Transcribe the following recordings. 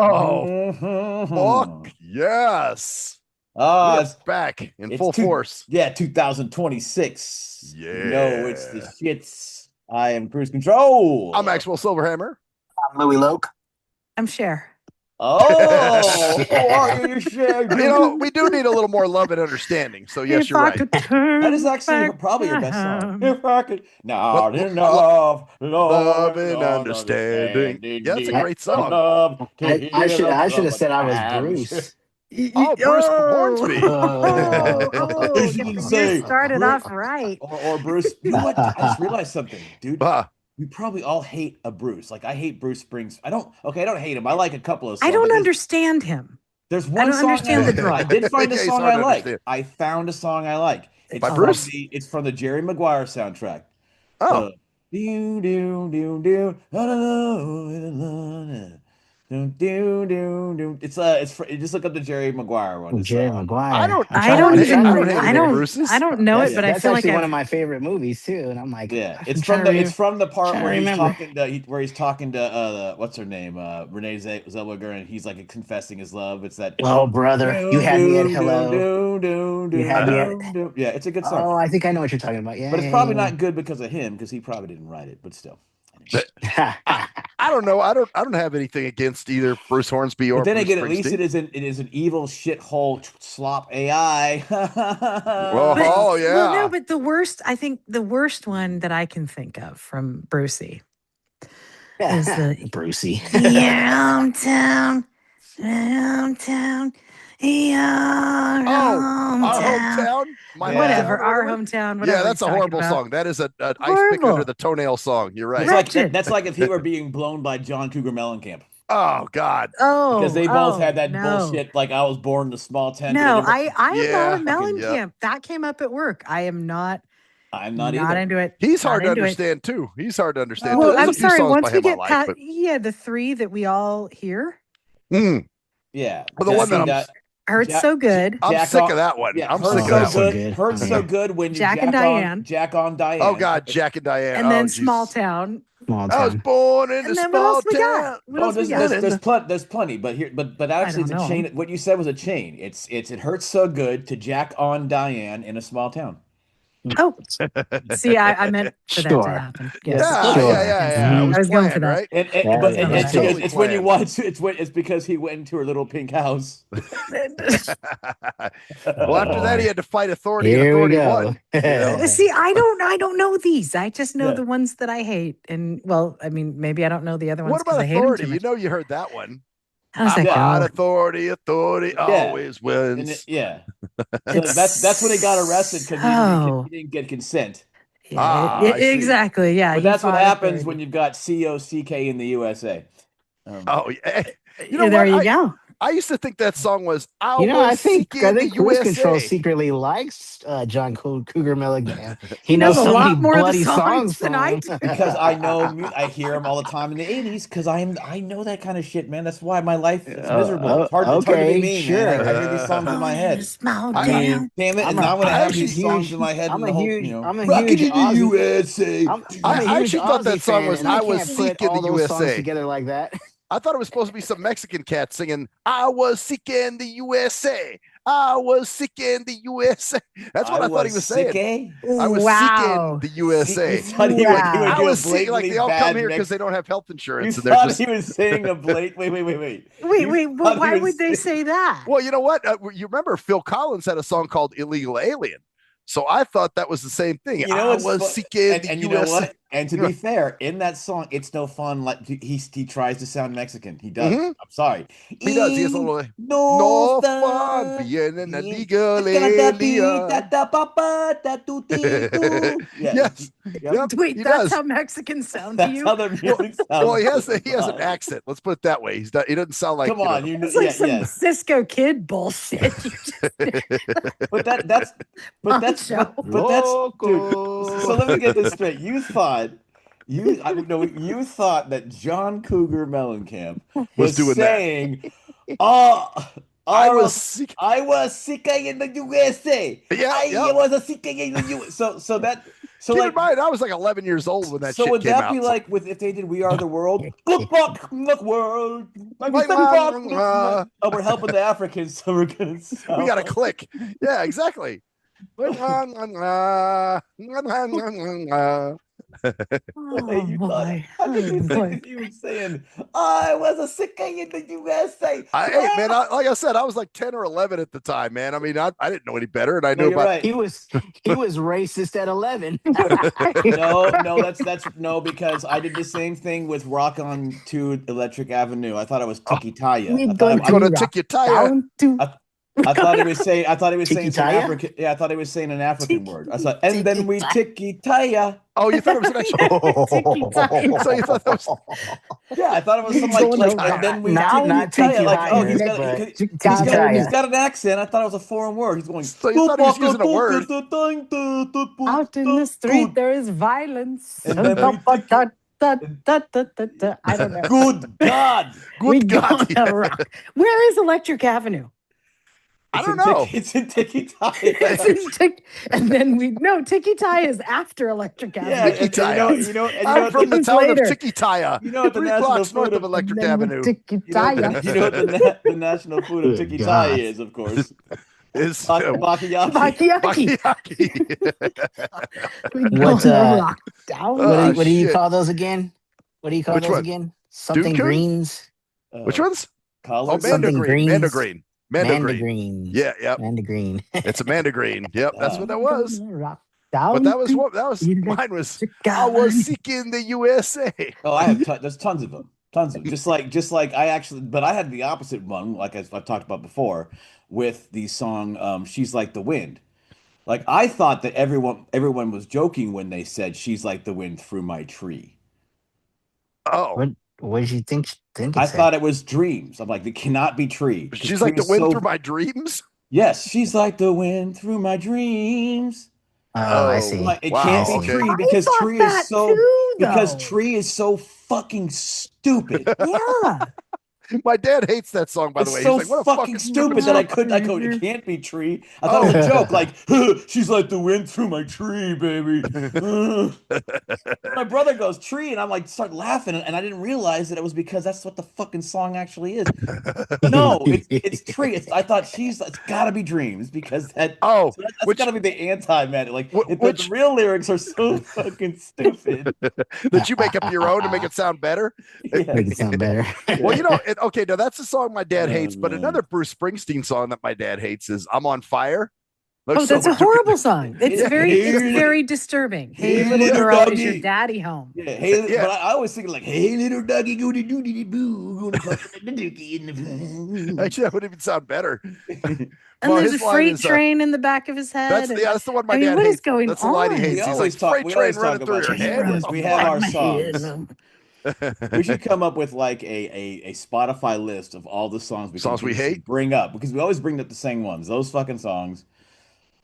Oh, fuck Mhm. yes. We Oh, are back in it's full two, force. yeah, 2026. You know, it's the Yeah. shits. I am cruise I'm control. Maxwell Silverhammer. Louie Loc. I'm Cher. Oh, who are Shit. you, Shag? We do need a little more love and understanding. So yes, If you're I right. could That is turn actually back probably your best song. time. If I could, But not enough love love and and understanding. understanding, Yeah, that's a need I, great song. enough to I heal should a I should have troubled said I was patch. Bruce. Oh, Bruce Hornsby. You Oh, shouldn't you say started Bruce off right. or Bruce. You know what? I just realized something, dude. Ah, We probably all hate a Bruce. Like I hate Bruce Springs. I don't. Okay, I don't hate him. I like a couple of I songs. don't Like understand him. there's I one don't song I understand the like. I draw. did find a yeah, he's song hard I to like. understand. I found a song I like. It's By from Bruce? the Jerry Maguire soundtrack. Oh, The do do do do do do do do. You just look up the Jerry Maguire one. It's Jerry I Maguire. don't I'm I'm I trying to don't hate I any remember. don't I Bruces. don't know it, That's but I that's feel like actually one of I've my favorite movies too. And I'm like, yeah. I'm trying to It's from the part trying to where he's remember. talking to where he's talking to what's her name Renee Zellweger, and he's like confessing his love. It's that Oh, brother, you do had me at do do hello. do do You do had me at. do do. Yeah, it's a good song, Oh, I think I know what you're talking about. Yeah, but it's yeah, probably yeah, not good because of him because he probably didn't write it. But still. I, yeah. I don't know. I don't have anything against either Bruce Hornsby But or then Bruce again, at least Springsteen. it is an evil shithole slop AI. but Oh well no, yeah. but the worst I think the worst one that I can think of from Brucey is the Brucey. your hometown, hometown, your Oh, our hometown. hometown, my Yeah. Whatever, hometown, or our whatever. hometown, Yeah, whatever he's that's a talking horrible about. song. That is an ice pick under Horrible. the toenail song. You're right. Wretched. That's like if he were being blown by John Cougar Mellencamp. Oh God. Because Oh, they both oh had that no. bullshit, like I was born in a small tent, No, whatever. I am not a Yeah. Fucking, Yep. Mellencamp. That came up at work. I am I'm not not either. into it. He's Not hard to into it. understand too. He's hard to understand too. Well, No, There's I'm a few sorry. songs by Once we him I get like, past, but yeah, the three that we all hear, mm, yeah. but the one that hurts Jack, so good. I'm Jack sick on, of that one. yeah, I'm Oh, sick hurts of so that that's so one. good. good. Hurts so Yeah. good when you Jack and Diane, Jack on Oh Diane. God, Jack and Diane. and Oh then Small Jesus. Town, Small I was town. born in a and then what small else we got? town. What Oh, else we got? there's plenty, but here, but I actually, don't it's a know. chain. What you said was a chain. It hurts so good to Jack on Diane in a small town. Oh, see, I meant for that to Sure. happen. Yes, Yes, Sure. yes, Yeah. It Hmm. was I was going for planned, that. right? but Going It for was that. totally it's when you planned. watch it's because he went into her little pink house. Well, Oh after that, he boy. had to fight authority, and Here we authority go. won. You know. See, I don't know these. I just know Yeah. the ones that I hate, and well, I mean, maybe I don't know the other What ones because about I hate them authority? too You much. know, you heard that one. How does I that Yeah. got go? authority. Authority Yeah. always wins. Yeah. So It's that's when he got arrested because so he didn't get consent. yeah, Ah, I see. exactly. Yeah, But he that's what fought happens when authority. you've got COCK in the USA. Oh, yeah. You know There what? you go. I used to think that song was "I You know, was I seeking the think Cruise Control USA." secretly likes John Cougar Mellencamp. He He knows knows a so many lot more of the bloody songs songs than from I him. do. Because I hear them all the time in the 80s because I know that kind of shit, man. That's why my life is miserable. It's hard to be Okay, mean, man. I sure. hear these songs in my Born in a head. small I, I town. mean, damn it, I'm and a now I'm gonna I have I'm a these actually, songs huge in my head I'm and a the whole, huge I'm a rocking huge in the Aussie USA. I'm a I huge actually thought Aussie that song fan, was and I "I was can't put seeking all the those songs USA." together like that. I thought it was supposed to be some Mexican cat singing "I was seeking the USA." I was seeking the USA. That's I what I thought he was was sick, saying. eh? I was seeking Wow. the You USA. thought he would I Wow. do a was seeking, like blatantly they all come bad here because Mex. they don't have health You insurance, and they're thought he just was saying a wait. You Wait, but thought he why would was they say that? well. You know what? You remember Phil Collins had a song called "Illegal Alien," so I thought that was the same thing. You know I what's was fun? seeking the And you know USA. what? And to be fair, in that song, it's no fun. Like he tries to sound Mexican. He does. Hmm. I'm sorry. He does. He has a Y little no no fun fun. being an Bien. illegal alien. Yeah. Yes. Yep. Yep. Wait, He that's does. how Mexicans sound to That's you? how their Well, music well, sounds to he has an us. accent. Let's put it that way. He doesn't sound like Come on, you know, It's like yeah, some yes. Cisco Kid bullshit. You just But that's Poncho. but that's dude. So Loco. let me get this straight. You thought that John Cougar Mellencamp was was doing that. saying, "Oh, I oh, was sick. I was sick in the USA. Yeah. I Yep. was a sick in the USA." So Keep like, in mind, I was like 11 years old when that so shit would came that out. be like with if they did "We Are the World"? Look, world. Oh, we're helping the Africans, so we're gonna. We got to click. Yeah, exactly. Oh boy. How Oh could you think boy. that he was saying, "I was a sick guy in the USA"? Hey, man, like I said, I was like 10 or 11 at the time, man. I mean, I didn't know any better, and I No, knew you're about. right. He was racist at 11. No, that's no, because I did the same thing with Rock On to Electric Avenue. I thought it was Tiki Taya. We're I thought going I'm gonna to take your tire. down to I thought he was saying Tiki some Taya? African. Yeah, I thought he was saying an African Tiki- word. I thought, and then we Tiki Tiki Taya. Oh, you thought it was an actual. Tiki Taya. So you thought that was Yeah, I thought it was something Tiki like, Taya. and then we not Tiki take Taya. you Like, oh, higher, he's got but he's Tiki got an accent. I thought it was a foreign word. He's going. So you thought he was using a word. Out in the street, there is violence. And then we I don't know. Good God. We Good go God. on a rock. Where is Electric Avenue? I don't know. It's in Tiki Taya. It's in and then Tiki Taya is after Electric Yeah, Avenue. Tiki Taya. I'm what from the comes town later. of Tiki Taya. You know what the 3 national blocks north food of Electric And then we Avenue Tiki you know, Taya. you know what the national food of Good Tiki God. Taya is, of course. is Bakayaki. Bakayaki. We go What on a rock down. Oh, what do you shit. call those again? What do you call Which those one? again? Something Dune Coon? greens. Which ones? Oh, Collards? Manda Something Green. Manda greens. Green. Manda Green. Mandagreen. Yeah, yep. Mandagreen. It's a Manda Green. Yep, that's what that We go was. on a rock But down that was to what that was. Mine was. I was Electric sick in the USA. Oh, I have there's tons of them. Tons of them. Just like I actually, but I had the opposite one, like I've talked about before, with the song "She's Like the Wind." Like I thought that everyone was joking when they said "She's like the wind through my tree." Oh, What did you think it I said? thought it was dreams. I'm like, it cannot be tree because she's tree like the is wind so. through my dreams. Yes, she's like the wind through my dreams. Oh, I Oh, see. Like, it I wow. can't be see. Okay. tree I thought that too, though. tree is so fucking stupid. Yeah. My dad hates that song, by the It's way. He's so like, what a fucking fucking stupid stupid that song. I go, it can't be tree. I thought Oh. it was a joke, like, she's like the wind through my tree, baby. My brother goes, tree, and I'm like, start laughing, and I didn't realize that it was because that's what the fucking song actually is. No, it's tree. I thought it's gotta be dreams because Oh, that's which gotta be the anti-man. Like, the which real lyrics are so fucking stupid. that you make up your own to make it sound better. Make it sound better. Well, okay, now that's a song my dad hates, but man. another Bruce Springsteen song that my dad hates is "I'm on Fire." Oh, that's a horrible song. It's Yeah. very disturbing. Hey, Hey, little little girl, is doggy. your daddy home? Yeah, hey, Yeah. but I always think like, hey, little doggy, go to doo boo, gonna fuck the dookie in the. Actually, that would even sound better. And Well, there's a his line freight is, train in the back of his head. that's the one my I mean, dad what is hates. going That's the line he on? hates. He's like, freight train running through your head. What the We have fuck? our songs. We should come up with like a Spotify list of all the songs we hate. bring up because we always bring up the same ones. Those fucking songs.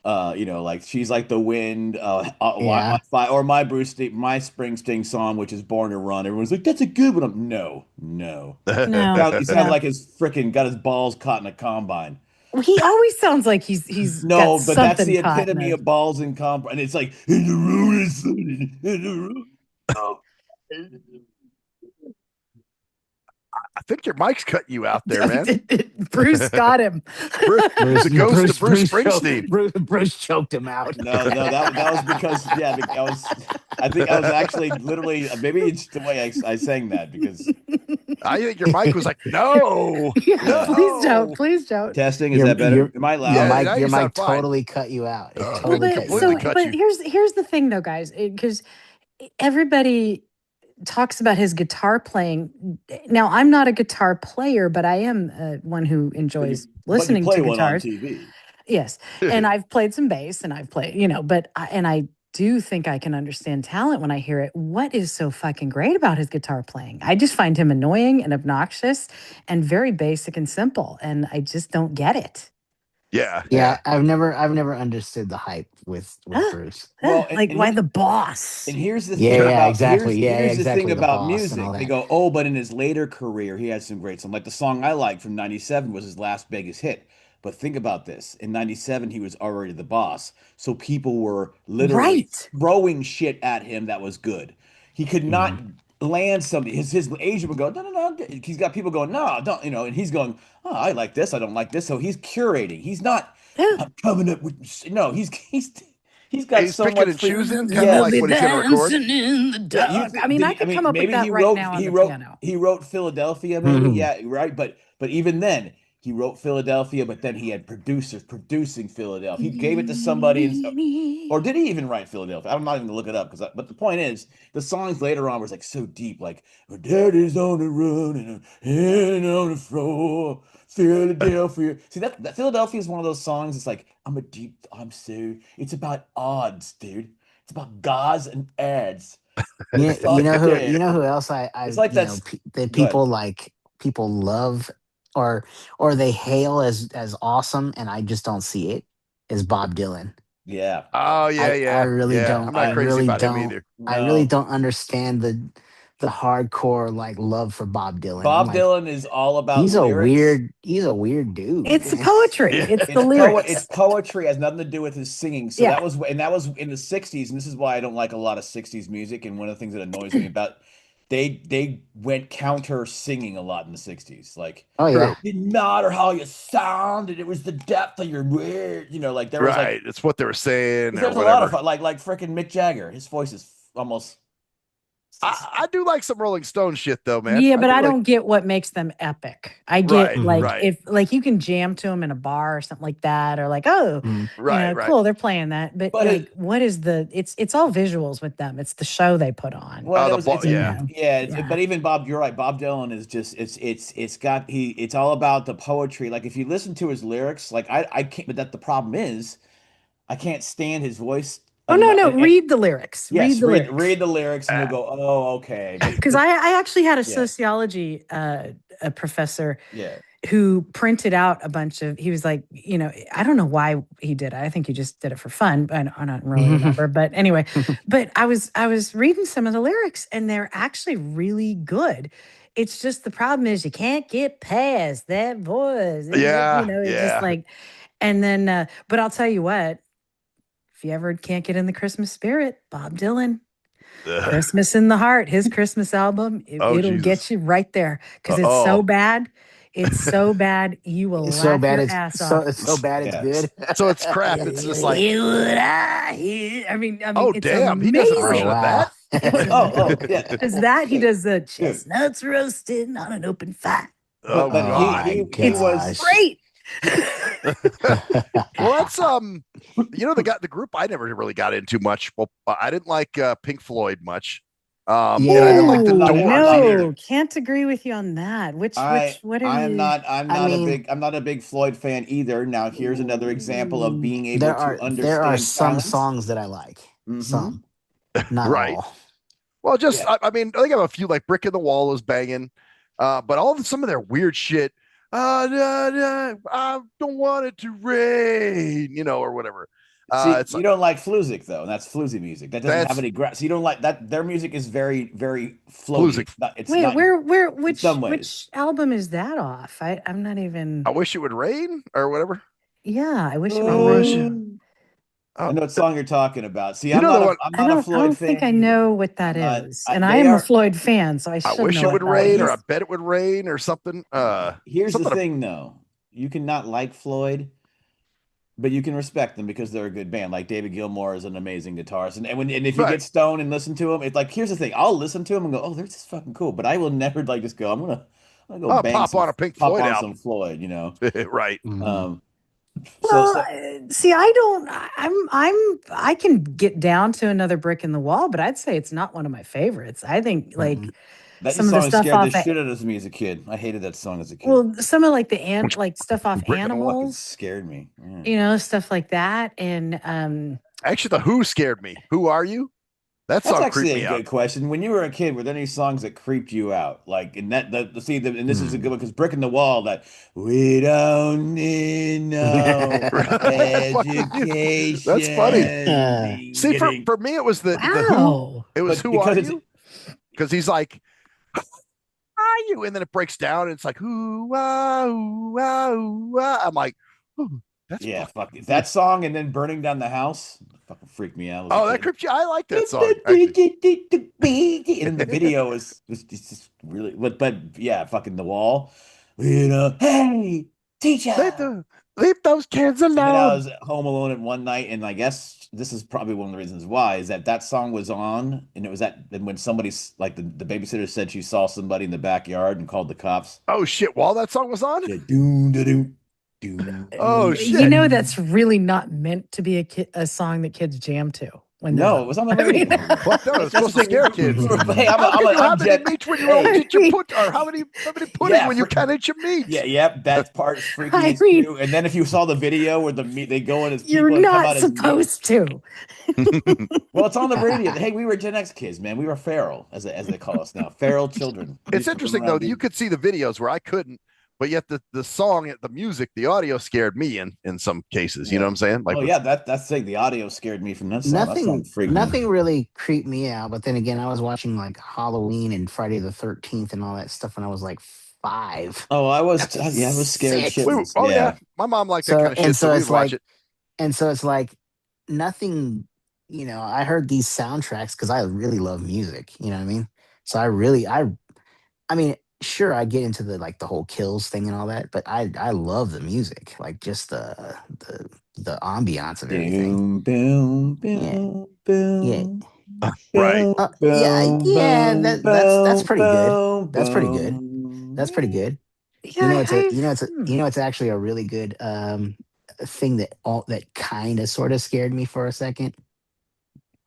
Like she's like the wind, Yeah. or my my Springsteen song, which is Born to Run. Everyone's like, that's a good one. No. No, He sounds no. like his freaking got his balls caught in a combine. He always sounds like he's No, got but that's the something caught in epitome a- of balls in combine. And it's like, in the road is something, in the road. Oh. I think your mic's cutting you out there, man. Bruce got him. The ghost of Bruce Springsteen. Bruce choked him out. No, that was because I think I was actually literally maybe it's the way I sang that because I think your mic was like, no. Yeah, please don't. testing is that better? Am I loud? now Your you sound mic fine. totally cut you out. It Well, totally but- cut you completely out. cut But you. here's the thing though, guys, because everybody talks about his guitar playing. Now, I'm not a guitar player, but I am one who enjoys listening play to one on guitars. TV. Yes, and I've played some bass, and I've played, but I do think I can understand talent when I hear it. What is so fucking great about his guitar playing? I just find him annoying and obnoxious and very basic and simple, and I just don't get it. Yeah, I've never understood the hype with Bruce. Well, Like, why the boss? And here's the Yeah, thing yeah, about exactly. Yeah, here's the exactly, thing the about boss and music. all They that. go, oh, but in his later career, he had some great songs. Like the song I liked from '97 was his last biggest hit. But think about this. In 97, he was already the boss. So people were literally Right. throwing shit at him that was good. He could not land somebody. His agent would go, no, no, no. He's got people going, no, don't, and he's going, oh, I like this. I don't like this. So he's curating. He's not Yeah. I'm coming up with, no, he's got He's so picking much and free. choosing, kind of Yes. They'll like be what he's going to record. dancing in the Yeah, you dark. I mean, I could come up with maybe that right now on he the wrote piano. he wrote Philadelphia, maybe. Yeah, right. But even then, he wrote Philadelphia, but then he had producers producing Philadelphia. He gave it to somebody, or did he even write Philadelphia? I'm not even gonna look it up but the point is, the songs later on was like so deep, like "Her daddy's on the run and her hand on the floor, Philadelphia." See that Philadelphia is one of those songs. It's like it's about odds, dude. It's about gods and ads. Yeah, It's all you there. know who else It's like that's that good. people love or they hail as awesome, and I just don't see it, is Bob Dylan. Yeah. Oh yeah, I yeah, really yeah. don't I'm I not crazy really about him don't either. I really No. don't understand the hardcore like love for Bob Dylan. I'm Bob like, Dylan is all about lyrics. he's a weird dude, It's the man. poetry. Yeah, It's the It's lyrics. poetry, has nothing to do with his singing. So Yeah. that was in the 60s, and this is why I don't like a lot of 60s music. And one of the things that annoys me about they went counter singing a lot in the 60s. Like Oh true. yeah. it didn't matter how you sounded, it was the depth of your word. Like there was like Right. It's what they were saying or there's a lot of whatever. fun, like freaking Mick Jagger. His voice is almost I do like some Rolling Stone shit though, man. Yeah, I but do I like. don't get what makes them epic. I get Right. Mhm. Right. if like you can jam to them in a bar or something like that, or like, oh, Mhm. Right. Right. cool, they're playing that. But but like, it what is it's all visuals with them. It's the show they put on. well, The it's ball. Yeah. yeah, Yeah. but even Bob, you're right. Bob Dylan is just it's all about the poetry. Like if you listen to his lyrics, like I can't. But that the problem is, I can't stand his voice Oh no, enough. no, And read the lyrics. Read yes, the lyrics. read the lyrics, and you'll Ah, go, oh, okay. But Because I actually had a yeah, sociology a professor yeah. who printed out a bunch of, he was like, I don't know why he did it. I think he just did it for fun, but I don't really remember. But anyway, but I was reading some of the lyrics and they're actually really good. It's just the problem is you can't get past that voice. yeah. It's just Yeah. like, and then, but I'll tell you what, if you ever can't get in the Christmas spirit, Bob Dylan. Ugh. Christmas in the Heart, his Christmas album, Oh it'll Jesus. get you right there because it's so Oh. bad. It's so bad, you will It's so laugh bad your ass so off. it's so bad it's Yeah. good. So it's crap. It's just like, I mean, oh it's damn, he does a Oh version amazing. of wow. that. It's Yeah. Is that he Dude, does the dude. chestnuts roasting on an open fire. Oh But Oh he God. my he It's was gosh. great. Well, that's the group I never really got into much. Well, I didn't like Pink Floyd much, and I didn't Yeah. like the Oh Doors either. no, can't agree with you on that. What are you? I mean, I'm not a big Floyd fan either. Now here's another example of Ooh. being able to there are understand some silence. songs that I like. Hmm. Some, not Right. all. Well, just Yeah. I mean, I think I have a few like Brick in the Wall is banging, but some of their weird shit. I don't want it to rain, or whatever. See, It's you like don't like Flusic though, and that's Flusie music. That doesn't have that's any so you don't like that. Their music is very, very floaty. Bluesick. It's Wait, not where in some ways. which album is that off? I'm not even. I wish it would rain or whatever. Yeah, I wish it I would wish. rain. I Uh, know what song you're talking about. See, you know the one. I'm I not a don't Floyd think fan I either. know what that I'm not. is, and I They am a are. Floyd fan, so I I should wish know it what would that But rain, or I is. bet it would rain, or something. here's the Something. thing, though. You cannot like Floyd, but you can respect them because they're a good band. Like David Gilmour is an amazing guitarist, and if you Right. get stoned and listen to him, it's like here's the thing. I'll listen to him and go, oh, they're just fucking cool. But I will never like just go. I'm gonna go I'll bang pop some on a Pink pop Floyd on some album. Floyd. Right. Mhm. Um. So Well, so see, I don't. I can get down to Another Brick in the Wall, but I'd say it's not one of my favorites. I think Mhm. like that some of the song stuff scared the off. shit out of me as a kid. I hated that song as a kid. Well, some of like like stuff off Brick in the Wall. Fucking Animals, scared me. Yeah. stuff like that, and Actually, the Who scared me. Who are you? That That's song actually creeped a me out. good question. When you were a kid, were there any songs that creeped you out? Like, and and this is a good one because Brick in the Wall, that we don't need no Fucking That's funny. education. Ding, See, for ding. for me, it was the Who. wow. It was But Who are because it's you? Because he's like, are you? And then it breaks down and it's like, ooh, ah, ooh, ah, ooh, ah. I'm like, That's Yeah, fucking. fuck it. That song and then burning down the house fucking freaked me out as a Oh, that kid. creeps you. I like that song actually. And then the video was just really, but yeah, fucking the wall. You know, hey, Leave teacher. the leave those kids And then I alone. was home alone at one night, and I guess this is probably one of the reasons why is that that song was on, and it was that. And when somebody's like the babysitter said she saw somebody in the backyard and called the cops. Oh shit! While that song was on. Yeah, doom da doom, doom Oh doom You shit! know, doom. that's really not meant to be a song that kids jam to when they're No, it little. was on the I mean, radio. Fuck no! It's That's the supposed to thing. scare kids. Hey, How can you I'm have any Jet. meat when you won't Hey, eat your put? Or how many pudding yeah, when you can't eat your meat? yeah, that part's freaky I as mean, too. And then if you saw the video where the meat they go in as you're people and come not out as meat. supposed to. Well, it's on the radio. Hey, we were Gen X kids, man. We were feral, as they call us now. Feral children. We It's used to run interesting though. around You being. could see the videos where I couldn't, but yet the song, the music, the audio scared me in some cases. You know Yeah. what I'm saying? Like Oh with yeah, that's the thing. The audio scared me from that song. That song nothing freaked me. nothing really creeped me out. But then again, I was watching like Halloween and Friday the 13th and all that stuff when I was like 5. Oh, yeah, I was scared Six. shitless. oh yeah, Yeah. my mom liked that So kind of and shit, so so we'd it's watch like it. and so it's like nothing, I heard these soundtracks because I really love music, you know what I mean? So I mean, sure I get into the like the whole kills thing and all that, but I love the music, like just the ambiance of everything. Boom, boom, Yeah. boom, Yeah. boom, Right. boom, Yeah, boom, yeah, boom, that's boom, pretty good. boom, That's pretty good. That's pretty boom. good. Yeah, It's actually a really good thing that kind of sort of scared me for a second.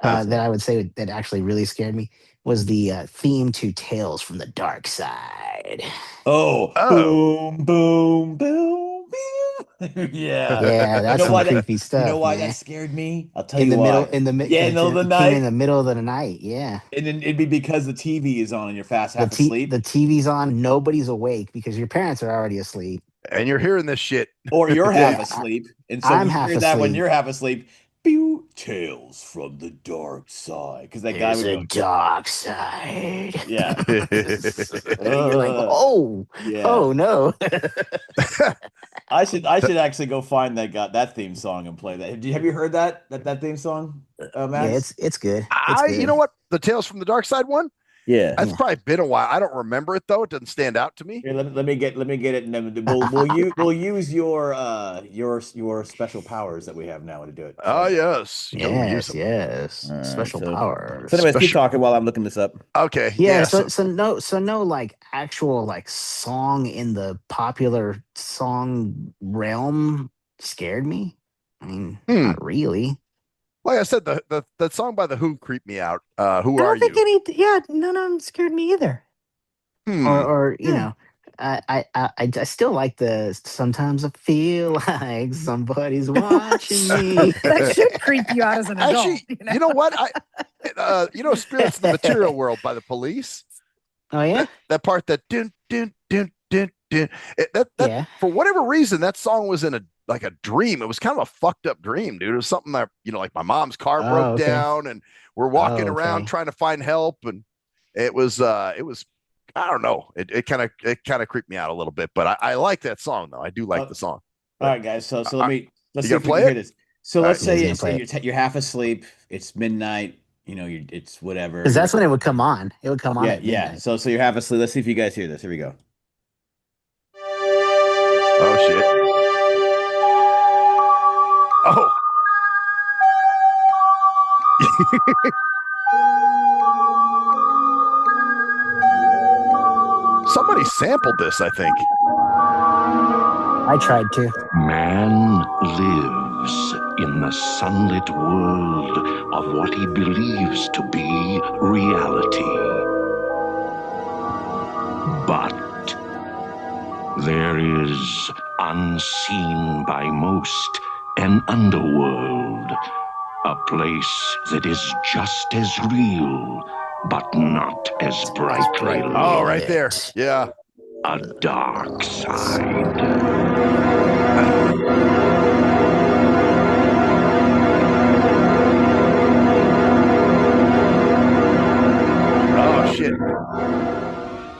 That I would say that actually really scared me was the theme to Tales from the Dark Side. Oh, Oh. boom, boom, boom, boom. Yeah. Yeah, You that's know some why that creepy you know stuff, why that man. scared me? I'll tell In you the middle, why. in the Yeah, in because the middle of the it came in night. the middle of the night. Yeah, And then it'd be because the TV is on and you're fast half the asleep. TV's on, nobody's awake because your parents are already asleep. And you're hearing this shit. Or you're half Yeah, asleep. And so I'm you half hear that when asleep. you're half asleep. Pew, Tales from the Dark Side. Because that guy There's would a go, dark side. yeah. You're like, oh, Yeah. oh no. I should actually go find that theme song and play that. Have you heard that theme song, Yeah, Max? it's good. It's You good. know what? The Tales from the Dark Side one. Yeah. That's Yeah. probably been a while. I don't remember it though. It doesn't stand out to me. Here, let me get it, and then we'll use your special powers that we have now to do it. Oh So, yes, go use Yes, them. yes. all right. Special So anyways, powers. keep Special. talking while I'm looking this up. Okay, Yeah, yeah. so no like actual like song in the popular song realm scared me. I mean, Hmm. not really. Like I said, the song by the Who creeped me out. Who I are don't think you? none of them scared me either. Hmm. Or Yeah. I still like the sometimes I feel like somebody's watching me. That should creep you out as an adult. Actually, you know what? Spirits in the Material World by the Police. Oh yeah? That part that dun dun dun dun dun. That Yeah. for whatever reason that song was in a dream. It was kind of a fucked up dream, dude. It was something that like my mom's car Oh, broke okay. down and we're walking Oh, around okay. trying to find help, and it was I don't know. It kind of creeped me out a little bit, but I like that song though. I do like the song. All right, guys. So Uh, let's you see gonna if we play can it? hear this. So All let's right. Yeah, he's say gonna play you're half asleep. It's midnight. It's whatever. Because that's when it would come on. It would come on Yeah, at yeah. midnight. So you're half asleep. Let's see if you guys hear this. Here we go. Oh shit. Oh. Somebody sampled this, I think. I tried to. Man lives in the sunlit world of what he believes to be reality. But there is, unseen by most, an underworld, a place that is just as real, but not as brightly lit. Oh, right there. Yeah. A dark side. Oh shit.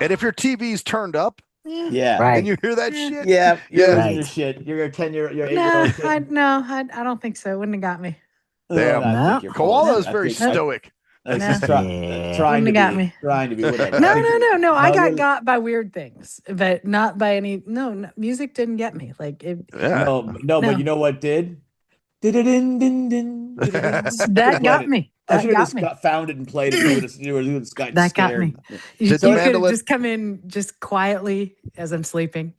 And if your TV's turned up, Yeah. Right. And you hear that shit? Yeah, you're Yeah. losing your Right. shit. You're a 10-year, you're No, 8-year-old kid. I don't think so. It wouldn't have got me. Oh, Damn. I think No. you're full of Koala shit. is very Nope. stoic. I think No. she's Yeah. trying Wouldn't to have got be, me. whatever. No, I think no. I got you're got by weird things, but not by any. No, music didn't get me. Like it. Yeah. no, but No, you know what did? Din din din din din. I should have that played got it. me. I That should have got just me. found it and played it. You would have gotten That got me. scared. You, Did the you could have mandolin? just come in just quietly as I'm sleeping,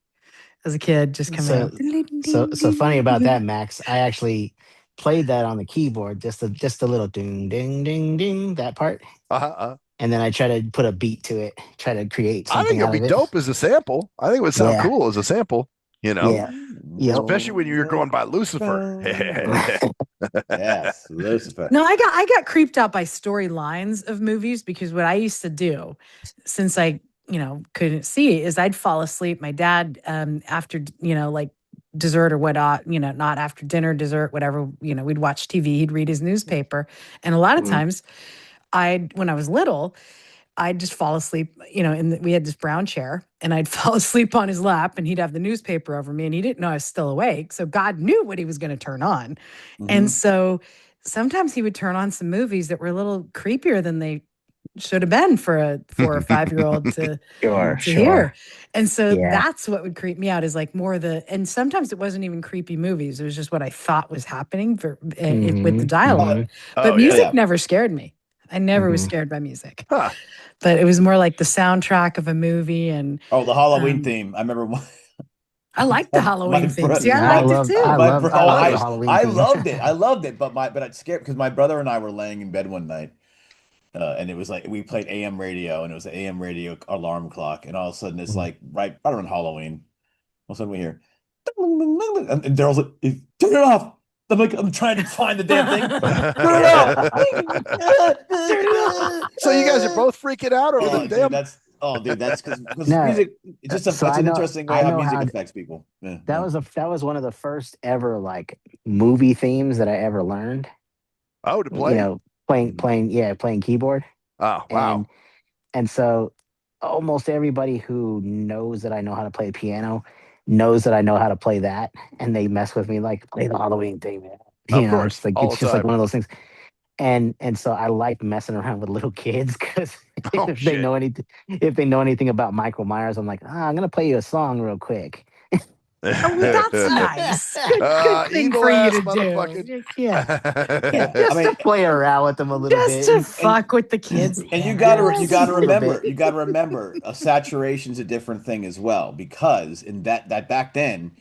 as a kid. Just come So so funny about in. that, Max. I actually played that on the keyboard, just a little ding ding ding ding, that part. Uh-huh. And then I try to put a beat to it, try to create I think something it'll out be of it. dope as a sample. I think it would sound Yeah. cool as a sample, you know, Yeah. Yep. especially when you're going by Lucifer. Yes, Lucifer. No, I got creeped out by storylines of movies because what I used to do, since I couldn't see, is I'd fall asleep. My dad, after like dessert or whatnot, not after dinner, dessert, whatever, we'd watch TV. He'd read his newspaper, and a lot of Mhm. times, when I was little, I'd just fall asleep, we had this brown chair and I'd fall asleep on his lap and he'd have the newspaper over me and he didn't know I was still awake. So God knew what he was going to turn on. And so sometimes he would turn on some movies that were a little creepier than they should have been for a 4 or 5-year-old to Sure, hear. sure. And so Yeah. that's what would creep me out is like more and sometimes it wasn't even creepy movies. It was just what I thought was happening with the dialogue. Mhm. But Oh, music yeah. never scared me. I never was Mhm. scared by music. Huh. But it was more like the soundtrack of a movie. And Oh, the Halloween um, theme. I remember one. I liked the Halloween theme. See, I I liked it love I too. My love bro, I love the I Halloween I theme. loved it. I loved it, but it scared because my brother and I were laying in bed one night, and it was like we played AM radio, and it was an AM radio alarm clock, and all of a sudden it's like right around Halloween, all of a sudden we hear, and Daryl's like, "Turn it off." I'm like, I'm trying to find the damn thing. Turn it off. Turn it off. So you guys are both freaking out over the Oh, dude, damn. that's because No, music. It's just so that's an interesting way I how know music how affects people. Yeah, that yeah. was that was one of the first ever like movie themes that I ever learned. Oh, to You play? know, Mhm. playing keyboard. Oh, wow. And so almost everybody who knows that I know how to play piano knows that I know how to play that, and they mess with me like play the Halloween thing, man. Of You know, course. All it's the just like time. one of those things. And so I like messing around with little kids because Oh, shit. if they know anything about Michael Myers, I'm like, I'm gonna play you a song real quick. Oh, well, that's nice. Good thing Evil for you ass to do. motherfucking. Yeah. Yeah, I Just mean, to play around with them a little Just bit. to and fuck with the kids. and Yeah, you Just gotta a little remember, bit. a saturation's a different thing as well because in that back then,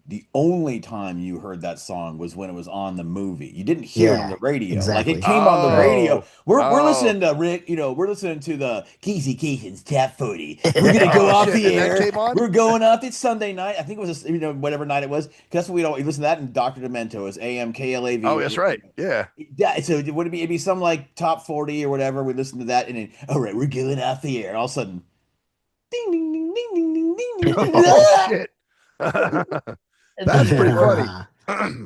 the only time you heard that song was when it was on the movie. You didn't hear it on Yeah, the radio. Like it exactly. came on the Right. radio. Oh. We're Oh. listening to Rick, we're listening to the Casey Kason's Tap 40. We're gonna go Oh, off shit. the And that air. came on? We're going off. It's Sunday night. I think it was whatever night it was. Because that's what we don't we listen to that in Dr. Demento is AM Oh, KLAV. that's right. Yeah. Yeah, so would it be it'd be some like top 40 or whatever. We listen to that and then all right, we're going off the air. And all of a sudden, ding ding ding ding ding ding ding ding ding. Oh, Ah! shit. And That's pretty funny.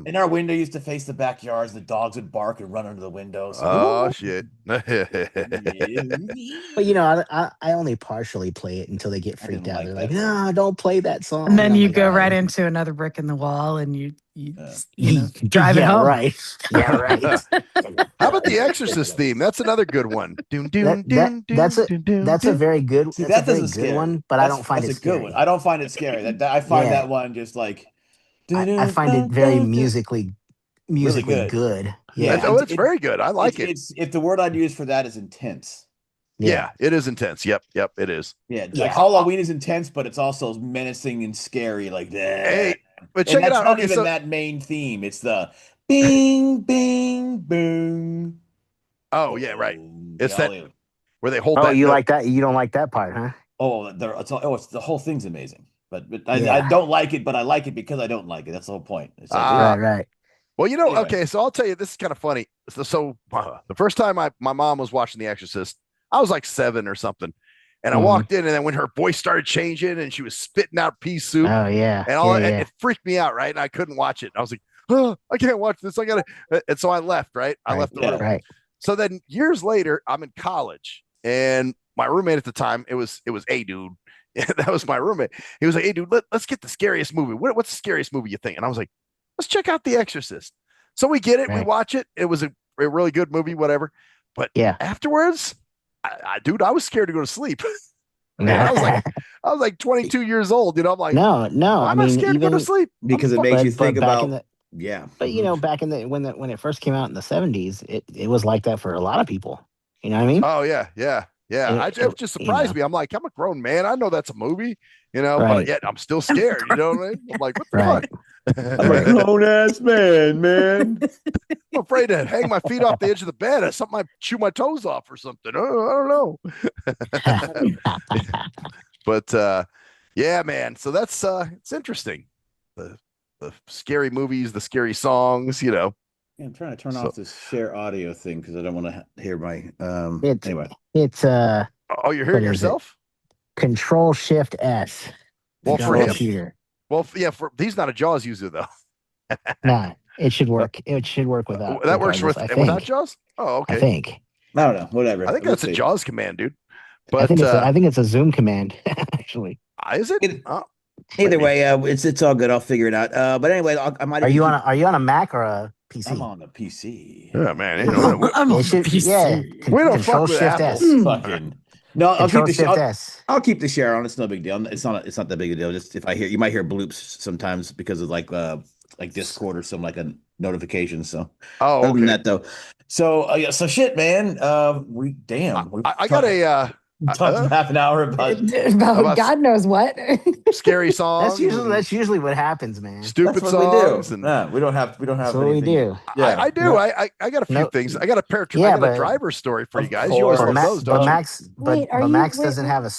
and our window used to face the backyards. The dogs would bark and run under the window. Oh, So shit. But I only partially play it until they get I didn't freaked out. like They're like, that part. "No, don't play that And song." And then I'm you like, go "All right right, into another brick in the wall and you Yeah. drive it yeah, home. right, yeah, right." How about the Exorcist theme? That's another good one. Doom, doom, that doom, that's doom, a doom, doom, that's a doom. very good See, that doesn't scare me. one, but I don't find That's it a good one. scary. I don't find it scary. I find Yeah, that one just like I find it very really musically good. good. Yeah, Oh, Yeah, it's very good. I like it. it's if the word I'd use for that is intense. Yeah, yeah, it is intense. Yep, it is. Yeah, like yeah. Halloween is intense, but it's also menacing and scary, like that. Hey, but And check it that's out. not Okay, even so that main theme. It's the bing, bing, boom. oh yeah, right. Boom. It's Yeah, that where they hold Oh, that you note. like that? You don't like that part, huh? it's the whole thing's amazing. But I Yeah, don't like it, but I like it because I don't like it. That's the whole point. It's like, Ah, right. well, anyway. okay, so I'll tell you, this is kind of funny. The first time my mom was watching The Exorcist, I was like 7 or something. And I Mhm. walked in, and then when her voice started changing and she was spitting out pea soup Oh yeah, and all yeah, that, yeah. it freaked me out, right? And I couldn't watch it. I was like, oh, I can't watch this. I gotta. And so I left, right? I Right, left the Yeah. room. right. So then years later, I'm in college, and my roommate at the time, it was a dude, Yeah, that was my roommate. He was like, "Hey, dude, let's get the scariest movie. What's the scariest movie you think?" And I was like, "Let's check out The Exorcist." So we get it, we Right. watch it. It was a really good movie, whatever. But Yeah. afterwards, dude, I was scared to go to sleep. Man, No, I was like 22 years old. I'm like, no. why I am I mean, scared to go to even sleep? Because it makes you think back in about, the yeah. but back in the when it first came out in the 70s, it was like that for a lot of people. You know what I mean? Oh yeah, yeah, yeah. It just You surprised know, me. I'm like, I'm a grown man. I know that's a movie, but right, yet I'm still scared. You know what I mean? I'm like, what the right. fuck? I'm a grown ass man. I'm afraid to hang my feet off the edge of the bed. Something might chew my toes off or something. Oh, I don't know. But yeah, man. So that's it's interesting. The scary movies, the scary songs. Yeah, I'm trying to turn So, off this share audio thing because I don't want to hear my It's anyway. it's oh, you're what hearing is it? yourself? Control Shift S. Well, for him. Troubleshooter. Well, yeah, he's not a Jaws user though. Nah, it should work. It should work without. That works regardless, I without think. Jaws. Oh, I okay. think. I don't know, whatever. I think We'll that's a see. Jaws command, dude. I But think it's a Zoom command actually. is it? Either Maybe. way, it's all good. I'll figure it out. But anyway, I might. Are you on a Mac or a PC? I'm on the PC. Oh man, I'm on the Yeah, PC. we don't Control fuck with Shift Apple. S. Fucking no, I'll Control keep the Shift S. I'll keep the share on. It's no big deal. It's not that big a deal. Just if you might hear bloops sometimes because of like Discord or some like a notification. So Oh, other than okay. that though, so yeah, so shit, man. We I got a talked half an hour about About God knows what. scary songs. That's usually what happens, man. Stupid that's what we songs. do. And Nah, we don't have That's what we anything. do. Yeah, I do. No, I got a few no, things. I got a yeah, driver story for you Of guys. You always course. but love those, But don't you? Max, Wait, are but you? Max wait, doesn't wait. have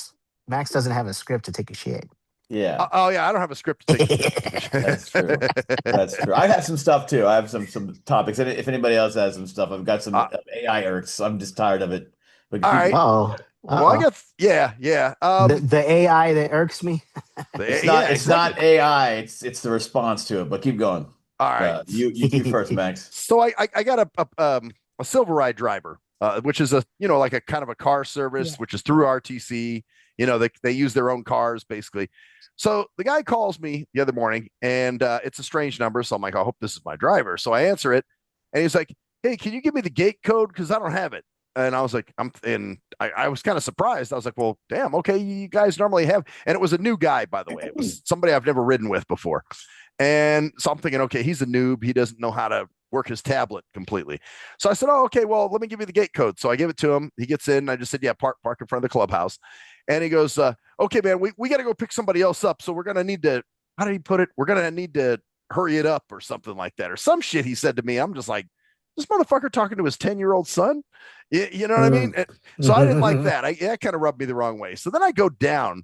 Max doesn't have a script to take a shit. Yeah, Oh yeah, I don't have a script to take. that's true. That's true. I have some stuff too. I have some topics, and if anybody else has some stuff, I've got some AI irks. I'm just tired of it. But All right. Oh, Well, I got yeah. the AI that irks me. It's not AI. It's the response to it. But keep going. All right. You first, Max. So I got a Silver Ride driver, which is like a kind of a car service, which is through RTC. They use their own cars basically. So the guy calls me the other morning, and it's a strange number. So I'm like, I hope this is my driver. So I answer it, and he's like, "Hey, can you give me the gate code? Because I don't have it." And I was like, I was kind of surprised. I was like, well, damn, okay, you guys normally have. And it was a new guy, by the way. It was somebody I've never ridden with before. And so I'm thinking, okay, he's a noob. He doesn't know how to work his tablet completely. So I said, oh, okay, well, let me give you the gate code. So I give it to him. He gets in. I just said, yeah, park in front of the clubhouse. And he goes, okay, man, we got to go pick somebody else up. So we're going to need to, how did he put it? We're going to need to hurry it up or something like that. Or some shit he said to me. I'm just like, this motherfucker talking to his 10-year-old son. You know what I mean? So I didn't like that. That kind of rubbed me the wrong way. So then I go down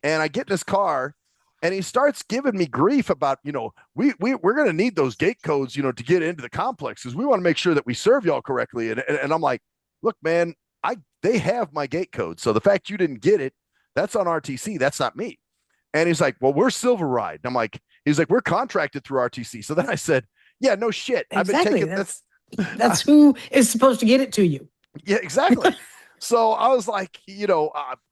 and I get in his car, and he starts giving me grief about, we're going to need those gate codes, to get into the complex because we want to make sure that we serve y'all correctly. And I'm like, look, man, they have my gate code. So the fact you didn't get it, that's on RTC. That's not me. And he's like, well, we're Silver Ride. And he's like, we're contracted through RTC. So then I said, yeah, no shit. Exactly. I've been taking this. That's who is supposed to get it to you. Yeah, exactly. So I was like,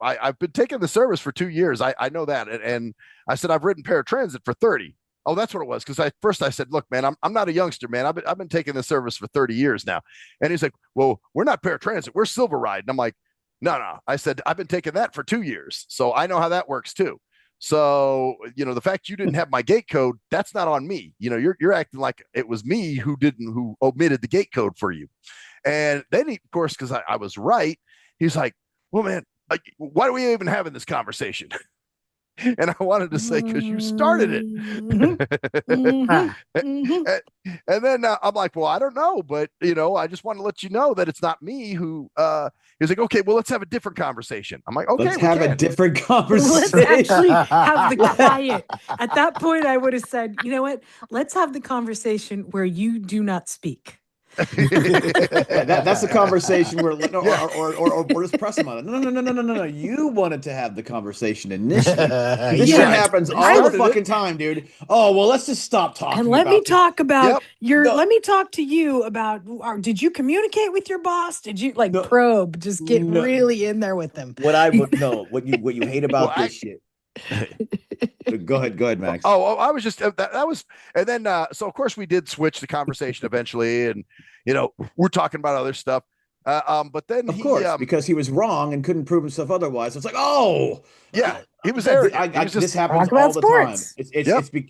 I've been taking the service for 2 years. I know that. And I said, I've ridden paratransit for 30. Oh, that's what it was. Because I said, look, man, I'm not a youngster, man. I've been taking the service for 30 years now. And he's like, well, we're not paratransit. We're Silver Ride. And I'm like, no. I said, I've been taking that for 2 years. So I know how that works too. So, the fact you didn't have my gate code, that's not on me. You're acting like it was me who omitted the gate code for you. And then of course, because I was right, he's like, well, man, why are we even having this conversation? And I wanted to say, because you started it. And then I'm like, well, I don't know, but I just want to let you know that it's not me who he's like, okay, well, let's have a different conversation. I'm like, okay, let's have a different conversation. Let's actually have the quiet. At that point, I would have said, you know what? Let's have the conversation where you do not speak. That's the conversation where, Yeah. or just press him on it. No. You wanted to have the conversation initially. This Yeah. shit happens You all the started fucking time, dude. Oh well, let's just stop talking. And let me talk about Yep. your. No. Let me talk to you about. Did you communicate with your boss? Did you No. probe? Just get No. really in there with them. What I would know, what you hate about Well, this shit. Go ahead, Max. I was just that was, and then so of course we did switch the conversation eventually, and we're talking about other stuff. But then Of course, because he was wrong and couldn't prove himself otherwise. It's like, oh, yeah, he was arrogant. He was this just happens Talk about all the time. sports.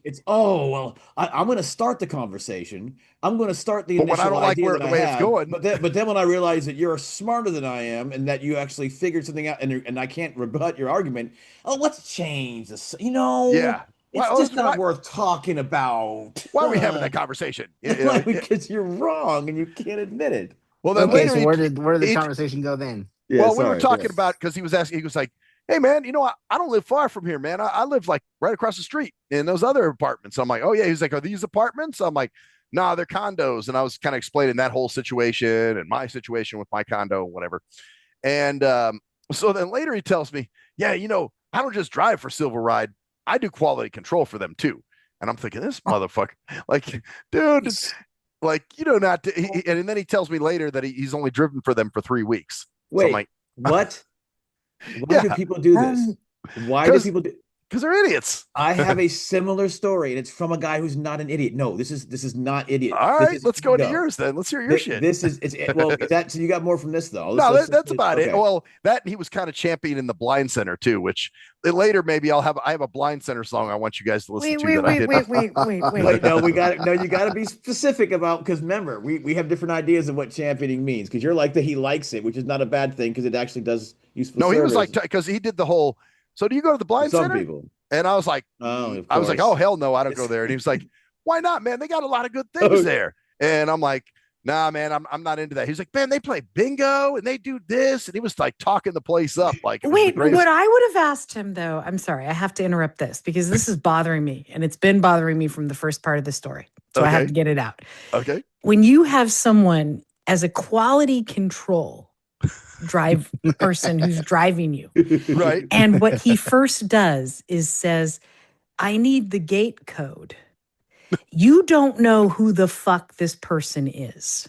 It's oh well, I'm going to start the conversation. I'm going to start the But when I initial don't like idea where that the I way it's have. going, But then when I realize that you're smarter than I am and that you actually figured something out and I can't rebut your argument. Oh, let's change this. yeah. It's Why, just not worth talking about. why are we having that conversation? Because you're wrong and you can't admit it. Well, then Okay, later so where did the he- conversation go then? Yeah, well, we were sorry, talking yeah. about because he was asking. He was like, "Hey, man, I don't live far from here, man. I live like right across the street in those other apartments." I'm like, "Oh yeah." He's like, "Are these apartments?" I'm like, "Nah, they're condos." And I was kind of explaining that whole situation and my situation with my condo, whatever. And so then later he tells me, "Yeah, I don't just drive for Silver Ride. I do quality control for them too." And I'm thinking, this motherfucker, like, dude, like, not. And then he tells me later that he's only driven for them for 3 weeks. Wait, so I'm like, what? Why do Yeah. people do this? Why do 'Cause- people do? because they're idiots. I have a similar story, and it's from a guy who's not an idiot. No, this is not idiot. All This right, is let's go into ego. yours then. Let's hear your shit. This is well. So you got more from this though. No, Let's that's finish. about it. Okay. Well, that he was kind of championing the blind center too, which later maybe I have a blind center song I want you guys to listen to. Wait, no, we got it. No, you got to be specific about because remember, we have different ideas of what championing means. Because you're like that he likes it, which is not a bad thing because it actually does useful. No, he was service like because he did the whole. So do you go to the to blind some center? people. And I was like, Oh, of I was like, course. oh hell no, I don't go there. And he was like, why not, man? They got a lot of good things there. And I'm like, nah, man, I'm not into that. He's like, man, they play bingo and they do this, and he was like talking the place up. Like, it was the Wait, greatest. what I would have asked him though, I'm sorry, I have to interrupt this because this is bothering me, and it's been bothering me from the first part of the story. So I have Okay. to get it out. Okay. When you have someone as a quality control drive person who's driving you, Right. and what he first does is says, I need the gate code. You don't know who the fuck this person is.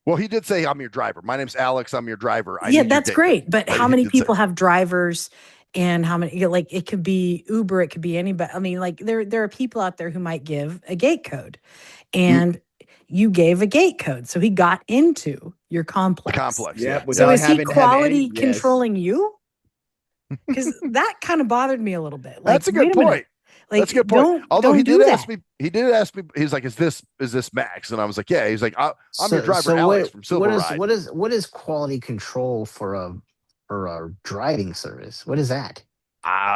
Well, he did say, I'm your driver. My name's Alex. I'm your driver. Yeah, that's great. But Like, how he many did say- people have drivers, and how many, like, it could be Uber, it could be anybody. I mean, like, there are people out there who might give a gate code, and you gave a gate code. So he got into your complex. The complex. Yeah, Yeah. So without is he having to have quality any- yes. controlling you? Because that kind of bothered me a little bit. Like, That's a good wait minute. point. Like, That's a good point. Although he don't did do ask that. me, he's like, is this Max? And I was like, yeah. He's like, I'm your driver, So Alex from Silver Ride. what is quality control for a driving service? What is that?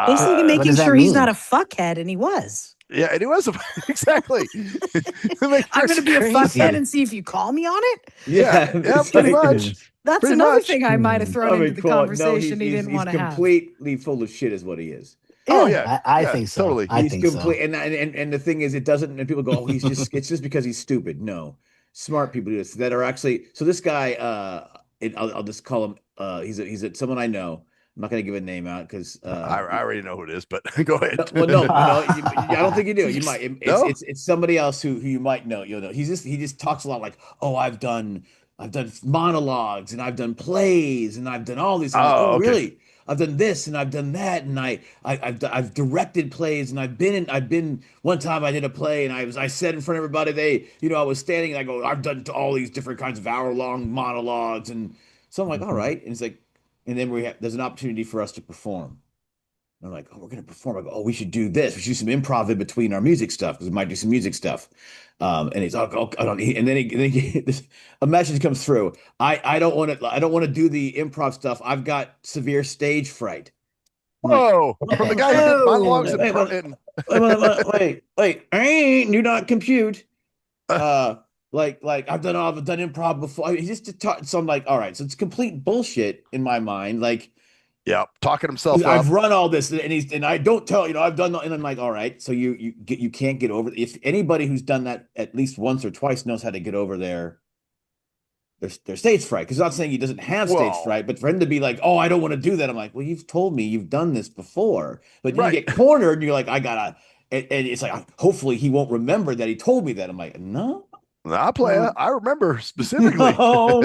Basically what making does that sure he's mean? not a fuckhead, and he was. Yeah, and it was exactly. Like, I'm going to be a crazy. fuckhead and see if you call me on it. yeah, it's pretty like- much. That's Pretty another much. thing I might have thrown into the conversation he didn't want to have. He's completely full of shit, is what he is. Oh yeah, I yeah, think so. Totally. I He's think so. complete, and the thing is, it doesn't. And people go, "Oh, it's just because he's stupid." No, smart people do this that are actually. So this guy, I'll just call him. He's someone I know. I'm not going to give a name out because I already know who it is, but go ahead. no, I don't think you do. You might. No? It's somebody else who you might know. You'll know. He just talks a lot like, "Oh, I've done monologues and I've done plays and I've done all these." I'm like, Oh, oh, okay. really? I've done this and I've done that and I've directed plays and I've been one time I did a play and I said in front of everybody I was standing and I go, I've done all these different kinds of hour-long monologues, and so I'm like, all right, and it's like, and then there's an opportunity for us to perform. And I'm like, oh, we're gonna perform. I go, oh, we should do this. We should do some improv in between our music stuff because we might do some music stuff. And he's like, oh, and then a message comes through. I don't want to do the improv stuff. I've got severe stage fright. Whoa! From the guy who did monologues Wait, do not compute. Like I've done improv before. He just taught. So I'm like, all right, so it's complete bullshit in my mind. Like, yeah, talking himself up. I've run all this, and I don't tell I've done, and I'm like, all right, so you can't get over. If anybody who's done that at least once or twice knows how to get over their there's stage fright. Because I'm not saying he doesn't have stage Whoa. fright, but for him to be like, oh, I don't want to do that. I'm like, well, you've told me you've done this before, but you Right. get cornered and you're like, I gotta, and it's like, hopefully he won't remember that he told me that. I'm like, no. I play. No. I remember specifically. No,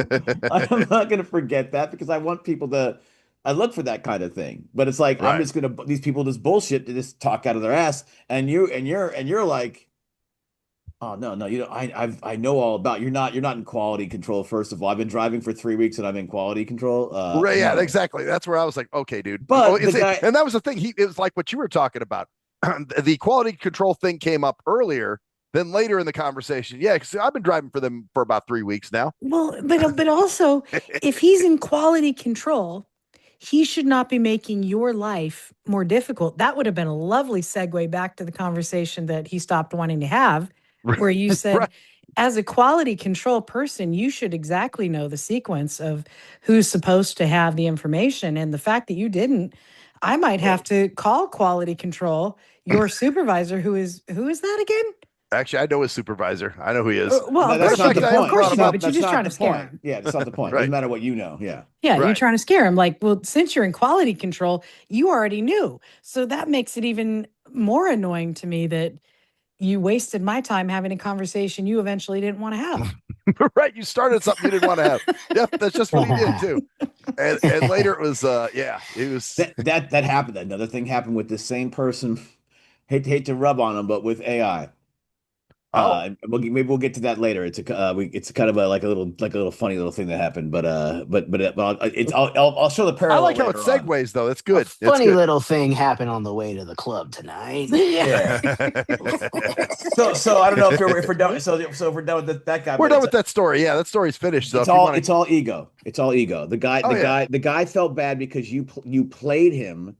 I'm not going to forget that because I want people to. I look for that kind of thing, but it's like I'm Right. just gonna these people just bullshit to just talk out of their ass, and you're like, oh no, you know I know all about you're not in quality control. First of all, I've been driving for 3 weeks and I'm in quality control. Right, yeah, No. exactly. That's where I was like, okay, dude. But Oh, the guy, and that was the thing. It was like what you were talking about. The quality control thing came up earlier than later in the conversation. Yeah, because I've been driving for them for about 3 weeks now. Well, but also, if he's in quality control, he should not be making your life more difficult. That would have been a lovely segue back to the conversation that he stopped wanting to have, where you said, Right. as a quality control person, you should exactly know the sequence of who's supposed to have the information. And the fact that you didn't, I might have to call quality control, your supervisor, who is that again? Actually, I know his supervisor. I know who he is. Well, that's not the I point. Of course brought you him do, up. but you're That's just not trying the to scare point. him. Yeah, that's not the point. Right. Doesn't matter what you know. Yeah. Yeah, you're Right. trying to scare him. Like, well, since you're in quality control, you already knew. So that makes it even more annoying to me that you wasted my time having a conversation you eventually didn't want to have. Right. You started something you didn't want to have. Yep, that's just what he did too. And later it was it was That happened. Another thing happened with the same person. Hate to rub on him, but with AI. Maybe we'll get to that later. It's kind of like a little funny little thing that happened, but I'll show the I parallel. like how it later on. segues though. That's good. Funny It's good. little thing happened on the way to the club tonight. Yeah. So I don't know if we're done. So if we're done with that guy. We're but done with that story. Yeah, that story's finished. So It's if you all wanna- it's all ego. It's all ego. The guy felt bad because you played him,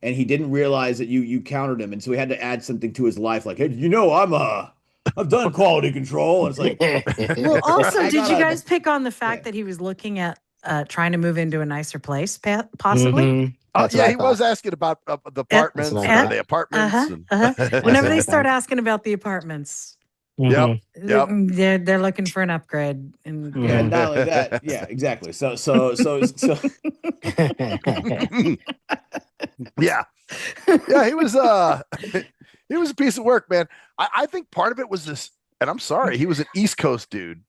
and he didn't realize that you countered him, and so he had to add something to his life, like, hey, I've done quality control, and it's like, Well, also, I did you gotta- guys pick on the fact Yeah. that he was looking at trying to move into a nicer place, possibly? Mhm. That's what yeah, I he was thought. asking about the apartments, That's what I thought. the apartments. Whenever they what I start thought. asking about the apartments, Yep. Yep. they're looking for an upgrade. And yeah, Mhm. not only that, yeah, exactly. So Yeah. Yeah, he was he was a piece of work, man. I think part of it was this, and I'm sorry, he was an East Coast dude.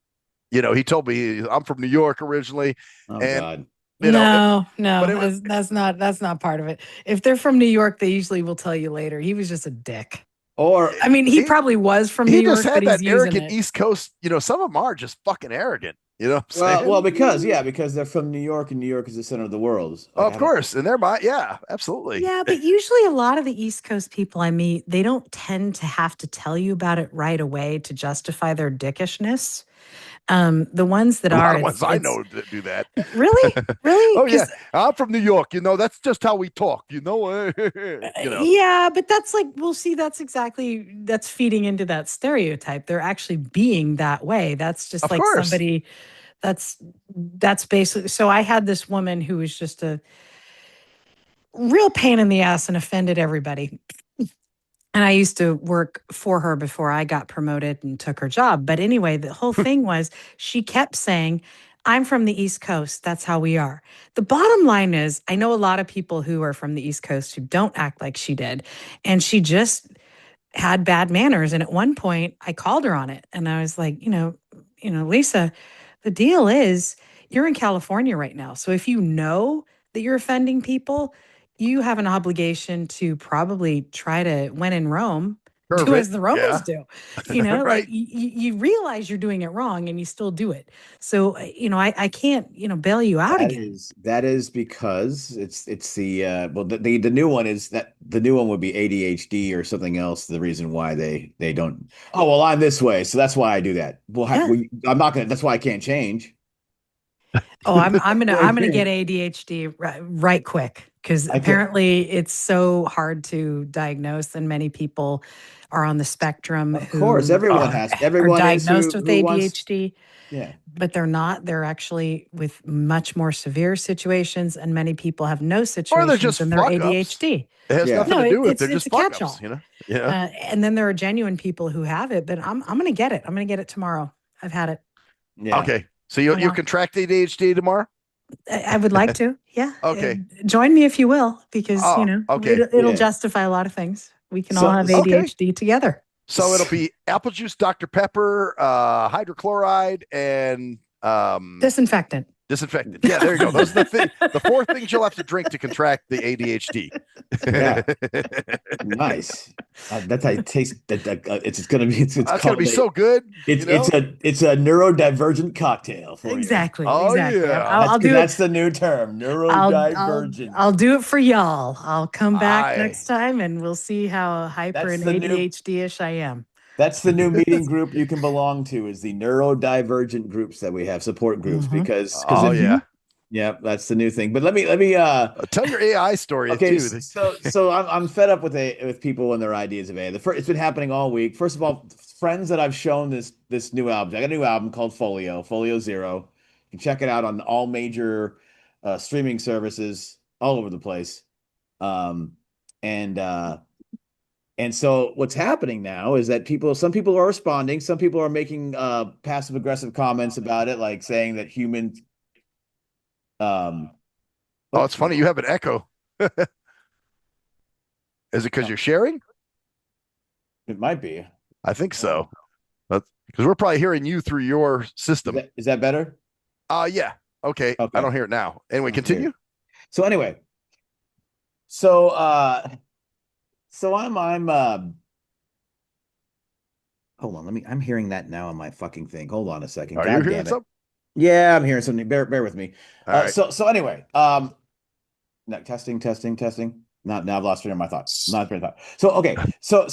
You know, he told me I'm from New York originally. oh And god, you know, no, but it was- that's not part of it. If they're from New York, they usually will tell you later. He was just a dick. or I mean, he He- probably was from New he York, just had but he's that using arrogant it. East Coast, some of them are just fucking arrogant. You know what I'm saying? well, because they're from New York, and New York is the center of the world. Of course. And they're yeah, absolutely. Yeah, but usually a lot of the East Coast people I meet, they don't tend to have to tell you about it right away to justify their dickishness. The ones that A lot are, of ones I know that do that. really, really. Oh yeah, 'Cause- I'm from New York. That's just how we talk. Yeah, but that's like, well, see, that's feeding into that stereotype. They're actually being that way. That's just Of like course. somebody. That's basically. So I had this woman who was just a real pain in the ass and offended everybody. And I used to work for her before I got promoted and took her job. But anyway, the whole thing was she kept saying, I'm from the East Coast. That's how we are. The bottom line is, I know a lot of people who are from the East Coast who don't act like she did. And she just had bad manners. And at one point, I called her on it. And I was like, Lisa, the deal is you're in California right now. So if you know that you're offending people, you have an obligation to probably try to, when in Rome, do Curve it, as the Romans do. Right. Like you realize you're doing it wrong and you still do it. So, I can't, bail you out again. That is because it's the the new one is that the new one would be ADHD or something else. The reason why they don't. Oh well, I'm this way, so that's why I do that. Well, I'm not gonna. That's why I can't change. Oh, I'm gonna get ADHD right quick because apparently it's so hard to diagnose, and many people are on the spectrum. Of course, everyone has. Everyone are is diagnosed with who wants- ADHD. Yeah, but they're not. They're actually with much more severe situations, and many people have no Or situations they're just and they're fuck-ups. ADHD. It has Yeah. nothing No, to do with it. it's They're just a fuck catch-all. ups, Yeah. And then there are genuine people who have it, but I'm gonna get it. I'm gonna get it tomorrow. I've had it. yeah. Okay. So you'll contract ADHD tomorrow? I would like to. Yeah. Okay. Join me if you will, because okay. it'll justify a lot of things. We can all have ADHD together. So it'll be apple juice, Dr. Pepper, hydrochloride, and disinfectant. Disinfectant. Yeah, there you go. Those are the 4 things you'll have to drink to contract the ADHD. Yeah. Nice. That's how it tastes. It's going to be. It's going to be so good. It's a neurodivergent cocktail for exactly. you. Oh exactly. yeah. I'll do that's the new term. Neurodivergent. I'll do it for y'all. I'll come back next time and we'll see how hyper and ADHD-ish I am. That's the new meeting group you can belong to, is the neurodivergent groups that we have, support groups, because yeah, that's the new thing. But let me tell your AI story too. So I'm fed up with people and their ideas of AI. It's been happening all week. First of all, friends that I've shown this new album. I got a new album called Foleo 0. You can check it out on all major streaming services all over the place. And so what's happening now is that some people are responding. Some people are making passive aggressive comments about it, like saying that humans. It's funny. You have an echo. Is it because you're sharing? It might be. I think so. Because we're probably hearing you through your system. Is that better? Yeah. Okay. I don't hear it now. Anyway, continue. So anyway. So I'm hold on, I'm hearing that now on my fucking thing. Hold on a second. Are you hearing something? Yeah, I'm hearing something. Bear with me. Right. So anyway, no, testing. Now I've lost train of my thoughts. Not train of thought. So okay. So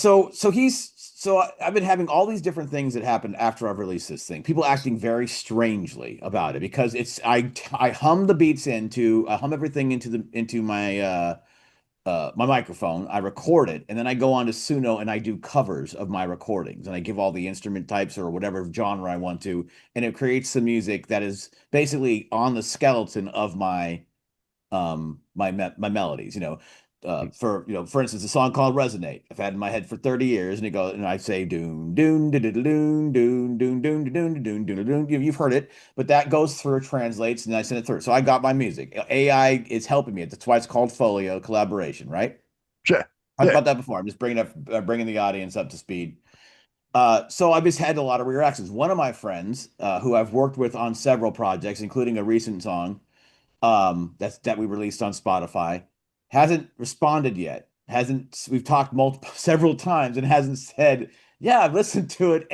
I've been having all these different things that happened after I've released this thing. People acting very strangely about it because I hum the beats I hum everything into my my microphone, I record it, and then I go on to Suno and I do covers of my recordings, and I give all the instrument types or whatever genre I want to, and it creates some music that is basically on the skeleton of my my melodies. For instance, a song called Resonate, I've had in my head for 30 years, and I say doon doon doon doon doon doon doon doon doon doon. You've heard it, but that goes through, translates, and I send it through. So I got my music. AI is helping me. That's why it's called Foleo collaboration, right? Sure. Talked about that before. I'm just bringing the audience up to speed. So I've just had a lot of reactions. One of my friends, who I've worked with on several projects, including a recent song, that we released on Spotify, hasn't responded yet. We've talked several times and hasn't said, yeah, I've listened to it.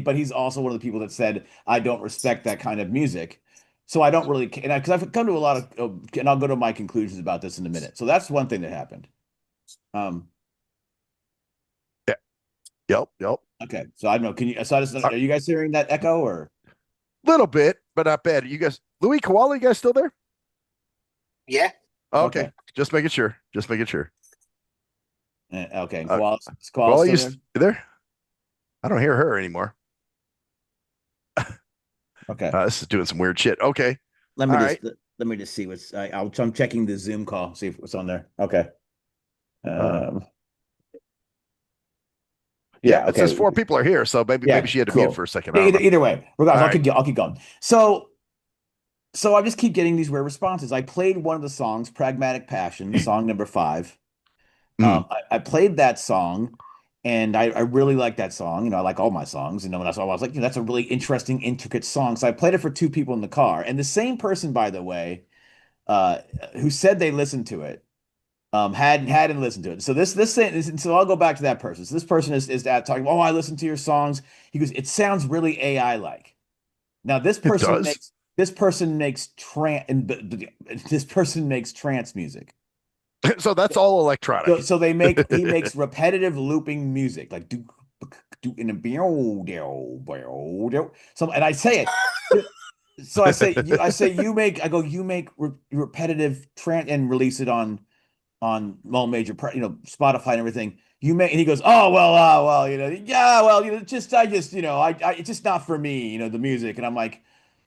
But he's also one of the people that said, I don't respect that kind of music. So I don't really, because I've come to a lot of, and I'll go to my conclusions about this in a minute. So that's one thing that happened. Yeah. Yep. Okay. So I don't know. Are you guys hearing that echo or? Little bit, but not bad. You guys, Luie, Koala, you guys still there? Yeah. Okay. Just making sure. Okay. Koala, you there? I don't hear her anymore. Okay. This is doing some weird shit. Okay. Let me just see what's. I'm checking the Zoom call. See what's on there. Okay. Yeah. It says 4 people are here, so maybe she had to mute for a second. Either way, regardless, I'll keep going. So I just keep getting these weird responses. I played one of the songs, Pragmatic Passion, song number 5. I played that song, and I really like that song. I like all my songs. And that's all I was like, that's a really interesting, intricate song. So I played it for 2 people in the car. And the same person, by the way, who said they listened to it, hadn't listened to it. So so I'll go back to that person. So this person is talking, oh, I listened to your songs. He goes, it sounds really AI like. Now this person makes trance music. So that's all electronic. So he makes repetitive looping music, like do in a and I say it. So you make repetitive trance and release it on all major Spotify and everything. And he goes, oh well, it's just not for me, the music. And I'm like,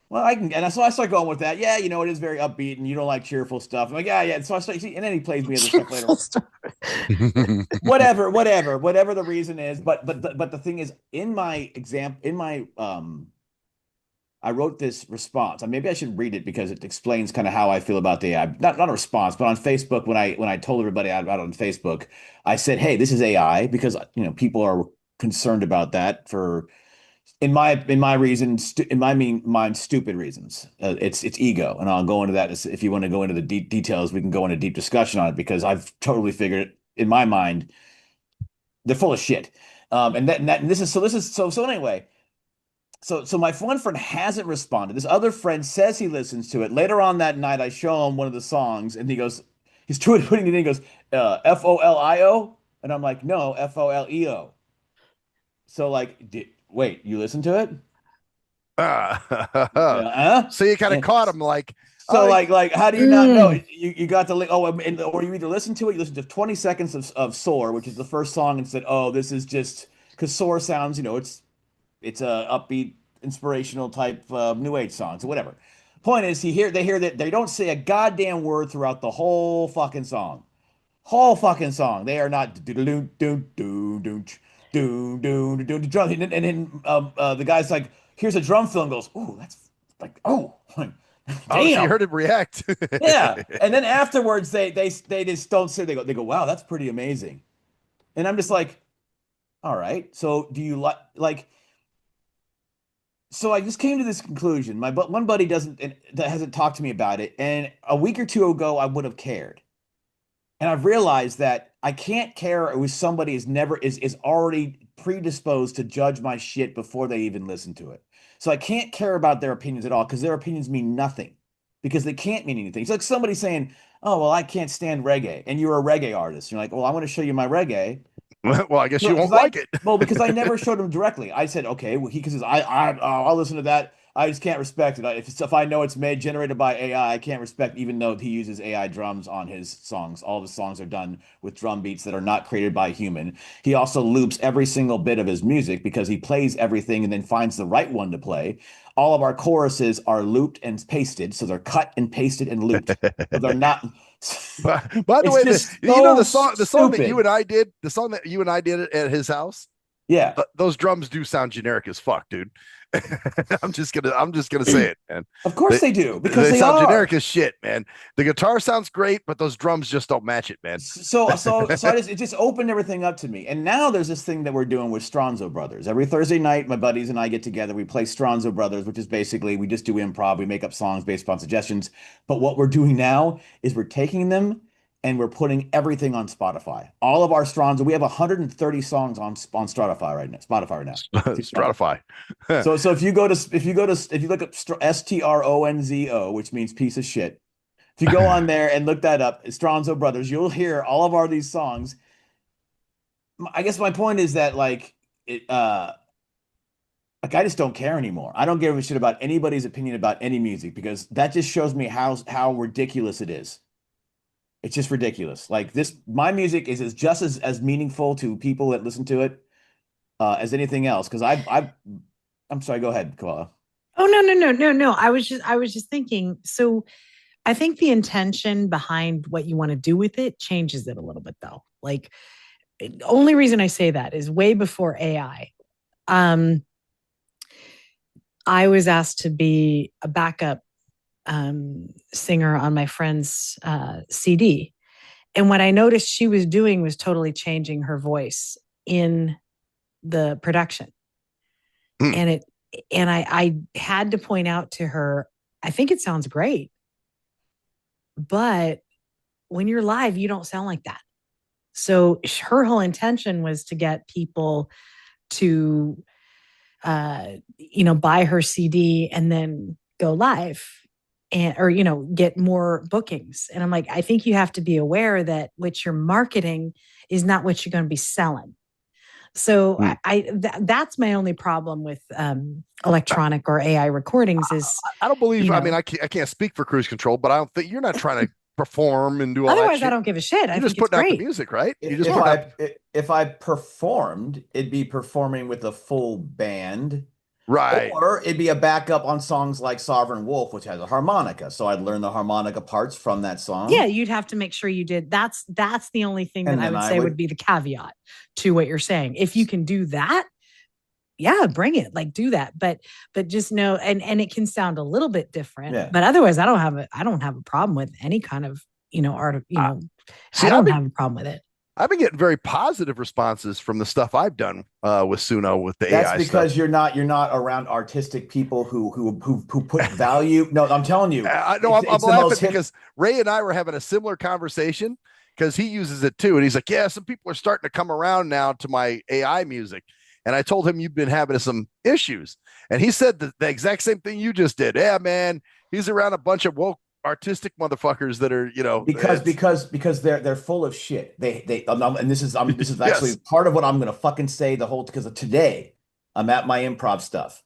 well, I can, and so I start going with that. Yeah, it is very upbeat, and you don't like cheerful stuff. I'm like, yeah. And so I start, and then he plays me other stuff later. whatever the reason is. But the thing is, in my I wrote this response. Maybe I should read it because it explains kind of how I feel about the AI. Not a response, but on Facebook when I told everybody about it on Facebook, I said, "Hey, this is AI," because people are concerned about that for in my reasons in my mind stupid reasons. It's ego, and I'll go into that if you want to go into the details. We can go into deep discussion on it because I've totally figured it in my mind they're full of shit. And this is so anyway. So my one friend hasn't responded. This other friend says he listens to it. Later on that night, I show him one of the songs, and he's putting it in. He goes, Folio, and I'm like, no, Foleo. So like, wait, you listen to it? So you kind of caught him like. So like, how do you not know? You got the link. Oh, or you either listen to it, you listen to 20 seconds of Soar, which is the first song, and said, oh, this is just because Soar sounds, it's a upbeat, inspirational type new age song, so whatever. Point is, they hear that they don't say a goddamn word throughout the whole fucking song. Whole fucking song. They are not do do do do do do do do drum. And then the guy's like, here's a drum fill and goes, ooh, that's like, oh, damn. Oh, so you heard him react. Yeah. And then afterwards they just don't say, they go, wow, that's pretty amazing. And I'm just like, all right. So do you like so I just came to this conclusion. My one buddy that hasn't talked to me about it, and a week or two ago I would have cared. And I've realized that I can't care with somebody is already predisposed to judge my shit before they even listen to it. So I can't care about their opinions at all because their opinions mean nothing because they can't mean anything. It's like somebody saying, "Oh, well, I can't stand reggae," and you're a reggae artist. You're like, "Well, I want to show you my reggae." Well, I guess you won't like it. Well, because I never showed him directly. I said, okay, well, because I'll listen to that. I just can't respect it. If I know it's generated by AI, I can't respect, even though he uses AI drums on his songs. All of his songs are done with drum beats that are not created by a human. He also loops every single bit of his music because he plays everything and then finds the right one to play. All of our choruses are looped and pasted, so they're cut and pasted and looped. So they're not. By the way, the song that you and I did, at his house. Yeah, those drums do sound generic as fuck, dude. I'm just gonna say it, man. Of course they do, because they sound generic as shit, man. The guitar sounds great, but those drums just don't match it, man. So it just opened everything up to me. And now there's this thing that we're doing with Stronzo Brothers. Every Thursday night, my buddies and I get together. We play Stronzo Brothers, which is basically we just do improv. We make up songs based upon suggestions. But what we're doing now is we're taking them and we're putting everything on Spotify. All of our Stronzo, we have 130 songs on Spotify right now. Spotify. So if you look up Stronzo, which means piece of shit. If you go on there and look that up, Stronzo Brothers, you'll hear all of these songs. I guess my point is that I just don't care anymore. I don't give a shit about anybody's opinion about any music because that just shows me how ridiculous it is. It's just ridiculous. Like my music is just as meaningful to people that listen to it as anything else. Because I'm sorry. Go ahead, Koala. Oh no. I was just thinking. So, I think the intention behind what you want to do with it changes it a little bit, though. Like, the only reason I say that is way before AI. I was asked to be a backup singer on my friend's CD. And what I noticed she was doing was totally changing her voice in the production. And I had to point out to her, I think it sounds great, but when you're live, you don't sound like that. So her whole intention was to get people to, buy her CD and then go live or get more bookings. And I'm like, I think you have to be aware that what you're marketing is not what you're going to be selling. So that's my only problem with electronic or AI recordings is I don't believe, I can't speak for Cruise Control, but I don't think you're not trying to perform and do all otherwise that shit. I don't give a shit. You're just putting out the music, right? If I performed, it'd be performing with a full band. Right. Or it'd be a backup on songs like Sovereign Wolf, which has a harmonica. So I'd learn the harmonica parts from that song. Yeah, you'd have to make sure you did. That's the only thing that I would say would be the caveat to what you're saying. If you can do that, yeah, bring it, like do that. But just know, and it can sound a little bit different. Yeah. But otherwise, I don't have a problem with any kind of, art, See, I don't have a problem with it. I've been getting very positive responses from the stuff I've done with Suno with the That's AI because stuff. you're not around artistic people who put value. No, I'm telling you, No, I'm it's the laughing most hip. because Ray and I were having a similar conversation because he uses it too, and he's like, "Yeah, some people are starting to come around now to my AI music." And I told him you've been having some issues, and he said the exact same thing you just did. Yeah, man, he's around a bunch of woke artistic motherfuckers that are, because they're full of shit. And this is actually yes. part of what I'm gonna fucking say the whole because of today. I'm at my improv stuff,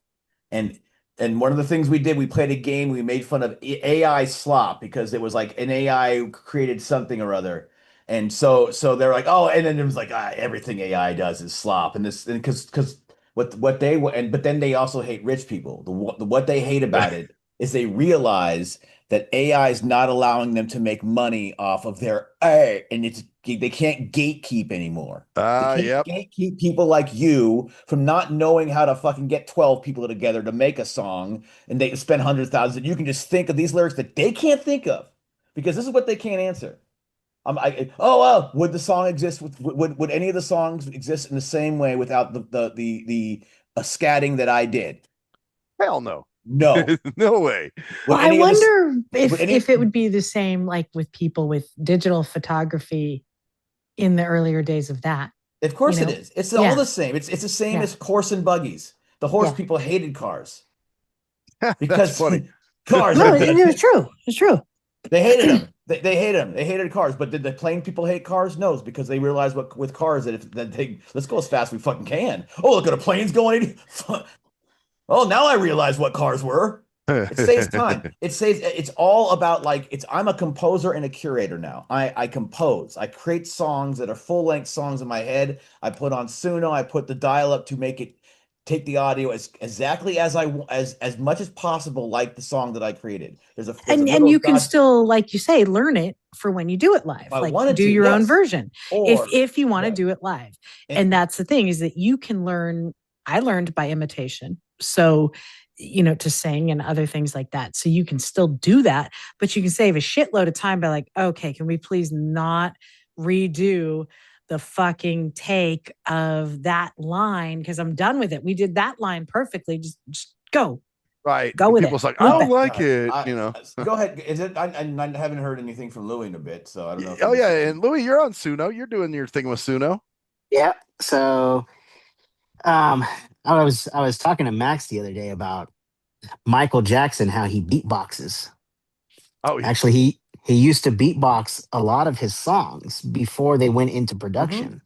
and one of the things we did, we played a game. We made fun of AI slop because it was like an AI created something or other, and so they're like, oh, and then it was like everything AI does is slop, and this and because what they and but then they also hate rich people. What they hate about it is they realize that AI is not allowing them to make money off of their and they can't gatekeep anymore. They can't Yep. gatekeep people like you from not knowing how to fucking get 12 people together to make a song and they spend hundreds of thousands. You can just think of these lyrics that they can't think of because this is what they can't answer. Oh well, would the song exist would any of the songs exist in the same way without the scatting that I did? Hell no. No. No way. Well, I Would wonder any if it would be the same like with people with digital photography in the earlier days of that. Of course You it know? is. It's Yeah. all the same. It's the same Yeah. as horse and buggies. The horse Yeah. people hated cars That's because funny. cars No, are it's true. It's true. They hated them. They hated them. They hated cars. But did the plane people hate cars? No, it's because they realized what with cars that they let's go as fast as we fucking can. Oh, look at the planes going 80. Oh, now I realize what cars were. It saves time. It's all about like I'm a composer and a curator now. I compose. I create songs that are full-length songs in my head. I put on Suno, I put the dial up to make it take the audio as exactly as as much as possible like the song that I created. There's a And little you can still, like you say, learn it for when you do it live. I Like wanted do to, your own yes. version. Or If you want to yeah. do it live. And that's the thing is that you can learn. I learned by imitation. So, to sing and other things like that. So you can still do that, but you can save a shitload of time by like, okay, can we please not redo the fucking take of that line? Because I'm done with it. We did that line perfectly. Just go. Right. Go with People's it. like, I don't like it. Go ahead. Is it? I haven't heard anything from Louie in a bit, so I don't know. If Oh yeah, and Louie, you're on Suno. You're doing your thing with Suno. Yeah. So, I was talking to Max the other day about Michael Jackson, how he beatboxes. Oh, yeah. Actually, he used to beatbox a lot of his songs before they went into production.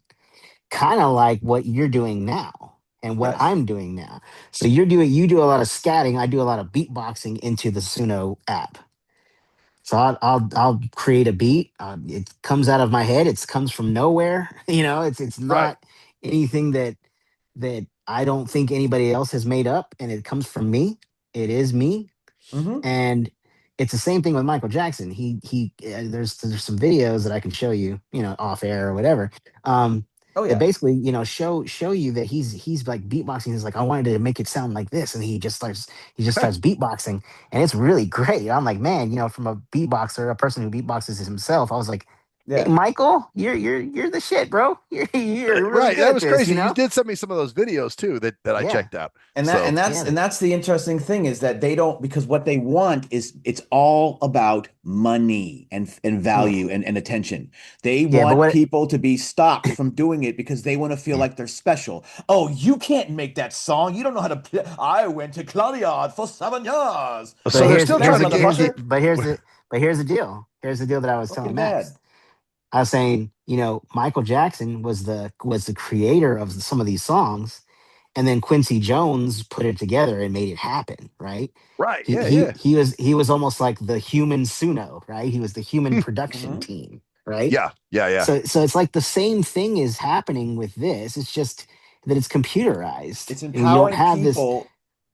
Kind of like what you're doing now and what I'm doing now. So you do a lot of scatting, I do a lot of beatboxing into the Suno app. So I'll create a beat. It comes out of my head. It comes from nowhere. It's not anything that I don't think anybody else has made up, and it comes from me. It is me, and it's the same thing with Michael Jackson. There's some videos that I can show you, off air or whatever. That basically, show you that he's like beatboxing. He's like, I wanted to make it sound like this, and he just starts beatboxing, and it's really great. I'm like, man, from a beatboxer, a person who beatboxes himself, I was like, hey, Michael, you're the shit, bro. You're really right. good That was at this, crazy. You did send me some of those videos too that I checked out. And that's the interesting thing is that they don't, because what they want is it's all about money and value and attention. They want people to be stopped from doing it because they want to feel like they're special. Oh, you can't make that song. You don't know how to play. I went to Claudia for 7 years. So they're still trying to get. But here's the deal. Here's the deal that I was telling Max. I was saying, Michael Jackson was the creator of some of these songs, and then Quincy Jones put it together and made it happen, right? Right. He was almost like the human Suno, right? He was the human production team, right? Yeah. So it's like the same thing is happening with this. It's just that it's computerized. It's empowering people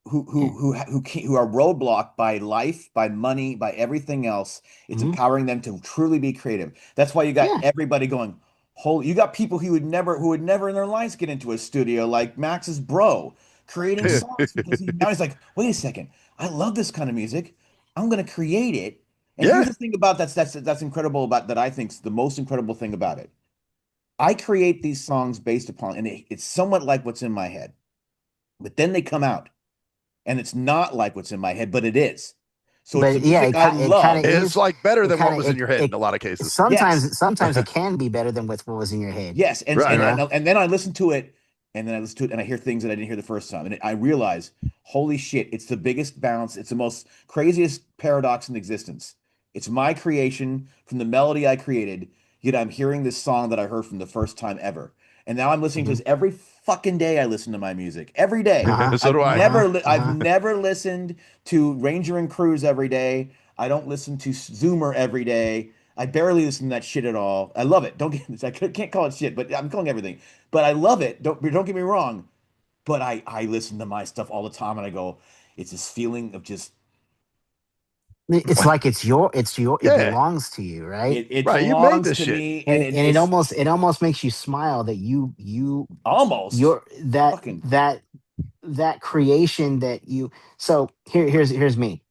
who are roadblocked by life, by money, by everything else. It's empowering them to truly be creative. That's why you got everybody going, holy, you got people who would never in their lives get into a studio like Max's bro. creating songs because now he's like, wait a second, I love this kind of music. I'm gonna create it. And here's the thing about that's incredible about that I think's the most incredible thing about it. I create these songs based upon, and it's somewhat like what's in my head, but then they come out, and it's not like what's in my head, but it is. So it's But the yeah, music I it love. kind of It's is. like better It than what kinda- was in your head in a lot of cases. Sometimes it can be better than what was in your head. Yes, and Right. and then I listen to it, and then I listen to it, and I hear things that I didn't hear the first time, and I realize, holy shit, it's the biggest balance. It's the most craziest paradox in existence. It's my creation from the melody I created, yet I'm hearing this song that I heard from the first time ever, and now I'm listening to this every fucking day. I listen to my music every day. So do I. I've never listened to Ranger and Cruise every day. I don't listen to Zoomer every day. I barely listen to that shit at all. I love it. Don't get I can't call it shit, but I'm calling everything. But I love it. Don't get me wrong. But I listen to my stuff all the time, and I go, it's this feeling of just It's like it's it Yeah. belongs to you, right? it Right, you made belongs this to shit. me, And, and and it's it almost makes you smile that you almost you're fucking that creation that you. So here's me.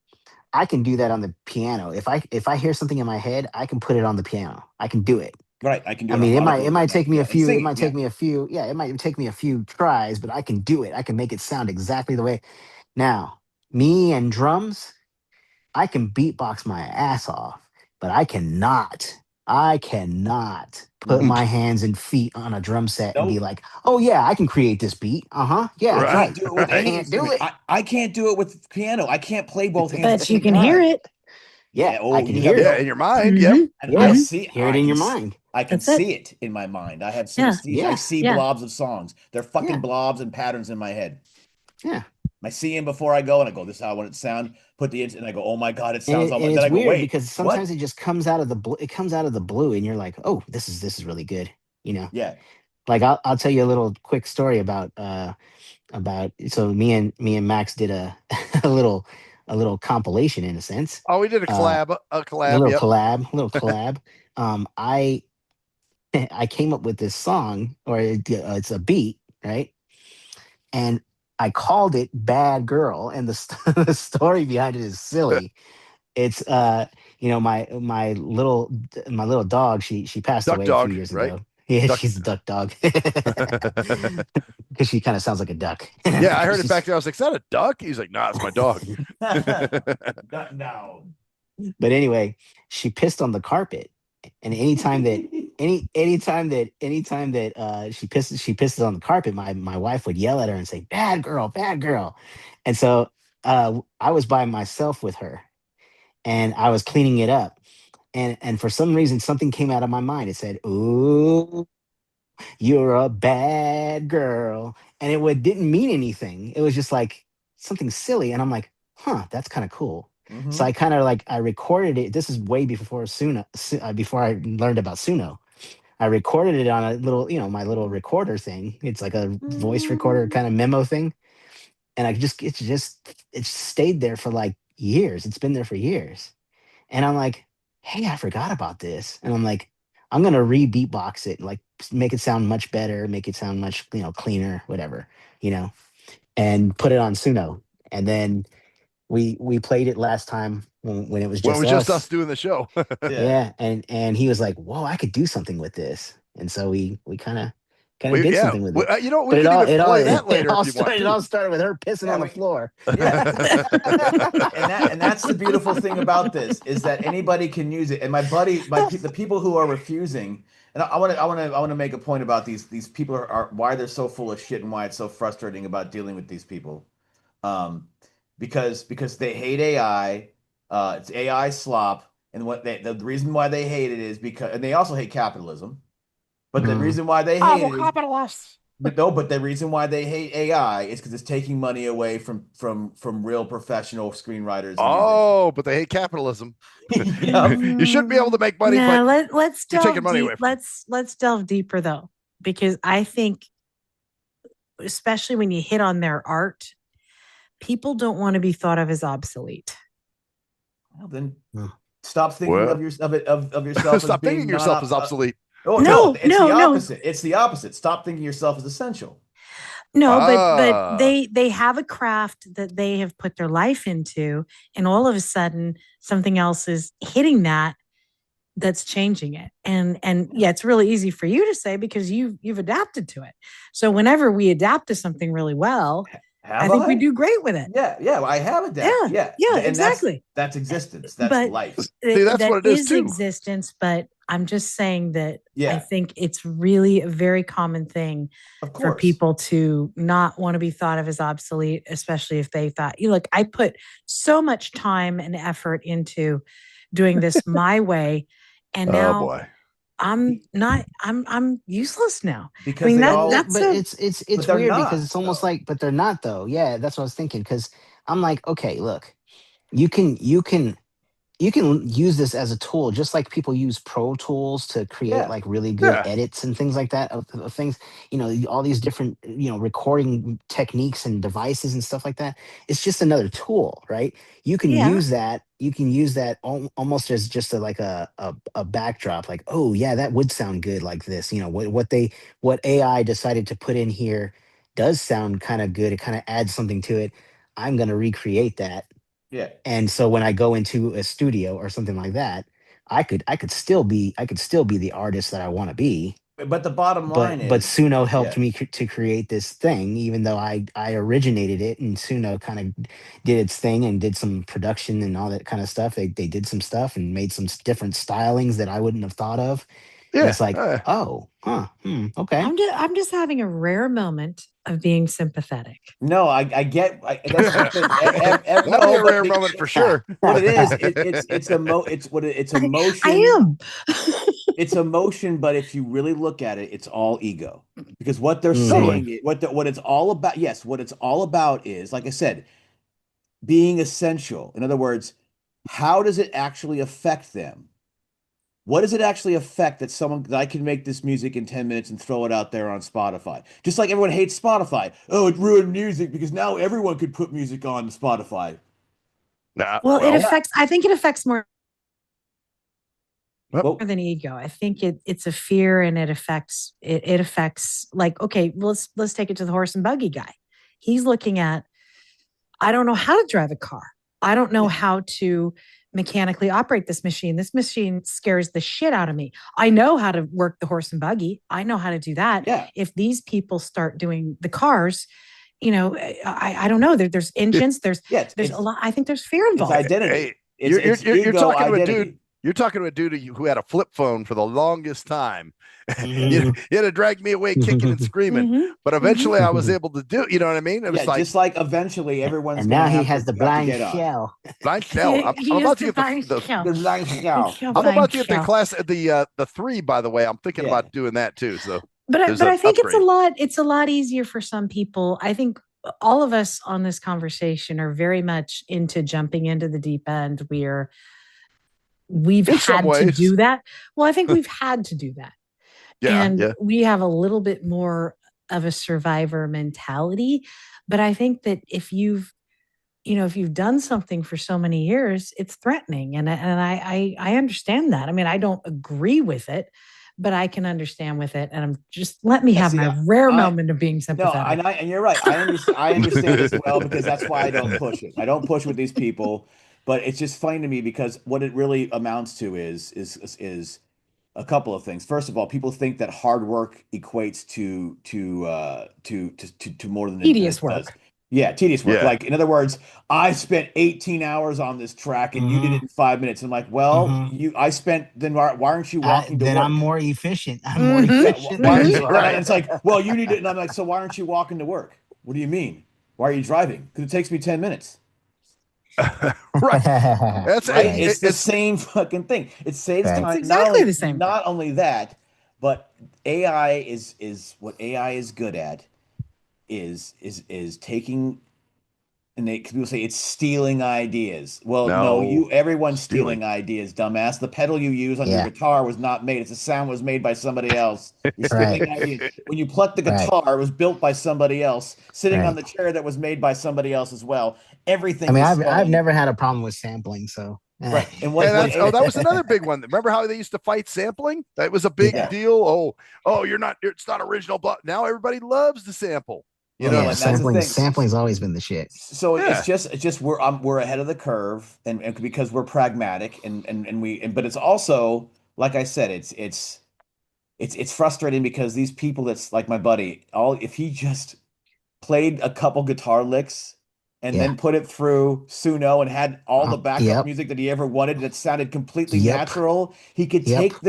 I can do that on the piano. If I hear something in my head, I can put it on the piano. I can do it. right. I can do I it on mean, harmonica it might and take me a and few. It singing. might take me a few. Yeah, it might take me a few tries, but I can do it. I can make it sound exactly the way. Now, me and drums, I can beatbox my ass off, but I cannot put Mhm. my hands and feet on a drum set and be Nope. like, oh yeah, I can create this beat. Yeah, I that's Right. can't right. do it with I any can't do instrument. it. I can't do it with piano. I can't play both hands at the But you same can hear time. it. Yeah, Yeah. I Oh, can you hear have it. Yeah, no. in your mind. Yep. And I Yeah, see. hear it in your mind. I can That's it. see it in my mind. I have Yeah. synesthesia. I Yeah, see Yeah. blobs of songs. They're fucking yeah, blobs and patterns in my head. yeah. I see them before I go, and I go, "This is how I want it to sound." Put the and I go, "Oh my god, it sounds all." And Then it's I go, weird "Wait, because sometimes what?" it just comes out of the blue. It comes out of the blue, and you're like, oh, this is really good. You know, Yeah. like I'll tell you a little quick story about so me and Max did a little compilation in a sense. Oh, we did a Uh, collab. A a collab. Yep. a little collab. I I came up with this song, or it's a beat, right? And I called it "Bad Girl," and the story behind it is silly. It's my little dog. She passed Duck away a few dog. years Right. ago. Yeah, Duck. she's a duck dog because she kind of sounds like a duck. Yeah, I heard it back She's- there. I was like, "Is that a duck?" He's like, "Nah, it's my dog." No. but anyway, she pissed on the carpet, and anytime that she pisses on the carpet, my wife would yell at her and say, bad girl," and so I was by myself with her, and I was cleaning it up, and for some reason something came out of my mind. It said, "Ooh, you're a bad girl," and didn't mean anything. It was just like something silly, and I'm like, huh, that's kind of cool. So Mhm. I kind of like I recorded it. This is way before before I learned about Suno. I recorded it on a little, my little recorder thing. It's like a voice recorder kind of memo thing, and it stayed there for like years. It's been there for years, and I'm like, hey, I forgot about this, and I'm like, I'm gonna re-beatbox it, like make it sound much better, make it sound much cleaner, whatever, you know, and put it on Suno, and then we played it last time when it was When it just was just us us. doing the show. Yeah. Yeah, and he was like, "Whoa, I could do something with this," and so we kind of did Yeah. something with it. You know, we But can even play that it later if all you want started with her pissing Yeah, on the floor. Yeah. And that's the beautiful thing about this is that anybody can use it. And the people who are refusing, and I want to make a point about these people are why they're so full of shit and why it's so frustrating about dealing with these people. Um, because they hate AI, it's AI slop, and the reason why they hate it is because, and they also hate capitalism. But the Mm. reason why they Oh, hate well, it is capitalists. but the reason why they hate AI is because it's taking money away from real professional screenwriters and Oh, but they hate capitalism. musicians. Yep. You shouldn't be able to make money, Nah, but let's you're taking delve money deep. away from Let's delve deeper though, because I think, especially when you hit on their art, people don't want to be thought of as obsolete. Well, then Mm. stop thinking Well, of yourself as stop being thinking not yourself as obsolete. oh No, no, it's no, the no. opposite. It's the opposite. Stop thinking yourself as essential. No, but Ah, they have a craft that they have put their life into, and all of a sudden something else is hitting that's changing it. And yeah, it's really easy for you to say because you've adapted to it. So whenever we adapt to something really well, I Have think we I? do great with it. Yeah, I have adapted. Yeah, Yeah, yeah, and exactly. that's existence. That's But life. see, that's that what it is is too. existence. But I'm just saying that I Yeah, think it's really a very common thing of for course. people to not want to be thought of as obsolete, especially if they thought, you know, like I put so much time and effort into doing this my way. And Oh now boy. I'm useless now. I Because mean, they Well, all, that's a it's but it's they're weird because not it's almost though. like, but they're not though. Yeah, that's what I was thinking. Because I'm like, okay, look, you can use this as a tool, just like people use Pro Tools to create Yeah, like really good Yeah. edits and things like that of things. All these different recording techniques and devices and stuff like that. It's just another tool, right? You can yeah. use that. You can use that almost as just a backdrop. Like, oh yeah, that would sound good like this. What AI decided to put in here does sound kind of good. It kind of adds something to it. I'm gonna recreate that, yeah. and so when I go into a studio or something like that, I could still be the artist that I want to be. But the bottom But line but is, Suno helped yeah, me to create this thing, even though I originated it, and Suno kind of did its thing and did some production and all that kind of stuff. They did some stuff and made some different stylings that I wouldn't have thought of. And Yeah. it's like, oh, huh, okay. I'm just having a rare moment of being sympathetic. no, I get. That's the thing. That'd be No, a but rare moment for sure. what it is, it's I emotion. am. It's emotion, but if you really look at it, it's all ego. Because what they're Mhm. Totally. saying, what it's all about, yes, what it's all about is, like I said, being essential. In other words, how does it actually affect them? What does it actually affect that I can make this music in 10 minutes and throw it out there on Spotify? Just like everyone hates Spotify. Oh, it ruined music because now everyone could put music on Spotify. Nah, Well, it well, Yeah. affects. I think it affects more well, Well, than ego. I think it's a fear, and it affects like, okay, let's take it to the horse and buggy guy. He's looking at, I don't know how to drive a car. I don't know yeah, how to mechanically operate this machine. This machine scares the shit out of me. I know how to work the horse and buggy. I know how to do that. yeah, If these people start doing the cars, I don't know. There's engines. There's yeah. there's a lot. I think there's fear It's involved. identity. hey, you're you're Ego talking to a dude. identity. You're talking to a dude who had a flip phone for the longest time. you, Mhm. you had to drag me away kicking and screaming, Mm-hmm. but Mm-hmm. eventually I was able to do. You know what I mean? It Yeah, was like just like eventually everyone's And gonna now he has the have to blind get on. shell. blind shell. I'm He is about to the get blind the shell. The blind shell. I'm about to get the Shell. class the 3, by the way. I'm thinking Yeah. about doing that too. So But there's but an I think upgrade. it's a lot easier for some people. I think all of us on this conversation are very much into jumping into the deep end. We've In some had to ways. do that. Well, I think we've had to do that. Yeah, And yeah. we have a little bit more of a survivor mentality. But I think that if you've done something for so many years, it's threatening. And I understand that. I mean, I don't agree with it, but I can understand with it. And let me Yeah, have see, my rare I moment of being no, sympathetic. and you're right. I understand as well because that's why I don't push it. I don't push with these people, but it's just funny to me because what it really amounts to is a couple of things. First of all, people think that hard work equates to more than Tedious it does. work. Yeah, tedious work. Yeah. Like in other words, I spent 18 hours on this track and you did Hmm. it in 5 minutes. I'm like, well, Hmm. I spent then why aren't you walking to Then I'm work? more efficient. I'm more Mm-hmm. Yeah, efficient why than aren't you you? And are. Right. it's like, well, you need it. And I'm like, so why aren't you walking to work? What do you mean? Why are you driving? Because it takes me 10 minutes, Right. That's right? Right. It's the same fucking thing. It saves Right. It's time. exactly the same thing. Not only that, but AI is what AI is good at is taking and people say it's stealing ideas. Well, no, No everyone's stealing. stealing ideas, dumbass. The pedal you use on your Yeah. guitar was not made. It's a sound was made by somebody else. You're Right. stealing ideas. When you pluck the Right. guitar, it was built by somebody else, sitting on Right. the chair that was made by somebody else as well. I Everything mean, is I've stolen. never had a problem with sampling, so. Right. And And what that's that was another big one. Remember how they used to fight sampling? That was a big Yeah. yeah. deal. Oh, it's not original, but now everybody loves the sample. You Yeah, know, and that's the thing. Sampling's always been the shit. So Yeah. it's just we're ahead of the curve, and because we're pragmatic, but it's also like I said, it's frustrating because these people that's like my buddy, if he just played a couple guitar licks and Yeah. then put it through Suno and had all the backup Yep. music that he ever wanted that sounded completely Yep. natural, he could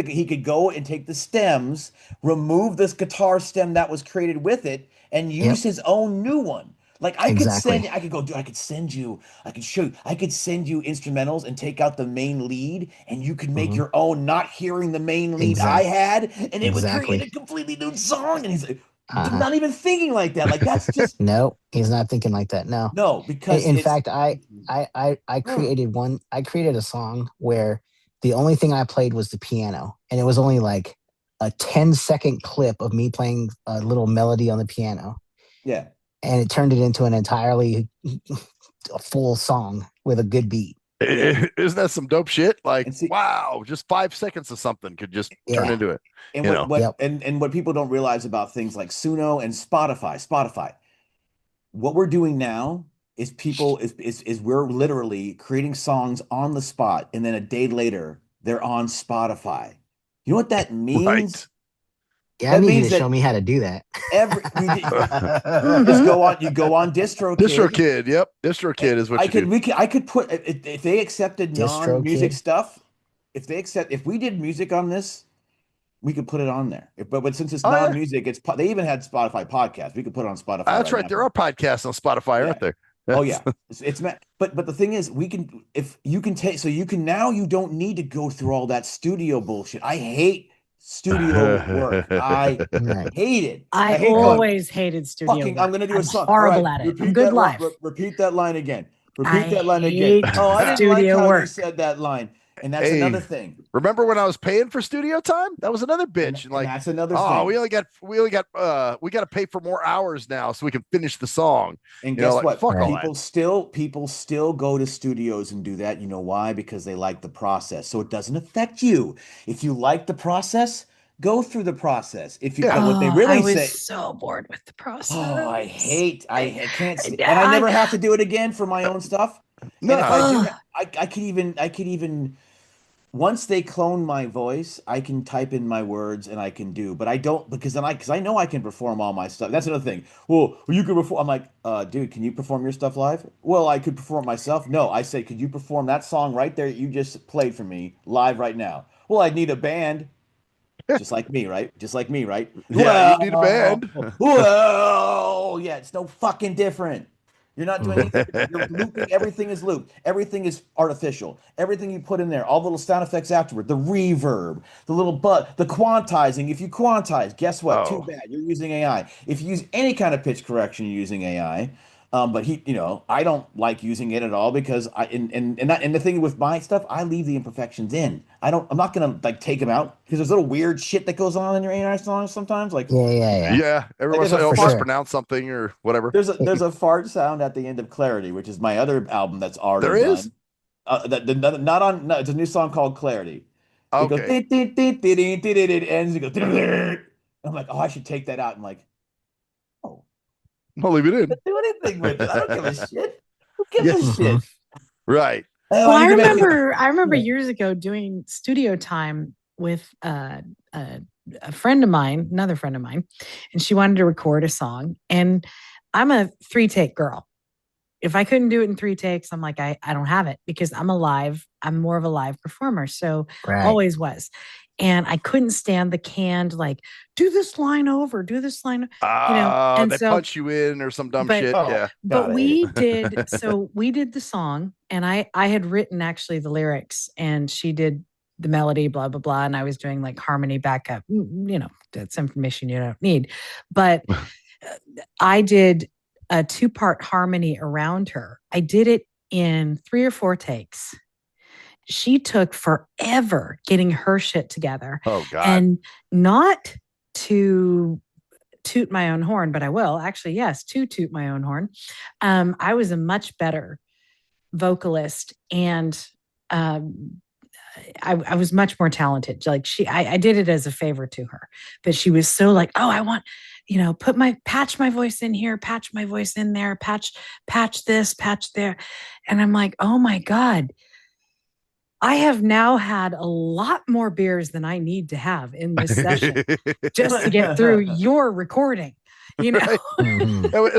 he could go and take the stems, remove this guitar stem that was created with it, and use his own new one. Like I could send you instrumentals and take out the main lead, and you could make your own, not hearing the main lead I had, and it would create a completely new song. And he's like, not even thinking like that. Like that's just no, he's not thinking like that. No, because in fact, I created a song where the only thing I played was the piano, and it was only like a 10-second clip of me playing a little melody on the piano. Yeah. And it turned it into an entirely full song with a good beat. Isn't that some dope shit? Like, wow, just 5 seconds of something could just turn into it. And what people don't realize about things like Suno and Spotify, what we're doing now is we're literally creating songs on the spot, and then a day later they're on Spotify. You know what that means? Right. Yeah, that I need you to show me how to do that. You go on DistroKid. DistroKid, yep. DistroKid is what I could put if they accepted non-music stuff. If we did music on this, we could put it on there. But since it's non-music, they even had Spotify podcasts. We could put it on Spotify. That's right. There are podcasts on Spotify, aren't there? Oh yeah, but the thing is, you don't need to go through all that studio bullshit. I hate studio work. I hate it. I always hated studio work. I'm gonna do a song. Horrible at it. I'm good live. Repeat that line again. Repeat that line again. Oh, I didn't like how you said that line. And that's another thing. Remember when I was paying for studio time? That was another bitch. And that's another thing. Oh, we got to pay for more hours now so we can finish the song. And guess what? People still go to studios and do that. You know why? Because they like the process. So it doesn't affect you. If you like the process, go through the process. If you what they really say. I was so bored with the process. Oh, I can't. And I never have to do it again for my own stuff. No. And if I do, I could even. Once they clone my voice, I can type in my words and I can do, but I don't because I know I can perform all my stuff. That's another thing. Well, you can perform. I'm like, dude, can you perform your stuff live? Well, I could perform myself. No, I said, could you perform that song right there that you just played for me live right now? Well, I'd need a band. Just like me, right? Yeah, you need a band. Well, yeah, it's no fucking different. You're not doing anything. You're looping. Everything is looped. Everything is artificial. Everything you put in there, all the little sound effects afterward, the reverb, the little the quantizing. If you quantize, guess what? Too bad. You're using AI. If you use any kind of pitch correction, you're using AI. But I don't like using it at all because and the thing with my stuff, I leave the imperfections in. I'm not gonna like take them out because there's little weird shit that goes on in your AI songs sometimes. Like yeah. Everyone's like, mispronounce something or whatever. There's a fart sound at the end of Clarity, which is my other album that's already there is. Done. It's a new song called Clarity. Okay. It ends. It goes. I'm like, oh, I should take that out. I'm like, I'll leave it in. Don't do anything with it. I don't give a shit. Who gives a shit? Right. Well, I remember years ago doing studio time with a friend of mine, another friend of mine, and she wanted to record a song. And I'm a 3-take girl. If I couldn't do it in 3 takes, I'm like, I don't have it because I'm more of a live performer. So always was. And I couldn't stand the canned, like, do this line over, do this line. And they punch you in or some dumb shit. Yeah. But we did the song, and I had written actually the lyrics, and she did the melody, blah, blah, blah. And I was doing like harmony backup, that's information you don't need. But I did a 2-part harmony around her. I did it in 3 or 4 takes. She took forever getting her shit together. Oh, God. And not to toot my own horn, but I will. Actually, yes, to toot my own horn. I was a much better vocalist, and I was much more talented. Like I did it as a favor to her. But she was so like, oh, I want patch my voice in here, patch my voice in there, patch this, patch there. And I'm like, oh my God, I have now had a lot more beers than I need to have in this session just to get through your recording, Right.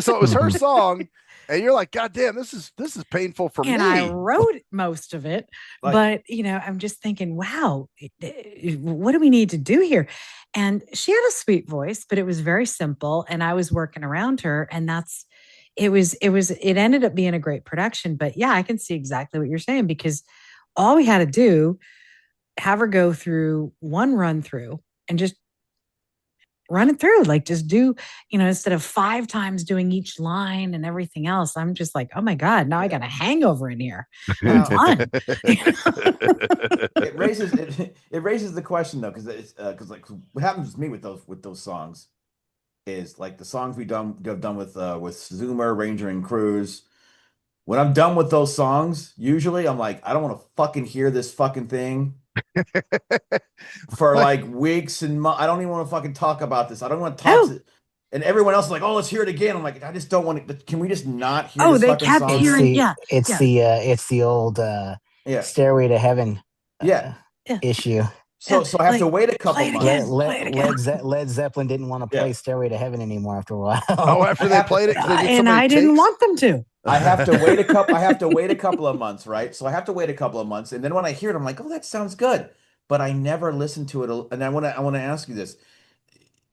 So it was her song, and you're like, God damn, this is painful for me. And I wrote most of it, but I'm just thinking, wow, what do we need to do here? And she had a sweet voice, but it was very simple, and I was working around her, and it ended up being a great production. But yeah, I can see exactly what you're saying, because all we had to do, have her go through one run through and just run it through, like just do, instead of 5 times doing each line and everything else. I'm just like, oh my God, now I got a hangover in here. It raises the question though, because like what happens with me with those songs is like the songs we've done with Zoomer, Ranger, and Cruise. When I'm done with those songs, usually I'm like, I don't want to fucking hear this fucking thing for like weeks and months. I don't even want to fucking talk about this. I don't want to talk to. And everyone else is like, oh, let's hear it again. I'm like, I just don't want to. Can we just not hear this fucking song? It's the old Stairway to Heaven issue. So I have to wait a couple months. Led Zeppelin didn't want to play Stairway to Heaven anymore after a while. After they played it, and I didn't want them to. I have to wait a couple of months, right? So I have to wait a couple of months, and then when I hear it, I'm like, oh, that sounds good. But I never listen to it. And I want to ask you this.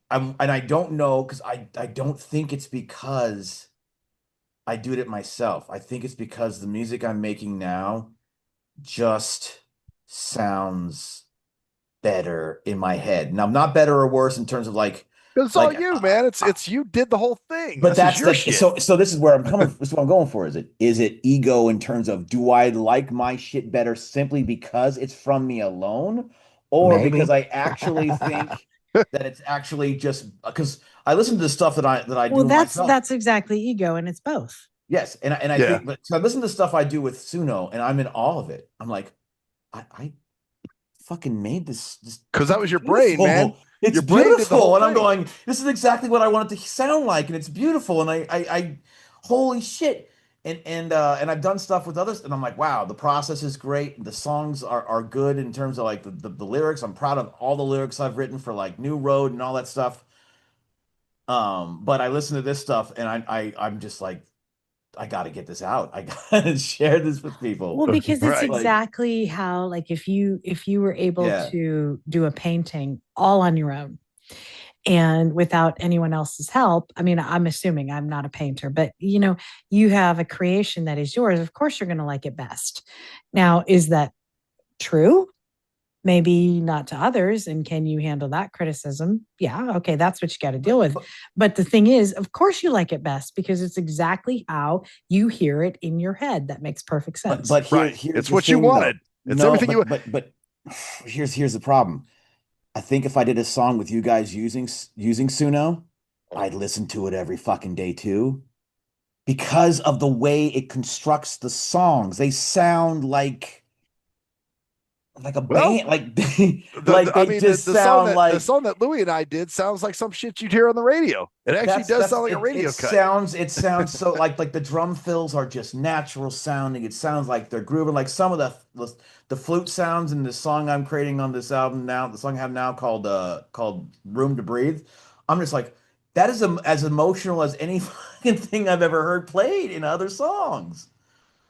And I don't know, because I don't think it's because I do it myself. I think it's because the music I'm making now just sounds better in my head. Now, not better or worse in terms of like. It's all you, man. It's you did the whole thing. But that's your shit. So this is where I'm coming. This is what I'm going for. Is it ego in terms of, do I like my shit better simply because it's from me alone, or maybe because I actually think that it's actually just because I listen to the stuff that I do. Well, that's exactly ego, and it's both. Yes, and I think, but so I listen to stuff I do with Suno, and I'm in awe of it. I'm like, I fucking made this because that was your brain, man. It's beautiful, and I'm going, this is exactly what I want it to sound like, and it's beautiful, and I holy shit, and I've done stuff with others, and I'm like, wow, the process is great, the songs are good in terms of like the lyrics. I'm proud of all the lyrics I've written for like New Road and all that stuff. But I listen to this stuff, and I'm just like, I got to get this out. I got to share this with people. Well, because it's exactly how, like, if you were able to do a painting all on your own and without anyone else's help. I mean, I'm assuming, I'm not a painter, but you have a creation that is yours. Of course, you're going to like it best. Now, is that true? Maybe not to others. And can you handle that criticism? Yeah. Okay. That's what you got to deal with. But the thing is, of course you like it best because it's exactly how you hear it in your head. That makes perfect sense. But here's it's what you wanted. It's everything you want. But here's the problem. I think if I did a song with you guys using Suno, I'd listen to it every fucking day too. Because of the way it constructs the songs. They sound like a band, the song that Louie and I did sounds like some shit you'd hear on the radio. It actually does sound like a radio cut. It sounds so like the drum fills are just natural sounding. It sounds like they're grooving. Like some of the flute sounds in the song I'm creating on this album now, the song I have now called Room to Breathe. I'm just like, that is as emotional as any fucking thing I've ever heard played in other songs.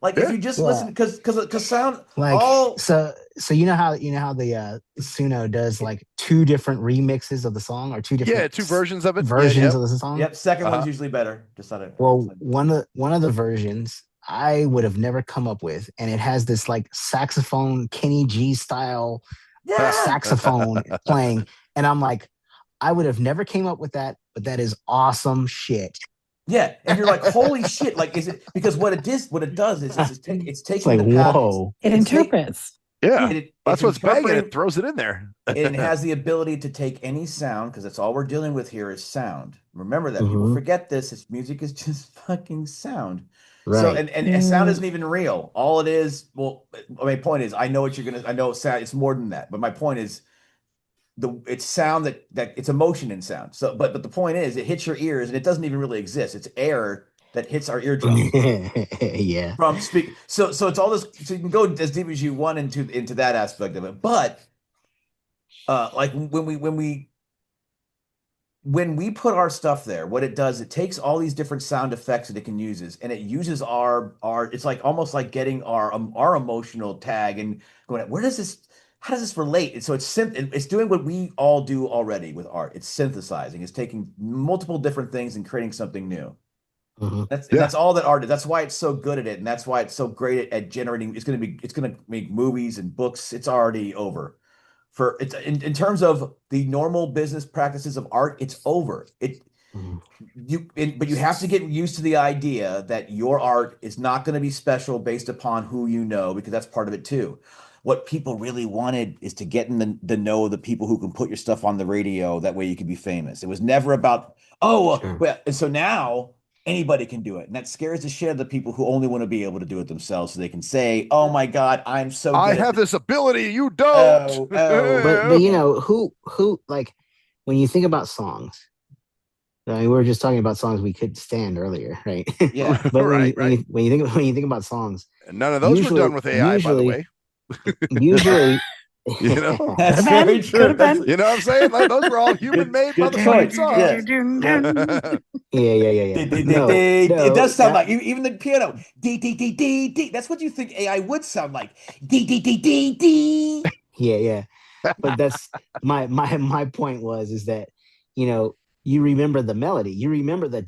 Like if you just listen, because sound like so you know how the Suno does like 2 different remixes of the song, or 2 different 2 versions of it, of the song. Yep, second one's usually better. Just thought it. Well, one of the versions I would have never come up with, and it has this like saxophone Kenny G style saxophone playing, and I'm like, I would have never came up with that, but that is awesome shit. Yeah, and you're like, holy shit! Like, is it because what it does is it's taking like, the patterns, whoa, it interprets. That's what's banging. It throws it in there. It has the ability to take any sound, because that's all we're dealing with here is sound. Remember that. People forget this. Music is just fucking sound. Right. So and sound isn't even real. All it is. Well, my point is, I know what you're gonna. I know sound. It's more than that. But my point is, it's sound that it's emotion in sound. So, but the point is, it hits your ears and it doesn't even really exist. It's air that hits our eardrum. Yeah. From speak. So it's all this. So you can go as deep as you want into that aspect of it. But like when we put our stuff there, what it does, it takes all these different sound effects that it can uses, and it uses our it's like almost like getting our emotional tag and going, where does this, how does this relate? And so it's doing what we all do already with art. It's synthesizing. It's taking multiple different things and creating something new. Mhm. That's all that art is. That's why it's so good at it, and that's why it's so great at generating. It's gonna make movies and books. It's already over. For it's in terms of the normal business practices of art, it's over. Mhm. But you have to get used to the idea that your art is not going to be special based upon who you know, because that's part of it too. What people really wanted is to get in the know of the people who can put your stuff on the radio. That way you can be famous. It was never about, Sure. well, and so now anybody can do it. And that scares the shit out of the people who only want to be able to do it themselves so they can say, oh my God, I'm so I good at have this. this ability, you don't. But you know who like when you think about songs, I mean, we were just talking about songs we could stand earlier, right? Yeah. But Right. when you think about songs, And none of those were done with AI, by the way. usually, You know, That's Could've been, very true. could've been. you know what I'm saying? Like those were all human made good motherfucking choice. songs. yeah. No, It does sound that- like even the piano. D D D D D. That's what you think AI would sound like. D D D D D. yeah. But that's my point was is that you know you remember the melody, you remember the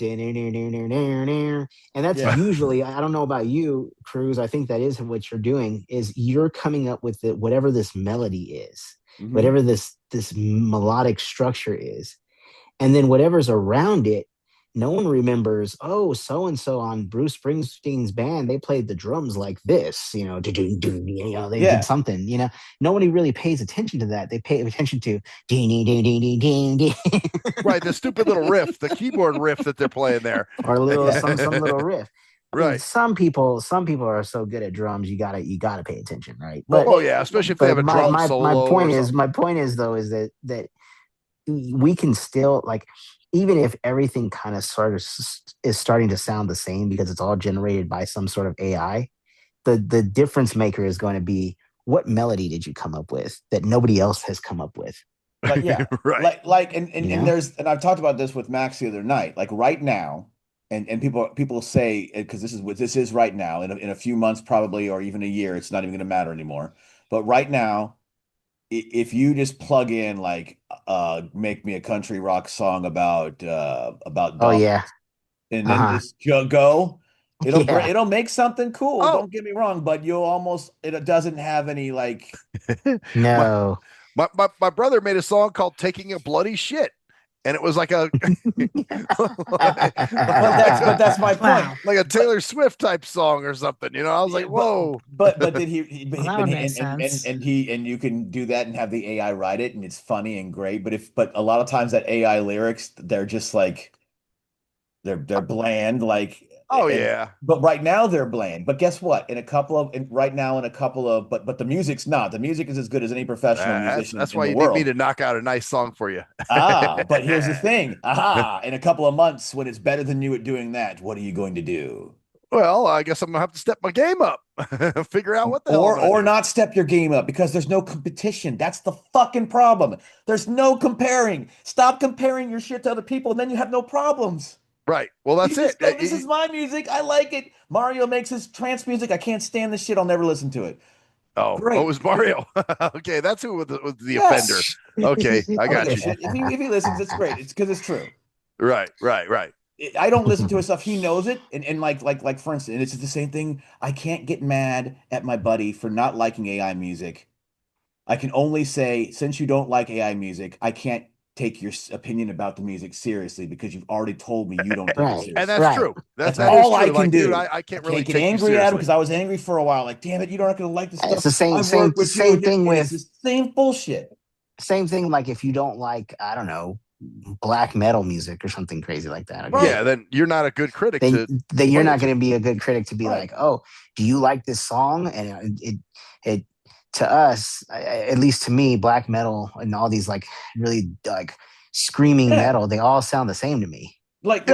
and that's Yeah. usually, I don't know about you, Cruz, I think that is what you're doing, is you're coming up with whatever this melody is, whatever this melodic structure is, and then whatever's around it, no one remembers, oh, so and so on Bruce Springsteen's band, they played the drums like this, you know, they Yeah. did something, you know. Nobody really pays attention to that. They pay attention to Right, the stupid little riff, the keyboard riff that they're playing there. or a little Yeah. some little riff. I mean, Right. some people are so good at drums, you gotta pay attention, right? Well, But Oh yeah, especially if they have a drum solo or something. my point is though is that we can still, like, even if everything kind of sort of is starting to sound the same because it's all generated by some sort of AI, the difference maker is going to be, what melody did you come up with that nobody else has come up with? Like, yeah. Right. And there's, and I've talked about this with Max the other night. Like right now, and people say, because this is what this is right now, in a few months probably, or even a year, it's not even going to matter anymore. But right now, if you just plug in like make me a country rock song about Oh dogs, yeah. and then Uh-huh. just go, Yeah. it'll make something cool. Oh. Don't get me wrong, but it doesn't have any like No. My brother made a song called "Taking a Bloody Shit," and it was like a but that's my point. Wow. like a Taylor Swift type song or something. You know, I was like, "Whoa!" But did he Well, that would make sense. and you can do that and have the AI write it and it's funny and great. But a lot of times that AI lyrics, they're just like they're bland, like Oh yeah. But right now they're bland. But guess what? Right now in a couple of but the music's not. The music is as good as any professional musician That's in why the you need me world. to knock out a nice song for you. But here's the thing. In a couple of months, when it's better than you at doing that, what are you going to do? Well, I guess I'm gonna have to step my game up, figure out what the hell I'm gonna Or do. not step your game up because there's no competition. That's the fucking problem. There's no comparing. Stop comparing your shit to other people, and then you have no problems. Right. Well, that's You it. just go, this is my music. I like it. Mario makes his trance music. I can't stand this shit. I'll never listen to it. Oh, Great. it was Mario. Okay, that's who was the Yes. offender. Okay, I got you. Shit. If he listens, it's great. It's because it's true. Right. I don't listen to his stuff. He knows it, and like for instance, it's the same thing. I can't get mad at my buddy for not liking AI music. I can only say, since you don't like AI music, I can't take your opinion about the music seriously because you've already told me you don't take it Right. seriously. And that's Right. true. That That's is all true. I can like, do. dude, I can't really get take you angry at him seriously. because I was angry for a while. Like, damn it, you're not going to like this stuff. It's the same I've worked with you same and thing and with it's the same bullshit. same thing, like if you don't like, I don't know, black metal music or something crazy like that. Right. Yeah, then you're not a good critic. Then you're not going to be a good critic to be Right. like, oh, do you like this song? And it to us, at least to me, black metal and all these like really like screaming Yeah. metal, they all sound the same to me. Like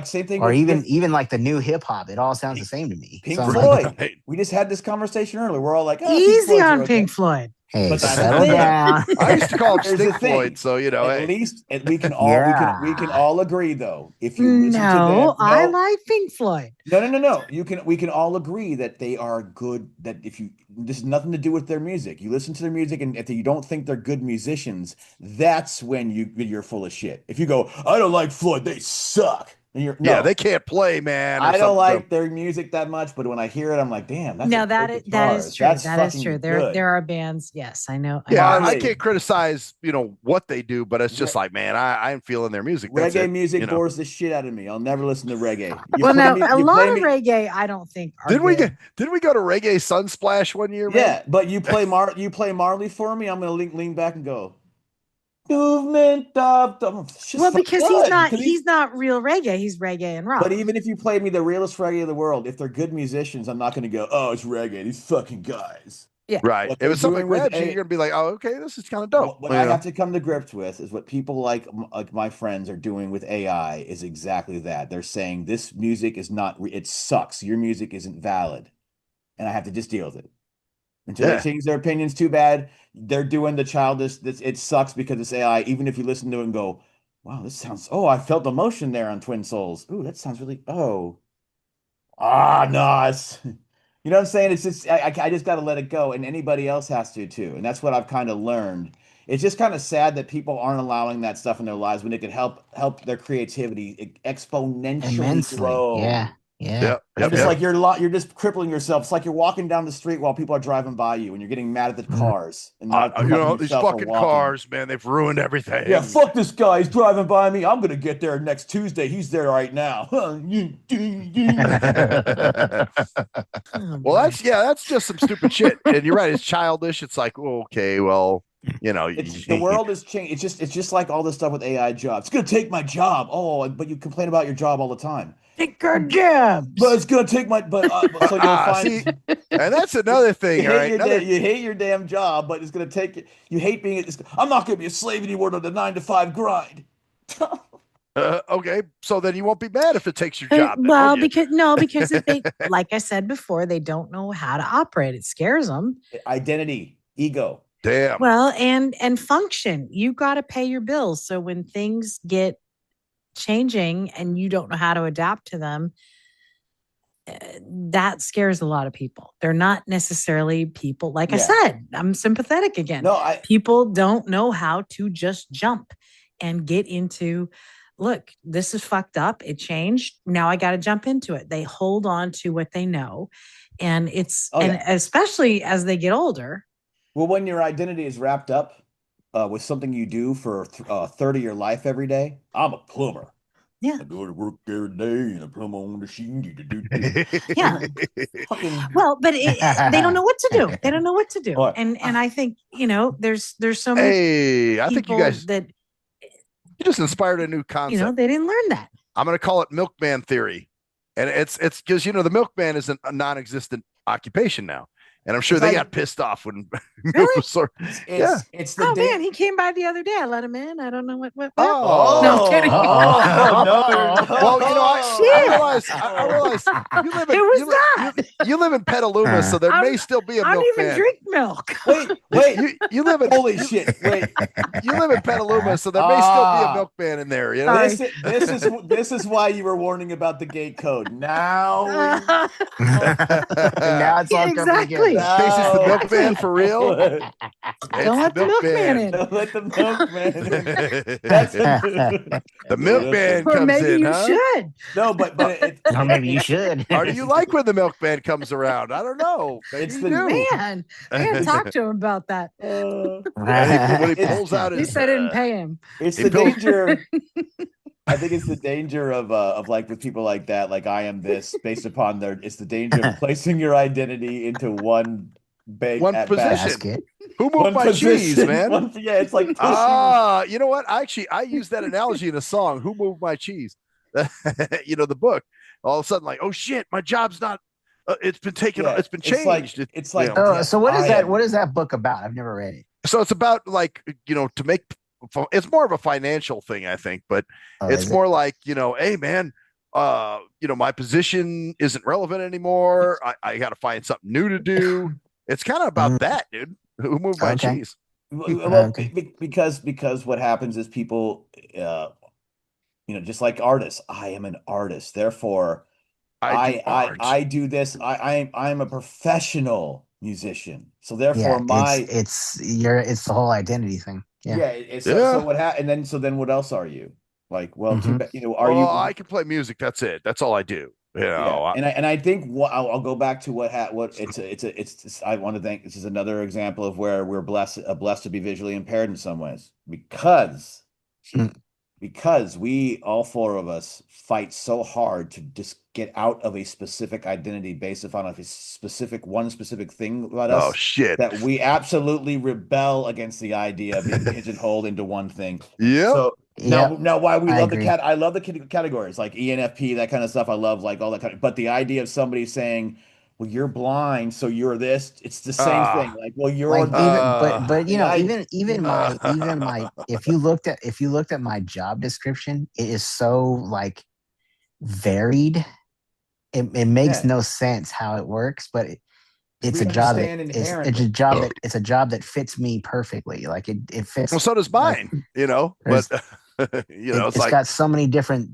same thing. Or with, even like the new hip hop, it all sounds the same to me. Pink So I'm Floyd. like, Right. We just had this conversation earlier. We're all like, oh, Pink Easy Floyd's on okay. Pink Floyd. hey, But that's the settle thing. down. I used to call him Here's the Stink thing. Floyd, so you know, At hey. least we can all we can all agree though. If you listen to them, No, I like Pink Floyd. No. We can all agree that they are good. That if you this has nothing to do with their music. You listen to their music, and if you don't think they're good musicians, that's when you're full of shit. If you go, I don't like Floyd, they suck. And Yeah, they can't play, man. I don't like their music that much, but when I hear it, I'm like, damn, that's No, a that good is, that guitar. is true. That's That is fucking true. good. There are bands. Yes, I know. Yeah, I Marley. can't criticize, what they do, but it's just like, man, I'm feeling their music. That's Reggae it, music bores the shit out of me. I'll never listen to reggae. Well, no, a lot of reggae I don't think are Did we good. go to Reggae Sunsplash one year, man? Yeah, but you play Marley for me, I'm gonna lean back and go. Movement up. Well, because he's not real reggae. He's reggae and rock. But even if you played me the realest reggae of the world, if they're good musicians, I'm not gonna go, oh, it's reggae. These fucking guys. Yeah. Right. What If it's something they're doing with grabs you, you're gonna be like, oh, okay, this is kind of dope. What I have to come to grips with is what people like my friends are doing with AI is exactly that. They're saying this music is not, it sucks. Your music isn't valid. And I have to just deal with it. Until they change their opinions, too bad. They're doing the childish, it sucks because it's AI. Even if you listen to it and go, wow, this sounds, I felt emotion there on Twin Souls. Ooh, that sounds really, no, it's, you know what I'm saying? It's just, I just got to let it go. And anybody else has to too. And that's what I've kind of learned. It's just kind of sad that people aren't allowing that stuff in their lives when it could help their creativity exponentially Immensely. grow. Yeah. It's just like you're just crippling yourself. It's like you're walking down the street while people are driving by you, and you're getting mad at the cars. And these fucking cars, man, they've ruined everything. Yeah, fuck this guy. He's driving by me. I'm gonna get there next Tuesday. He's there right now. Well, that's just some stupid shit. And you're right, it's childish. It's like, okay, well, the world has changed. It's just like all this stuff with AI jobs. It's gonna take my job. Oh, but you complain about your job all the time. Take our jobs. But it's gonna take my. So you'll find. See, and that's another thing. You all right, you hate your damn job, but it's gonna take. You hate being. I'm not gonna be a slave anymore to the 9-to-5 grind. Okay, so then you won't be mad if it takes your job. Well, because if they, like I said before, they don't know how to operate. It scares them. Identity, ego. Damn. Well, and function. You got to pay your bills. So when things get changing and you don't know how to adapt to them, that scares a lot of people. They're not necessarily people. Like I said, I'm sympathetic again. People don't know how to just jump and get into, look, this is fucked up. It changed. Now I got to jump into it. They hold on to what they know. And especially as they get older. Well, when your identity is wrapped up with something you do for 30 of your life every day, I'm a plumber. Yeah. I go to work every day and I plumb on the machine. Yeah. Well, but they don't know what to do. They don't know what to do. And I think, there's so many Hey, I think you guys that you just inspired a new concept. They didn't learn that. I'm going to call it milkman theory. And it's because, the milkman is a non-existent occupation now. And I'm sure they got pissed off when really? It's the man, he came by the other day. I let him in. I don't know what. Oh, no, I'm kidding. No. Well, I realized you live in Petaluma, so there may still be a milkman. I don't even drink milk. Wait, you live in holy shit. Wait, you live in Petaluma, so there may still be a milkman in there. This is why you were warning about the gate code. Now it's all coming together. Casey's the milkman for real. Don't let the milkman in. Don't let the milkman in. The milkman or comes maybe in. You should. No, but or maybe you should. Or do you like when the milkman comes around? I don't know. It's the man. I gotta talk to him about that. When he pulls out At least I didn't pay him. It's the danger. I think it's the danger of like with people like that, like I am this, based upon it's the danger of placing your identity into one position. Basket. Who moved my cheese, man? It's like you know what? I use that analogy in a song. Who moved my cheese? The book. All of a sudden, like, oh shit, my job's not It's been taken. Yeah, It's been it's like- changed. it's like- you know. Yeah, So what is I that? am- What is that book about? I've never read it. So it's about like to make. It's more of a financial thing, I think, but it's Is it? more like hey man, my position isn't relevant anymore. I got to find something new to do. It's kind of about that, dude. Who moved my Okay. cheese? Well, Okay. because what happens is people, just like artists. I am an artist, therefore I do art. I do this. I'm a professional musician, so therefore Yeah, it's the whole identity thing. Yeah. So what happened? And then what else are you? Like, well, too Mhm. bad. Are well, you? I can play music. That's it. That's all I do. Yeah, and I think I'll go back to what I want to think this is another example of where we're blessed to be visually impaired in some ways because Hmm. we all four of us fight so hard to just get out of a specific identity based upon a specific thing about us Oh shit. that we absolutely rebel against the idea of being pigeonholed into one thing. Yep. So now why we I love agree. I love the categories like ENFP, that kind of stuff. I love like all that kind of, but the idea of somebody saying, well, you're blind, so you're this, it's the same thing. Like, well, you're Like the, but the even my if you looked at my job description, it is so like varied. It makes Yeah. no sense how it works, but it's We a job that understand it's inherently. a job that fits me perfectly. Like it fits. Well, so does mine. But It's got so many different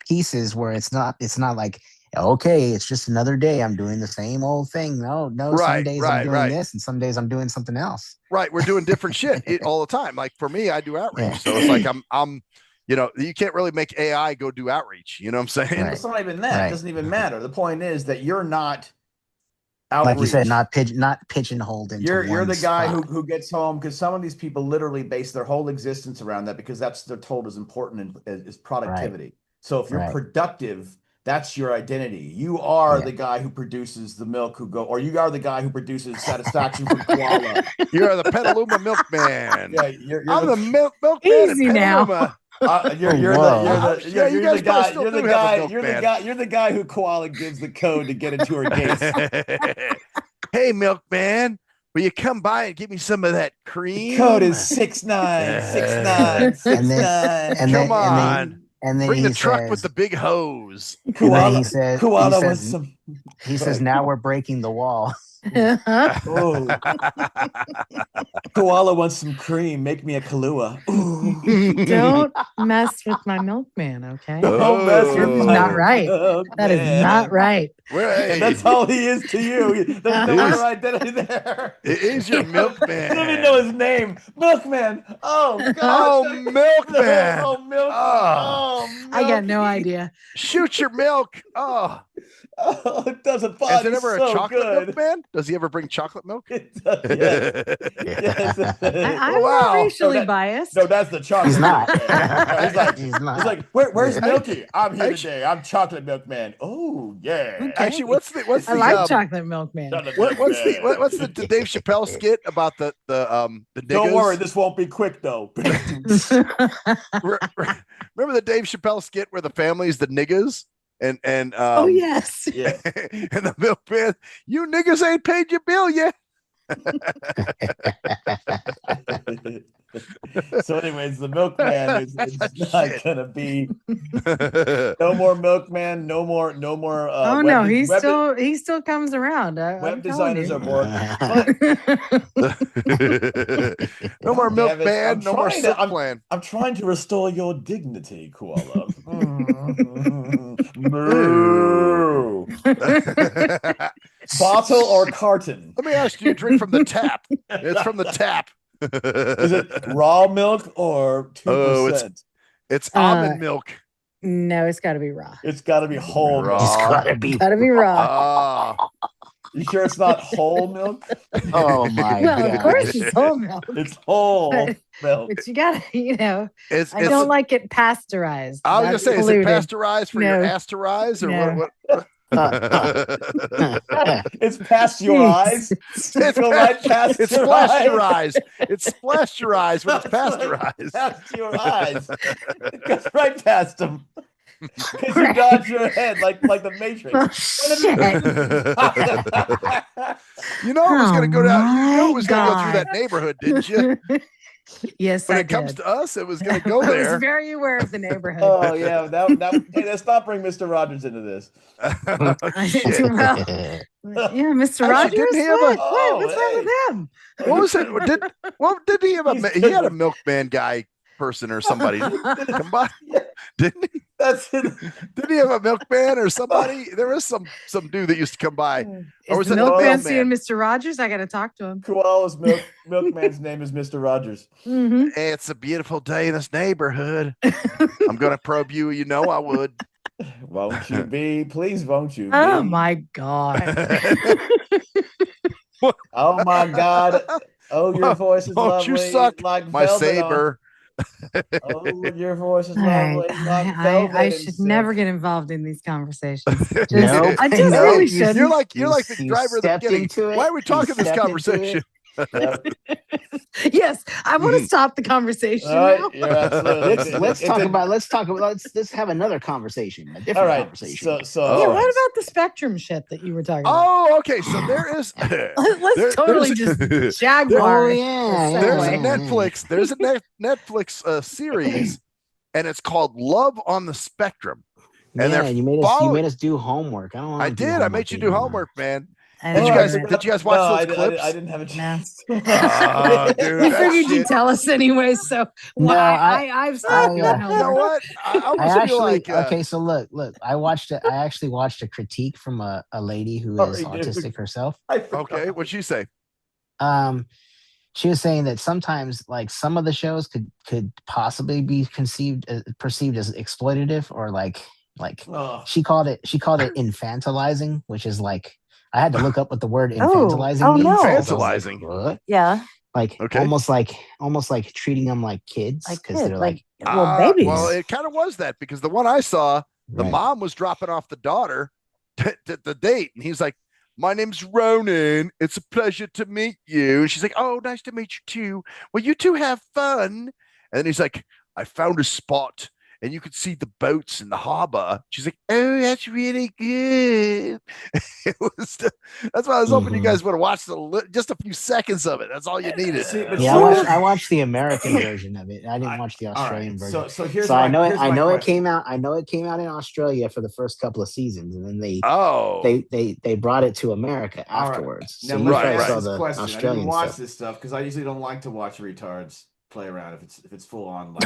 pieces where it's not like, okay, it's just another day. I'm doing the same old thing. No, some Right, days right, I'm doing right. this and some days I'm doing something else. Right. We're doing different shit all the time. Like for me, I do outreach. Yeah. So it's like I'm you can't really make AI go do outreach. You know what I'm saying? Right. It's not even that. Right. It doesn't even matter. The point is that you're not outreach. Like you said, not pigeonholed into You're one the guy spot. who gets home, because some of these people literally base their whole existence around that because that's they're told is important is productivity. So if you're Right. productive, that's your identity. You are Yeah. the guy who produces the milk or you are the guy who produces satisfaction from Koala. You're the Petaluma milkman. Yeah, you're I'm the milkman Easy at now. Petaluma. You're the guy who Koala gives the code to get into her gates. Hey, milkman, will you come by and give me some of that cream? The code is 696969. Come on. And then Bring the he truck says, with the big hose. Koala, he says, he says, now we're breaking the wall. Oh, Koala wants some cream. Make me a Kahlua. Don't mess with my milkman, okay? Don't mess with This is my not right. milkman. That is not right. And that's all he is to you. There's no other identity there. It is your milkman. You don't even know his name. Milkman. Oh, God. Oh, milkman. Oh, milkman. Oh. Oh, I got no idea. Shoot your milk. Oh. Oh, it doesn't bother. Is there ever so a chocolate good. milkman? Does he ever bring chocolate milk? It does, yes. Yes. I'm Wow. not racially No, biased. No, that's the chocolate. He's not. milkman. He's not. He's like, where's Milky? I'm here today. I'm chocolate milkman. Oh yeah. Okay. Actually, what's the I like chocolate milkman. what's the Dave Chappelle skit about the niggas? Don't worry, this won't be quick though. Remember the Dave Chappelle skit where the family's the niggas and Oh yes. Yeah. and the milkman, you niggas ain't paid your bill yet. So, anyways, the milkman is not gonna be no more milkman, no more. Oh no, he still comes around. Web designers are more. No more milkman, no more trying sick to- plan. I'm trying to restore your dignity, Koala. Moo. Bottle or carton? Let me ask you, drink from the tap. It's from the tap. Is it raw milk or 2%? Oh, it's almond milk. No, it's got to be raw. It's got to be whole milk. It's gotta be. Got to be raw. Ah. You sure it's not whole milk? Oh my Well, god! of course it's whole milk. It's whole milk. But you got to, It's I don't like it pasteurized. I was gonna That's say, is it polluted. pasteurized for your No. ass to rise or No. what? It's past your eyes. It's Go right past It's your eyes. pasteurized. It's pasteurized when it's That's right, pasteurized. Past your eyes. It goes right past them. Because you dodged your head like the Matrix. Oh, shit. You know it was going to go down. You know it was going to go through God. that neighborhood, didn't you? Yes, When I it comes did. to us, it was going to go I was there. very aware of the neighborhood. Oh yeah, hey, let's not bring Mr. Rogers into this. Oh, shit. Well, yeah, Mr. Actually, Rogers. didn't he have What? a- What? What's wrong hey. with him? What was it? Did he have He's he had a good. milkman guy person or somebody? Come by, Yeah, didn't he? that's it. Didn't he have a milkman or somebody? There was some dude that used to come by. Or was Is the it the milkman mailman? seeing Mr. Rogers? I got to talk to him. Koala's milkman's name is Mr. Rogers. Mm-hmm. Hey, it's a beautiful day in this neighborhood. I'm gonna probe you. You know I would. Won't you be? Please, won't you be? Oh my God. Oh my God. Oh, your voice is Won't lovely. you suck like my velvet on- saber? Oh, your voice is All lovely. right. Like I velvet and should silk. never get involved in these conversations. Nope. I just Nope. really You- shouldn't. You're like the you driver at the stepped beginning. into it. Why are we You talking this stepped into conversation? Yep. Yes, I want to stop the conversation All right, now. you're absolutely. Let's have another conversation, a different All right. conversation. So Oh. Yeah, what about the spectrum shit that you were talking about? Oh, okay. So there is. Let's totally just jaguar. Oh, yeah, There's a yeah. Netflix. There's a Netflix series, and it's called Love on the Spectrum. And Yeah, they're you made following- us do homework. I don't want I to do did. I homework made you do anymore. homework, man. I Did you know, guys? right? Did you guys watch those clips? I didn't have a chance. Oh, dude, We that figured you'd shit- tell us anyway, so No, I've stopped I, doing You know homework. what? I I almost actually feel like okay. So look. I actually watched a critique from a lady who is Sorry, dude. autistic herself. I forgot. okay. What'd she say? She was saying that sometimes, like, some of the shows could possibly be perceived as exploitative, or like Oh. she called it infantilizing, which is like, I had to look up what the word Oh, infantilizing oh, means. no. I was Infantilizing. what? Yeah, Like Okay. almost like treating them like kids, like because they're like babies. Well, it kind of was that, because the one I saw, the right. mom was dropping off the daughter to the date, and he's like, "My name's Ronan. It's a pleasure to meet you." And she's like, "Oh, nice to meet you too. Well, you two have fun." And then he's like, "I found a spot, and you could see the boats in the harbor." She's like, "Oh, that's really good." That's why I was hoping you Mhm. guys would have watched just a few seconds of it. That's all you needed. See, but Yeah, so- I watched the American version of it. I didn't watch the All right, Australian version. So here's So my, I know here's my it question. came out. I know it came out in Australia for the first couple of seasons, and then Oh, they brought it to America All right. afterwards. Now So you let me Right, probably ask right. saw this the question. I Australian didn't watch stuff. this stuff because I usually don't like to watch retards play around if it's full on like.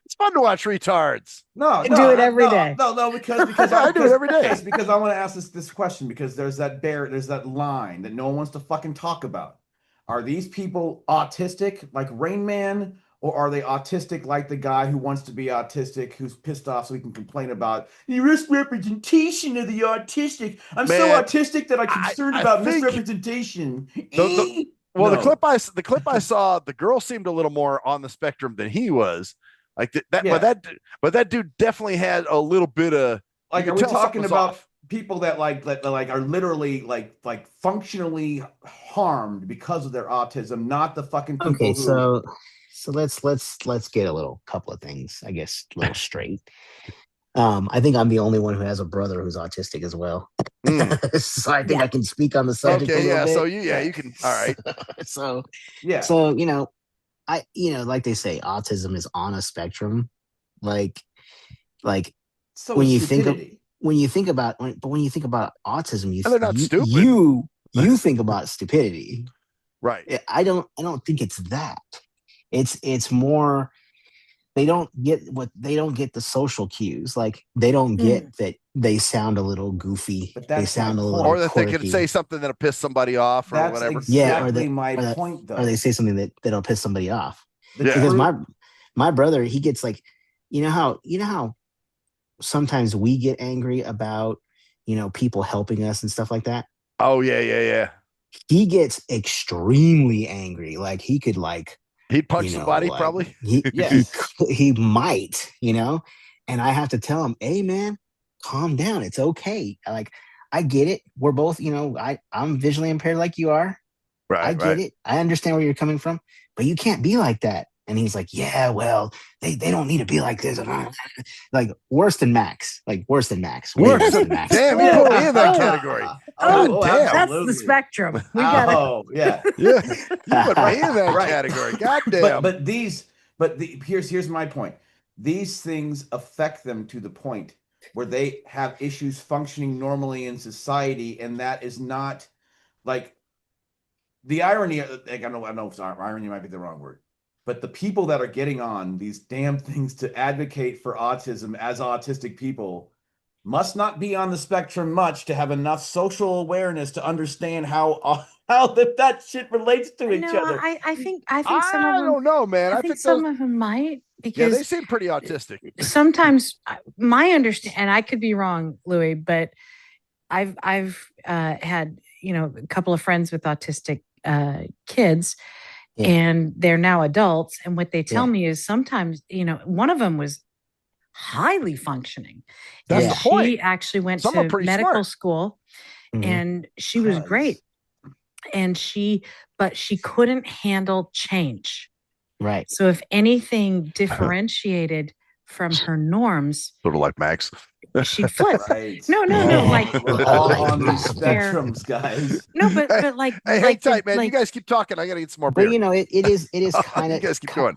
it's fun to watch retards. No, You do it every no, day. No, because I do it every day. Because I want to ask this question, because there's that line that no one wants to fucking talk about. Are these people autistic like Rain Man, or are they autistic like the guy who wants to be autistic, who's pissed off so he can complain about the misrepresentation of the autistic? I'm so Man, autistic that I'm concerned I about think misrepresentation. Well, No. the clip I saw, the girl seemed a little more on the spectrum than he was. Like that, Yeah. but that dude definitely had a little bit of. Like, you are could we tell talking something was about off. people that like are literally like functionally harmed because of their autism, not the fucking people Okay, who so let's get a couple of things, I guess, a little straight. I think I'm the only one who has a brother who's autistic as well. Mm. So I think I can speak on the subject. Okay, a little yeah. bit. So you can. All right. so yeah. so like they say, autism is on a spectrum. Like So when is you think of- stupidity. when you think about autism, And they're not stupid. you think about stupidity. Right. I don't think it's that. It's more, they don't get the social cues. Like, they don't get that they sound a little goofy. But They that's sound my a point. little Or that they quirky. could say something that'll piss somebody off, or That's whatever. exactly my or point, though. or they say something that'll piss somebody off. The Yeah. Because truth- my brother, he gets like, you know how sometimes we get angry about, people helping us and stuff like that. Oh yeah. He gets extremely angry. Like, he could, like, He'd punch somebody like, probably. Yes. he might, and I have to tell him, hey man, calm down. It's okay. Like, I get it. We're both, I'm visually impaired like you are. Right. I get it. I understand where you're coming from, but you can't be like that. And he's like, yeah, well, they don't need to be like this. Like worse than Max. Like worse than Max. Way Worse. worse than Max. Damn, you put me in that category. God damn. That's the spectrum. We got Oh, yeah. Yeah, you put me in that Right. category. God damn. Here's my point. These things affect them to the point where they have issues functioning normally in society, and that is not like the irony. Like, I don't know if irony might be the wrong word, but the people that are getting on these damn things to advocate for autism as autistic people must not be on the spectrum much to have enough social awareness to understand how that shit relates to each other. I think some of them. I don't know, man. I think some of them might, yeah, they because seem pretty autistic. sometimes my understand, and I could be wrong, Louie, but I've had a couple of friends with autistic kids, Yeah. and they're now adults, and what they tell Yeah. me is sometimes one of them was highly functioning. That's And the point. she actually went Some are to pretty medical smart. school, Mhm. and she was great. And but she couldn't handle change. Right. So if anything differentiated from her norms, Sort of like Max. she'd flip. Right. No, like We're all Like on these where- spectrums, guys. No, but like, Hey, hang like tight, the- man. You like- guys keep talking. I gotta get some more beer. But it is kind You of. guys keep going.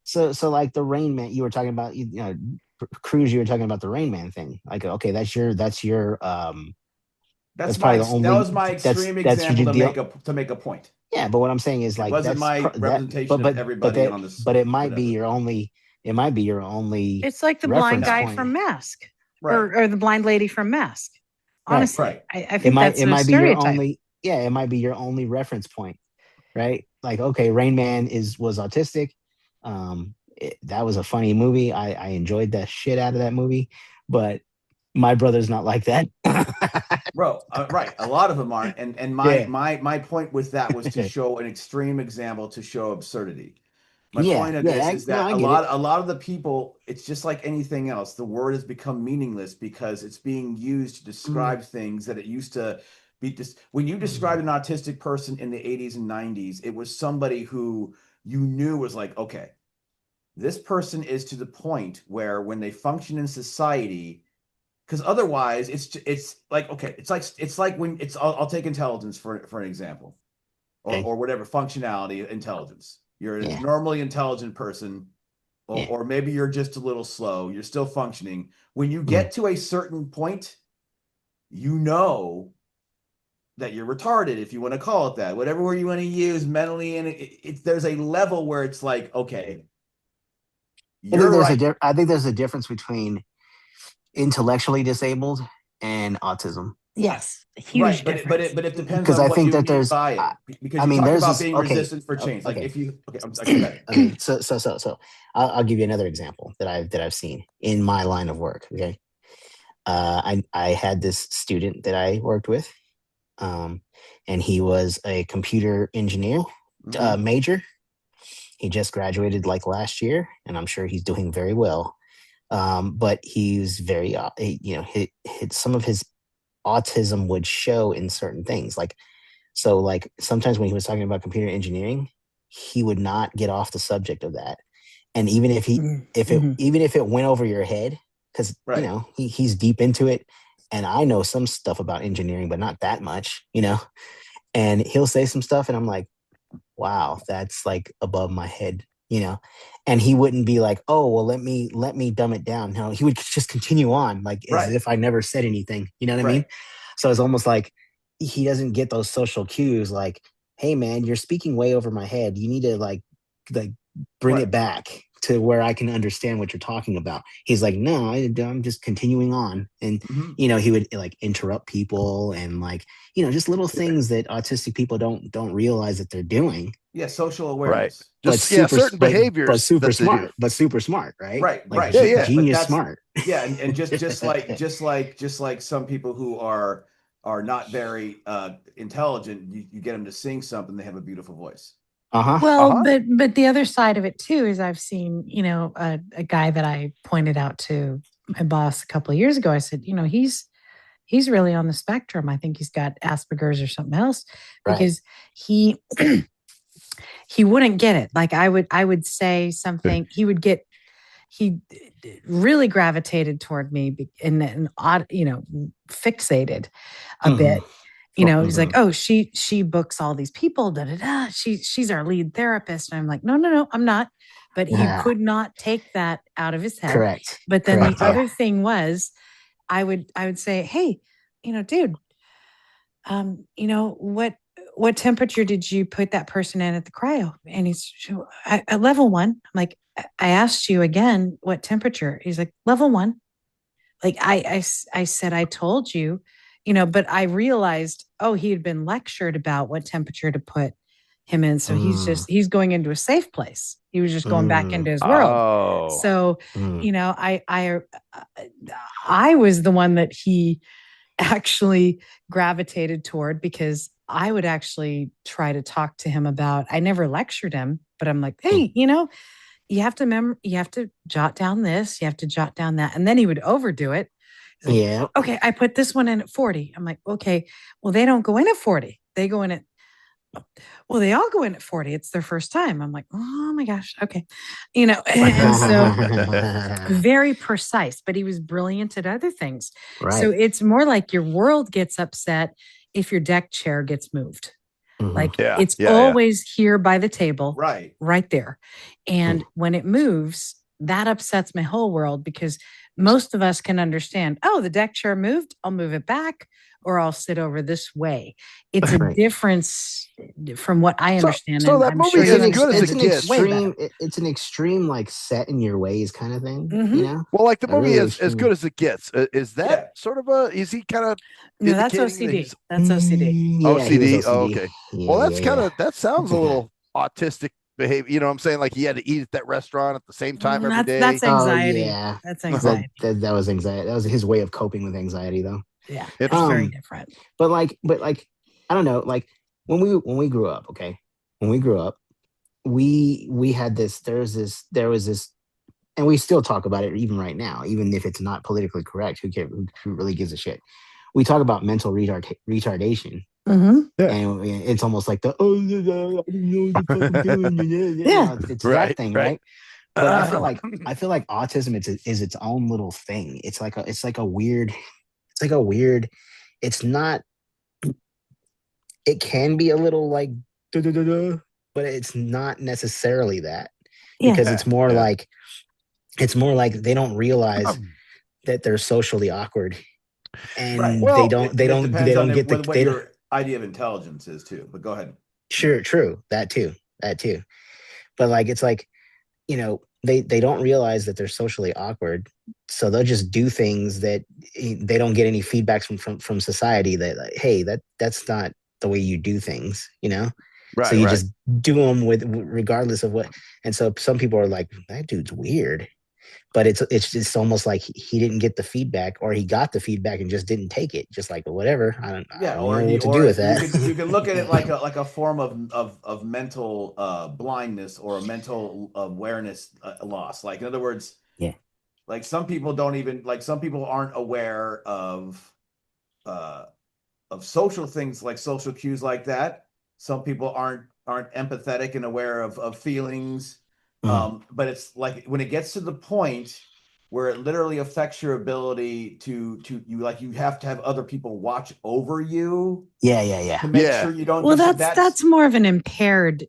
So like the Rain Man, you were talking about, Cruz, you were talking about the Rain Man thing. Like, okay, that's your That's probably the that only. was my extreme example your to make a point. Yeah, but what I'm saying is, like, wasn't my representation of everybody on this, But it might be whatever. your only. It might be your only. it's like the blind reference guy point. from Mask, Right. or the blind lady from Mask. Honestly, Right. I think that's It a might be your stereotype. only. Yeah, it might be your only reference point, right? Like, okay, Rain Man was autistic. That was a funny movie. I enjoyed the shit out of that movie, but my brother's not like that. Bro, right. A lot of them aren't. And my point with that was to show an extreme example to show absurdity. My point of this is that a lot of the people, it's just like anything else. The word has become meaningless because it's being used to describe things that it used to be. When you described an autistic person in the 80s and 90s, it was somebody who you knew was like, okay, this person is to the point where when they function in society, because otherwise it's like, okay, it's like when I'll take intelligence for an example, or whatever functionality intelligence. You're a normally intelligent person, or maybe you're just a little slow. You're still functioning. When you get to a certain point, you know that you're retarded, if you want to call it that, whatever word you want to use mentally. And there's a level where it's like, okay, I think there's a difference between intellectually disabled and autism. Yes, huge difference. But it depends because on I what think you that mean there's. by it. Because I mean, talk there's about this, being resistant for change. Like if you okay, so I'll give you another example that I've seen in my line of work. Okay, I had this student that I worked with, and he was a computer engineer major. He just graduated like last year, and I'm sure he's doing very well. But he's very, some of his autism would show in certain things. Like sometimes when he was talking about computer engineering, he would not get off the subject of that. And even if it went over your head, because he's deep into it, and I know some stuff about engineering, but not that much, and he'll say some stuff, and I'm like, wow, that's like above my head, and he wouldn't be like, oh, well, let me dumb it down. No, he would just continue on like as if I never said anything. You know what I mean? So it's almost like he doesn't get those social cues like, hey man, you're speaking way over my head. You need to like bring it back to where I can understand what you're talking about. He's like, no, I'm just continuing on. And, he would like interrupt people and like, just little things that autistic people don't realize that they're doing. Yeah. Social awareness. Right. Certain behaviors, but super smart, right? Right. Like, right. Genius smart. Yeah. And just like some people who are not very intelligent, you get them to sing something, they have a beautiful voice. Well, but the other side of it too is I've seen, a guy that I pointed out to my boss a couple of years ago. I said, he's really on the spectrum. I think he's got Asperger's or something else, because he he wouldn't get it. Like I would say something, he really gravitated toward me and odd, fixated a bit. He's like, oh, she books all these people, da da da. She's our lead therapist. And I'm like, no, I'm not. But he could not take that out of his head. Correct. But then Correct, the other thing was, I would say, hey, dude, what temperature did you put that person in at the cryo? And he's at level 1. I'm like, I asked you again, what temperature? He's like, level 1. Like I said, I told you, but I realized, oh, he had been lectured about what temperature to put him in. So he's going into a safe place. He was just going back into his world. Oh. So, I was the one that he actually gravitated toward, because I would actually try to talk to him about, I never lectured him, but I'm like, hey, you have to jot down this, you have to jot down that. And then he would overdo it. Like, okay, I put this one in at 40. I'm like, okay, well, they don't go in at 40. They go in at, well, they all go in at 40. It's their first time. I'm like, oh my gosh. Okay. And so very precise, but he was brilliant at other things. Right. So it's more like your world gets upset if your deck chair gets moved. Like it's always here by the table, right there. And when it moves, that upsets my whole world, because most of us can understand, oh, the deck chair moved, I'll move it back, or I'll sit over this way. It's a difference from what I understand. So that movie is as good as it gets. It's an extreme, like, set in your ways kind of thing. Well, like the movie is as good as it gets. Is that sort of is he kind of? No, that's OCD. That's OCD. OCD. Oh, okay. Well, that's kind of that sounds a little autistic behavior. You know what I'm saying? Like he had to eat at that restaurant at the same time every day. That's anxiety. That's anxiety. That was anxiety. That was his way of coping with anxiety, though. Yeah, it's very different. But I don't know. Like when we grew up, we had this. There was this, and we still talk about it even right now, even if it's not politically correct. Who cares? Who really gives a shit? We talk about mental retardation. And it's almost like it's that thing, right? But I feel like autism is its own little thing. It's like a weird. It's not. It can be a little like, but it's not necessarily that, because it's more like they don't realize that they're socially awkward, and they don't get your idea of intelligence is too. But go ahead. Sure, true, that too. But like it's like, they don't realize that they're socially awkward, so they'll just do things that they don't get any feedback from society that, like, hey, that's not the way you do things, Right, so you just do them regardless of what. And so some people are like, that dude's weird, but it's just almost like he didn't get the feedback, or he got the feedback and just didn't take it. Just like, whatever. I don't know what to do with that. You can look at it like a form of mental blindness, or a mental awareness loss. Like, in other words, like some people aren't aware of social things, like social cues like that. Some people aren't empathetic and aware of feelings. But it's like when it gets to the point where it literally affects your ability to you have to have other people watch over you. To make sure you don't. Well, that's more of an impaired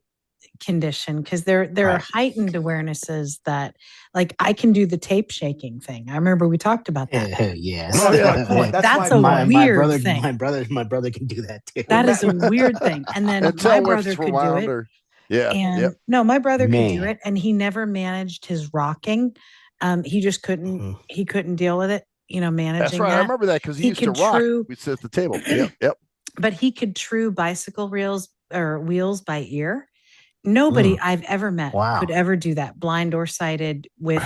condition, because there are heightened awarenesses that, like, I can do the tape shaking thing. I remember we talked about that. That's a weird thing. My brother can do that too. That is a weird thing. And then my brother could do it. No, my brother could do it, and he never managed his rocking. He just couldn't. He couldn't deal with it. Managing. That's right. I remember that, because he used to rock. We'd sit at the table. Yep. But he could true bicycle wheels by ear. Nobody I've ever met could ever do that, blind or sighted, with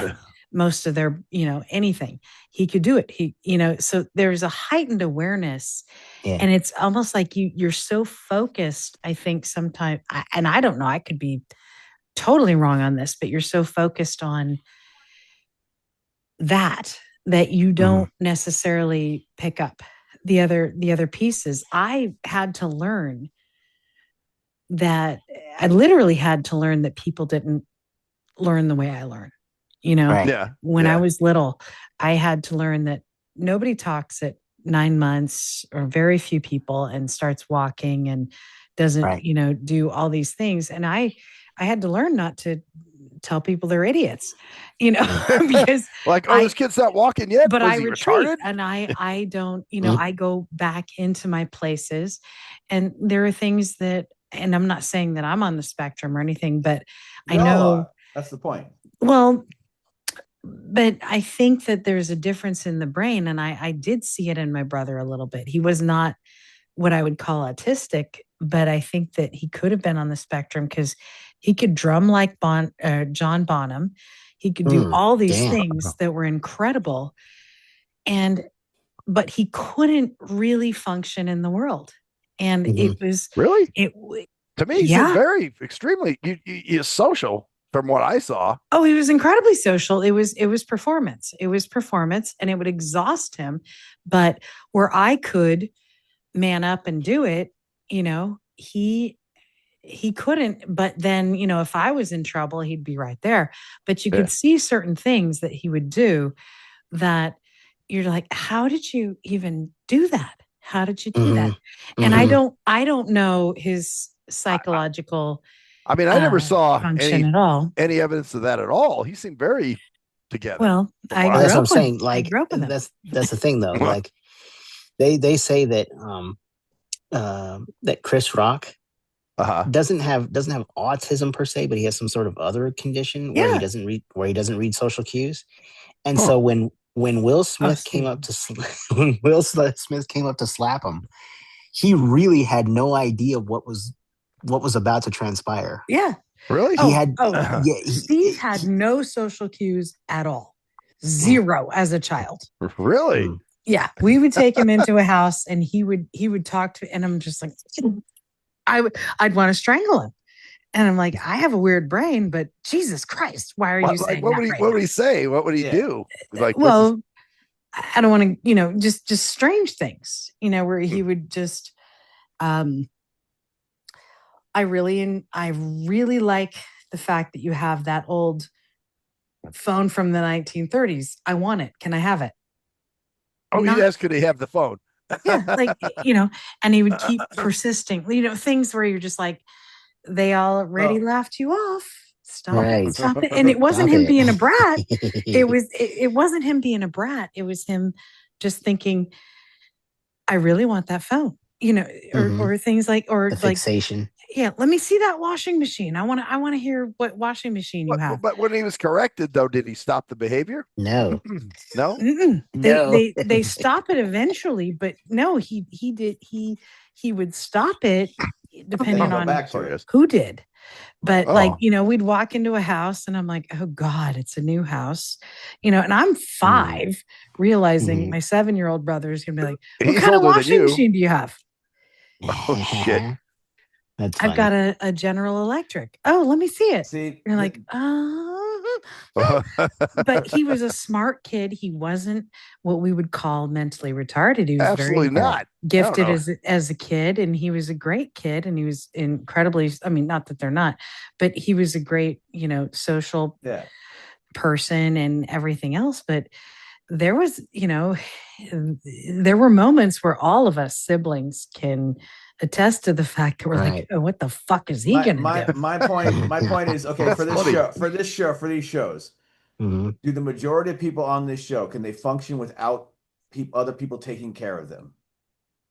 most of their, anything. He could do it. So there's a heightened awareness, and it's almost like you're so focused. I think sometimes, and I don't know, I could be totally wrong on this, but you're so focused on that you don't necessarily pick up the other pieces. I had to learn that I literally had to learn that people didn't learn the way I learn. You know, Right. Yeah. when yeah. I was little, I had to learn that nobody talks at 9 months or very few people and starts walking and doesn't, Right. you know, do all these things. And I had to learn not to tell people they're idiots, you know, because Like, oh, this kid's not walking yet. but Was I he retreat retarded? and I don't, you know, I go back into my places, and there are things that, and I'm not saying that I'm on the spectrum or anything, but I know that's the point. well, but I think that there's a difference in the brain, and I did see it in my brother a little bit. He was not what I would call autistic, but I think that he could have been on the spectrum because he could drum like John Bonham. He could do all these things that were incredible, but he couldn't really function in the world. And it was Really, it. To me, he seemed very extremely social from what I saw. Oh, he was incredibly social. It was performance. It was performance, and it would exhaust him. But where I could man up and do it, you know, he couldn't. But then, you know, if I was in trouble, he'd be right there. But you could see certain things that he would do that you're like, how did you even do that? How did you do that? And I don't know his psychological I mean, I never saw function at all. any evidence of that at all. He seemed very together. Well, that's what I'm saying. Like, that's the thing, though. Like, they say that that Chris Rock doesn't have autism per se, but he has some sort of other condition where he doesn't read social cues. And so when Will Smith came up to slap him, he really had no idea what was about to transpire. Yeah. Really? Steve had no social cues at all. Zero as a child. Really? Yeah. We would take him into a house and he would talk to, and I'm just like, I'd want to strangle him. And I'm like, I have a weird brain, but Jesus Christ, why are you saying what that? What would he say? What would he do? Like, well, I don't want to, you know, just strange things, you know, where he would just, I really like the fact that you have that old phone from the 1930s. I want it. Can I have it? Oh, he asked, could he have the phone? Yeah, like, you know, and he would keep persisting, you know, things where you're just like, they already laughed you off. Stop it. And it wasn't him being a brat. It wasn't him being a brat. It was him just thinking, I really want that phone, you know, or things like, or the fixation. Yeah, let me see that washing machine. I want to hear what washing machine you have. But when he was corrected, though, did he stop the behavior? No. No. They stop it eventually, but no, he did. He would stop it depending on who did. But like, you know, we'd walk into a house and I'm like, oh God, it's a new house, you know, and I'm 5, realizing my 7-year-old brother is gonna be like, what kind of washing machine do you have? Oh shit. I've got a General Electric. Oh, let me see it. You're like, but he was a smart kid. He wasn't what we would call mentally retarded. He was absolutely very not gifted as a kid, and he was a great kid, and he was incredibly. I mean, not that they're not, but he was a great, you know, social person and everything else. But there was, you know, there were moments where all of us siblings can attest to the fact that we're like, oh, what the fuck is he gonna do? My point is, okay, for these shows, do the majority of people on this show, can they function without other people taking care of them?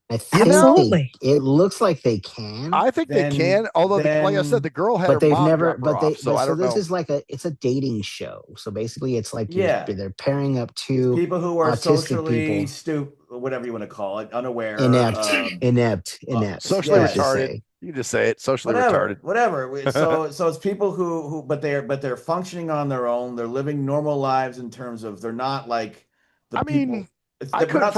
I think absolutely. It looks like they can. I think they can. Although, like I said, the girl had her mom drop her off, so I don't know. This is like it's a dating show. So basically, it's like they're pairing up two people who are socially stupid, whatever you want to call it, unaware, inept, socially retarded. You just say it, socially retarded. Whatever. So it's people who but they're functioning on their own. They're living normal lives in terms of they're not like the people. We're not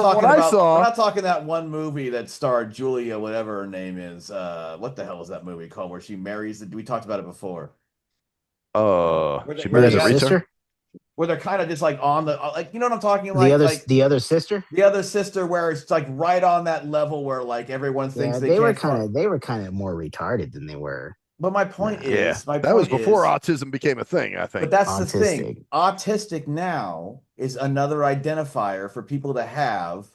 talking that one movie that starred Julia, whatever her name is. What the hell is that movie called? Where she marries we talked about it before. She marries a sister. Where they're kind of just like on the you know what I'm talking about? The other sister. The other sister, where it's like right on that level where like everyone thinks they were kind of more retarded than they were. But my point Yeah, is, my that was point before is, autism became a thing, I but think. that's the Autistic. thing. Autistic now is another identifier for people to have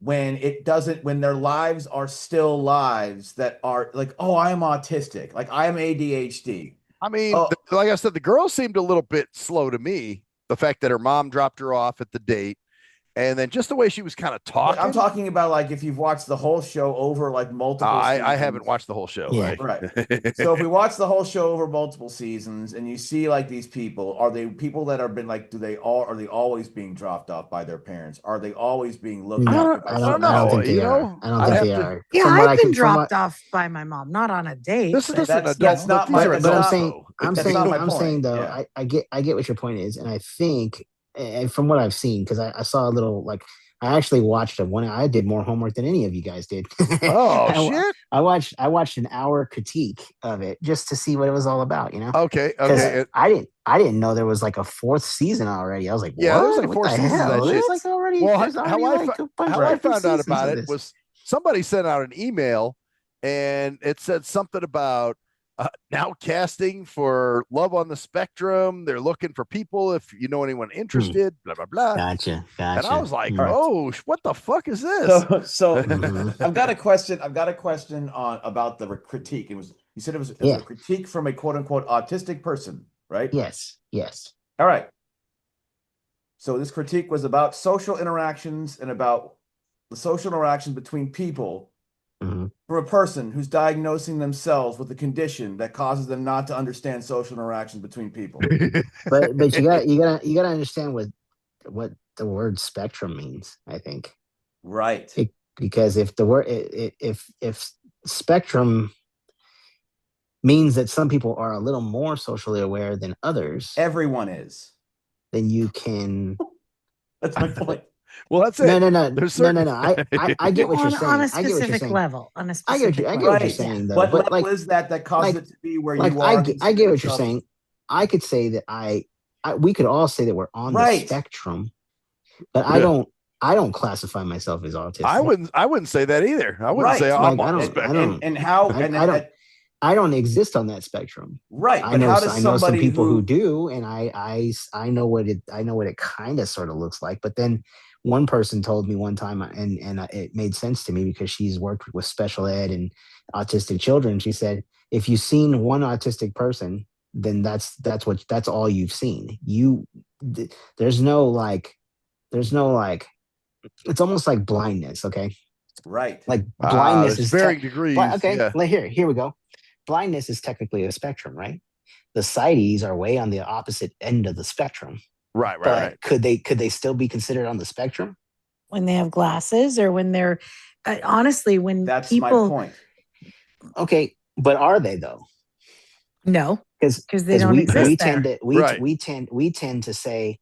when it doesn't, when their lives are still lives that are like, oh, I am autistic, like I am ADHD. I mean, Oh, like I said, the girl seemed a little bit slow to me. The fact that her mom dropped her off at the date, and then just the way she was kind of but I'm talking. talking about like if you've watched the whole show over like multiple seasons. I haven't watched the whole show. Yeah. Right. So if we watch the whole show over multiple seasons and you see like these people, are they people that have been like, are they always being dropped off by their parents? Are they always being looked No, after by I somebody? don't know, think they you are. know, I don't I'd think have they to- are. Yeah, From what I've I been can, from what, dropped off by my mom, not on a date. This but, isn't a That's not my. these are but I'm That's saying, not, I'm that's saying, not my I'm saying point. though, Yeah. I get what your point is, and I think, and from what I've seen, because I saw a little like I actually watched one. I did more homework than any of you guys did. Oh shit. I watched an hour critique of it just to see what it was all about. You know, Okay. because Okay. I didn't know there was like a fourth season already. I was like, Yeah, what? there's like What 4 the seasons of hell? that There's shit. like already, Well, there's already like a bunch how of I different found out seasons about of it this. was somebody sent out an email, and it said something about now casting for Love on the Spectrum. They're looking for people if you know anyone interested. Blah blah blah. Gotcha. And I was like, Hmm. oh, what the fuck is this? So Mhm. I've got a question. I've got a question on about the critique. You said it was Yeah. a critique from a quote unquote autistic person, right? Yes. All right. So this critique was about social interactions and about the social interactions between people Mhm. from a person who's diagnosing themselves with a condition that causes them not to understand social interactions between people. But you gotta understand what the word spectrum means. I think Right. because if the word if spectrum means that some people are a little more socially aware than others, Everyone is. then you can. That's my point. Well, that's it. No. There's certain... I get what you're saying. On a I get what you're specific saying. level. On a I specific get level. what you're Right. saying though. What But level like is that causes it to be where like you are? I get what you're yourself- saying. I could say that we could all say that we're on the Right. spectrum, but Yeah. I don't classify myself as autistic. I wouldn't say that either. I wouldn't Right. say I'm Like, I on the don't- spectrum. and how I- and I don't- I don't exist on that spectrum. right. I But know how does I know some somebody people who do, and I know what it kind of sort of looks like. But then one person told me one time, and it made sense to me because she's worked with special ed and autistic children. She said, if you've seen one autistic person, then that's all you've seen. There's no like, it's almost like blindness. Okay, right. like blindness There's is varying degrees. okay. Yeah. Like here we go. Blindness is technically a spectrum, right? The sighties are way on the opposite end of the spectrum. Right. But could they still be considered on the spectrum? When they have glasses or when they're honestly when That's people my point. Okay, but are they though? no, Because they don't exist we there. tend to Right. we tend to say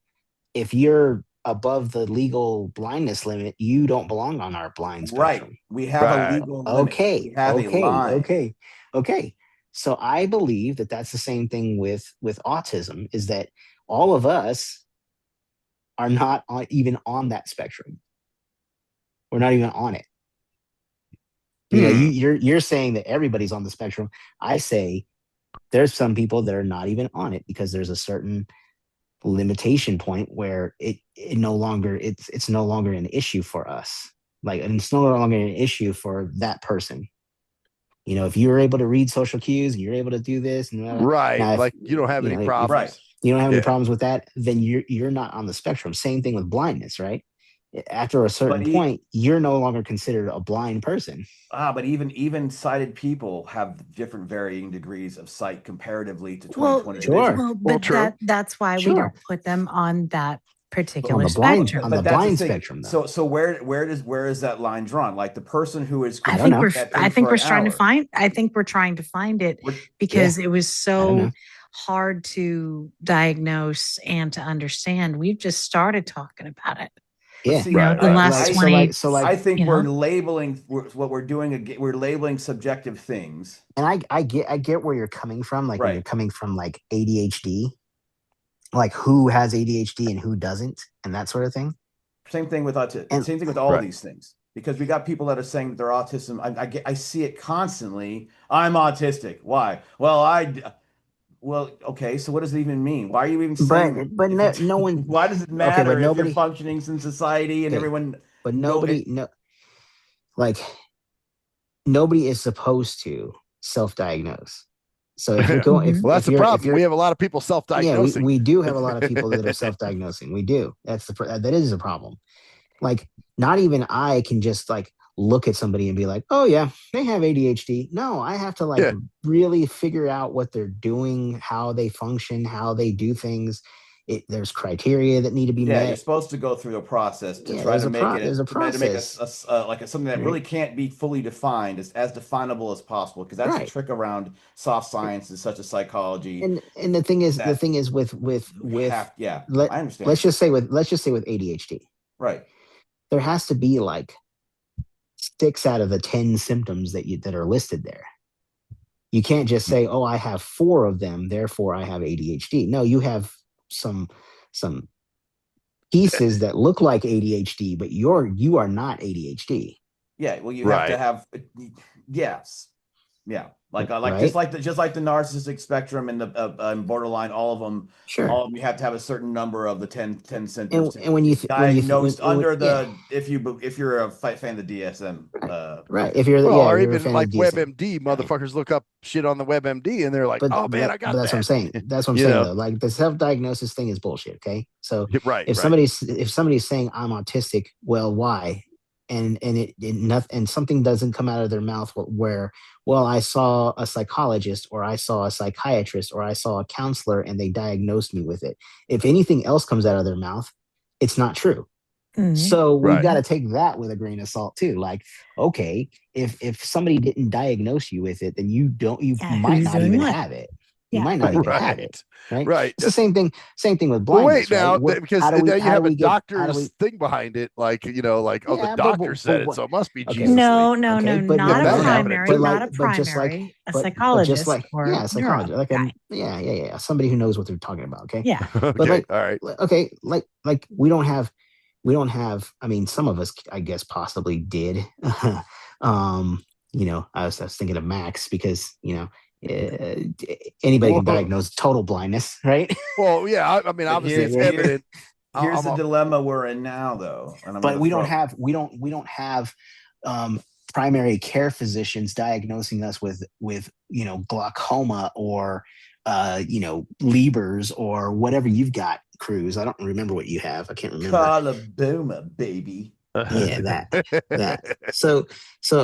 if you're above the legal blindness limit, you don't belong on our blind spectrum. Right. We have Right. a legal limit. Okay. We have a line. Okay. So I believe that that's the same thing with autism, is that all of us are not even on that spectrum. We're not even on it. You know, you're saying that everybody's on the spectrum. I say there's some people that are not even on it because there's a certain limitation point where it's no longer an issue for us. Like, and it's no longer an issue for that person. You know, if you're able to read social cues and you're able to do this, and Right. now Like you don't have any if problems. Right. you don't have any Yeah. problems with that, then you're not on the spectrum. Same thing with blindness, right? After a certain But point, you're no longer considered a blind person. But even sighted people have different varying degrees of sight comparatively to Well, 20/20 sure. vision. well, Well, but true. that's why we Sure. don't put them on that particular On the blind- spectrum. on the But that's blind thing. spectrum, though. So where is that line drawn? Like the person who is I don't think know. we're that I paid think for we're an trying to hour. find I think we're trying to find it We're- because it was I don't so know. hard to diagnose and to understand. We've just started talking about it. Yeah. see, You know, Right, the right. last Like, 20 I think you we're know? labeling what we're doing. We're labeling subjective things. And I get where you're coming from. Like when Right. you're coming from like ADHD, like who has ADHD and who doesn't, and that sort of thing. Same thing with autism. And- Same thing with all Right. these things. because we got people that are saying that they're autism. I see it constantly. I'm autistic. Why? Well, okay. So what does it even mean? Why are you even saying that? But no one. Why does it Okay, matter but if you're nobody. functioning in society and Okay, everyone? but No, nobody. No, like nobody is supposed to self-diagnose. So if you're going, Mhm. Well, that's the if problem. you're, We have a lot of people yeah, self-diagnosing. we do have a lot of people that are self-diagnosing. We do. That is a problem. Like not even I can just like look at somebody and be like, oh yeah, they have ADHD. No, I have to like Yeah. really figure out what they're doing, how they function, how they do things. There's criteria that need to be yeah, you're met. supposed to go through a process to Yeah, try to make it there's a to make process. like something that Right. really can't be fully defined as definable as possible, because that's the Right. trick around soft sciences such as psychology. And the thing is That with yeah, let I understand. let's just say with ADHD, Right. there has to be like 6 out of the 10 symptoms that are listed there. You can't just say, "Oh, I have 4 of them, therefore I have ADHD." No, you have some pieces that look like ADHD, but you are not ADHD. Yeah, well, you have to Right. have yes. Yeah. Like Right? just like the narcissistic spectrum and the borderline, all of them, Sure. you have to have a certain number of the 10 symptoms And when to you be diagnosed under yeah, the if you're a fan of the DSM. right. If you're Well, or if you're a even fan like of DSM, WebMD, right? motherfuckers look up shit on the WebMD and they're like, "Oh man, I But got that's what I'm that." saying. That's what I'm You saying know? though. Like the self-diagnosis thing is bullshit. Okay, so Right, if right. somebody's saying I'm autistic, well, why? And something doesn't come out of their mouth where well, I saw a psychologist or I saw a psychiatrist or I saw a counselor and they diagnosed me with it. If anything else comes out of their mouth, it's not true. Mhm. So we've Right. got to take that with a grain of salt too. Like, okay, if somebody didn't diagnose you with it, then you Yeah, might who's not doing even what? have it. You Yeah. might not even have it. Right. Right. Right. It's the same thing. Same thing with Well, blindness, wait now, right? because How do we now you how do have a we get how do doctor's we thing behind it, like like, oh, the yeah, doctor said it, what so it must be okay. Jesus. No, League. no, Okay, no, but not a That happening primary, too. not a but just like primary, a but just psychologist like or psychology, neuro like guy. yeah, somebody who knows what they're talking about. Okay, Yeah. but Okay, all right. okay, like we don't have. I mean, some of us, I guess, possibly did. I was thinking of Max because anybody can Whoa. diagnose total blindness, right? Well, yeah, I mean, But obviously it's here- evident. Here's I'm the a- dilemma we're in now, though, and I'm But gonna we throw. don't have primary care physicians diagnosing us with glaucoma or Leber's or whatever you've got, Cruz. I don't remember what you have. I can't remember. Coloboma, baby. Yeah, that. So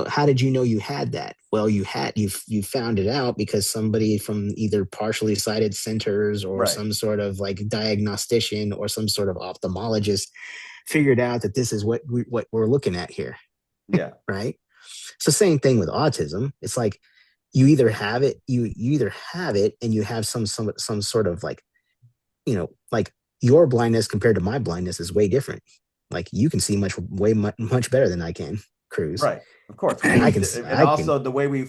how did you know you had that? Well, you found it out because somebody from either partially sighted centers or Right. some sort of like diagnostician or some sort of ophthalmologist figured out that this is what we're looking at here. Yeah. Right. So same thing with autism. It's like you either have it, and you have some sort of like, like your blindness compared to my blindness is way different. Like you can see much better than I can, Cruz. Right. Of course. The way we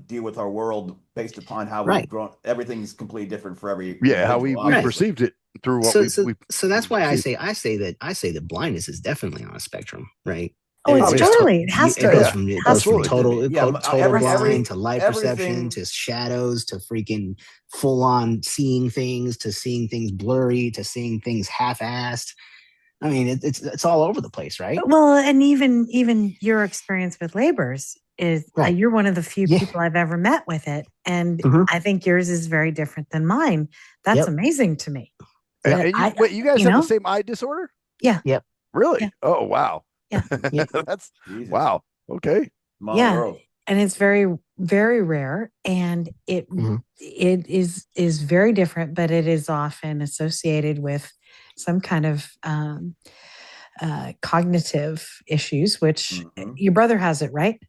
deal with our world based upon how we've grown, everything's completely different for every how we individual, perceived it through what so that's why I say that blindness is definitely on a spectrum, right? Oh, it's totally. It has to be. It goes from total every- blind to light everything- perception to shadows to freaking full on seeing things to seeing things blurry to seeing things half-assed. I mean, it's all over the place, right? Well, and even your experience with Labor's is you're one of the few people I've ever met with it, and I think yours is very different than mine. That's amazing to me. And wait, you guys have the same eye disorder? Yeah. Yep. Really? Yeah. Oh, wow. Yeah. That's Jesus. wow. Okay. World. And it's very, very rare, and it is very different, but it is often associated with some kind of cognitive issues, which your brother has it, right?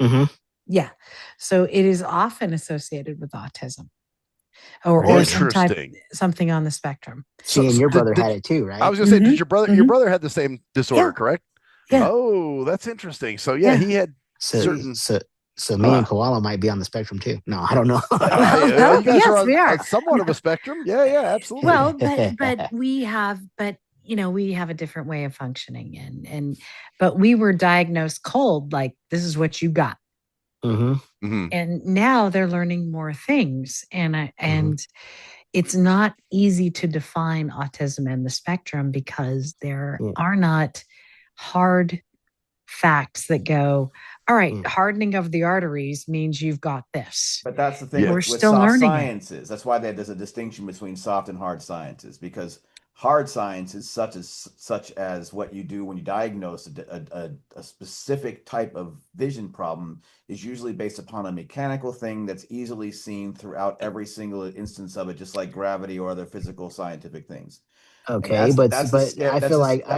Mm-hmm. Yeah. So it is often associated with autism or something on the spectrum. See, and your brother had it too, right? I was gonna say, did your brother had the same disorder, correct? Yeah. Oh, that's interesting. So he had certain. So me and Koala might be on the spectrum too. No, I don't know. You guys we are somewhat of a spectrum. Yeah, absolutely. Well, but we have, but we have a different way of functioning, but we were diagnosed cold, like this is what you got. Mm-hmm. And now they're learning more things, and it's not easy to define autism and the spectrum because there are not hard facts that go, all right, hardening of the arteries means you've got this. But that's the thing with still soft learning sciences. That's why there's a distinction between soft and hard sciences, because hard sciences, such as what you do when you diagnose a specific type of vision problem, is usually based upon a mechanical thing that's easily seen throughout every single instance of it, just like gravity or other physical scientific things. Okay, but I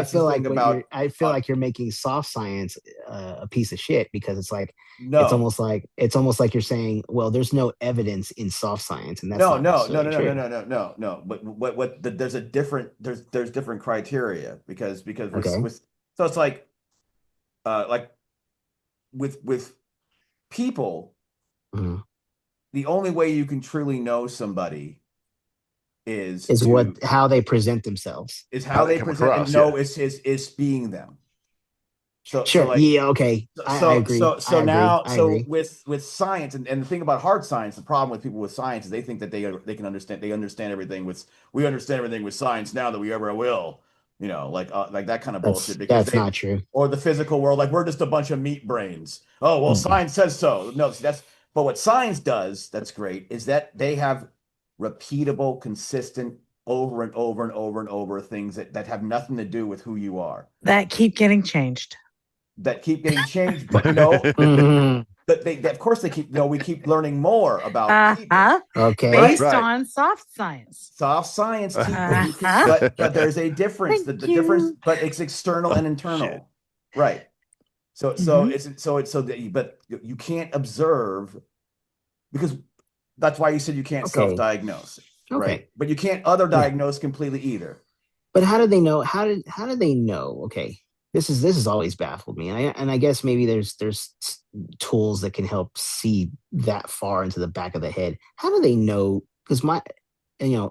feel like you're making soft science a piece of shit, because it's like it's almost like you're saying, well, there's no evidence in soft science, and that's no. But there's different criteria because with so it's like with people, the only way you can truly know somebody is how they present themselves, is how they present across, and know is being them. So okay. I agree. So with science and the thing about hard science, the problem with people with science is they think that they can understand everything we understand everything with science now that we ever will. Like that kind of bullshit. Because that's not true. Or the physical world, like we're just a bunch of meat brains. Oh well, science says so. No, see, but what science does that's great is that they have repeatable, consistent, over and over and over and over things that have nothing to do with who you are. That keep getting changed. But no. But of course they keep. We keep learning more about people. Okay, based on soft science. Soft science, but there's a difference. The difference, but it's external and internal, shit. Right? But you can't observe, because that's why you said you can't self-diagnose, right? But you can't other diagnose completely either. But how do they know? How do they know? Okay, this has always baffled me, and I guess maybe there's tools that can help see that far into the back of the head. How do they know? Because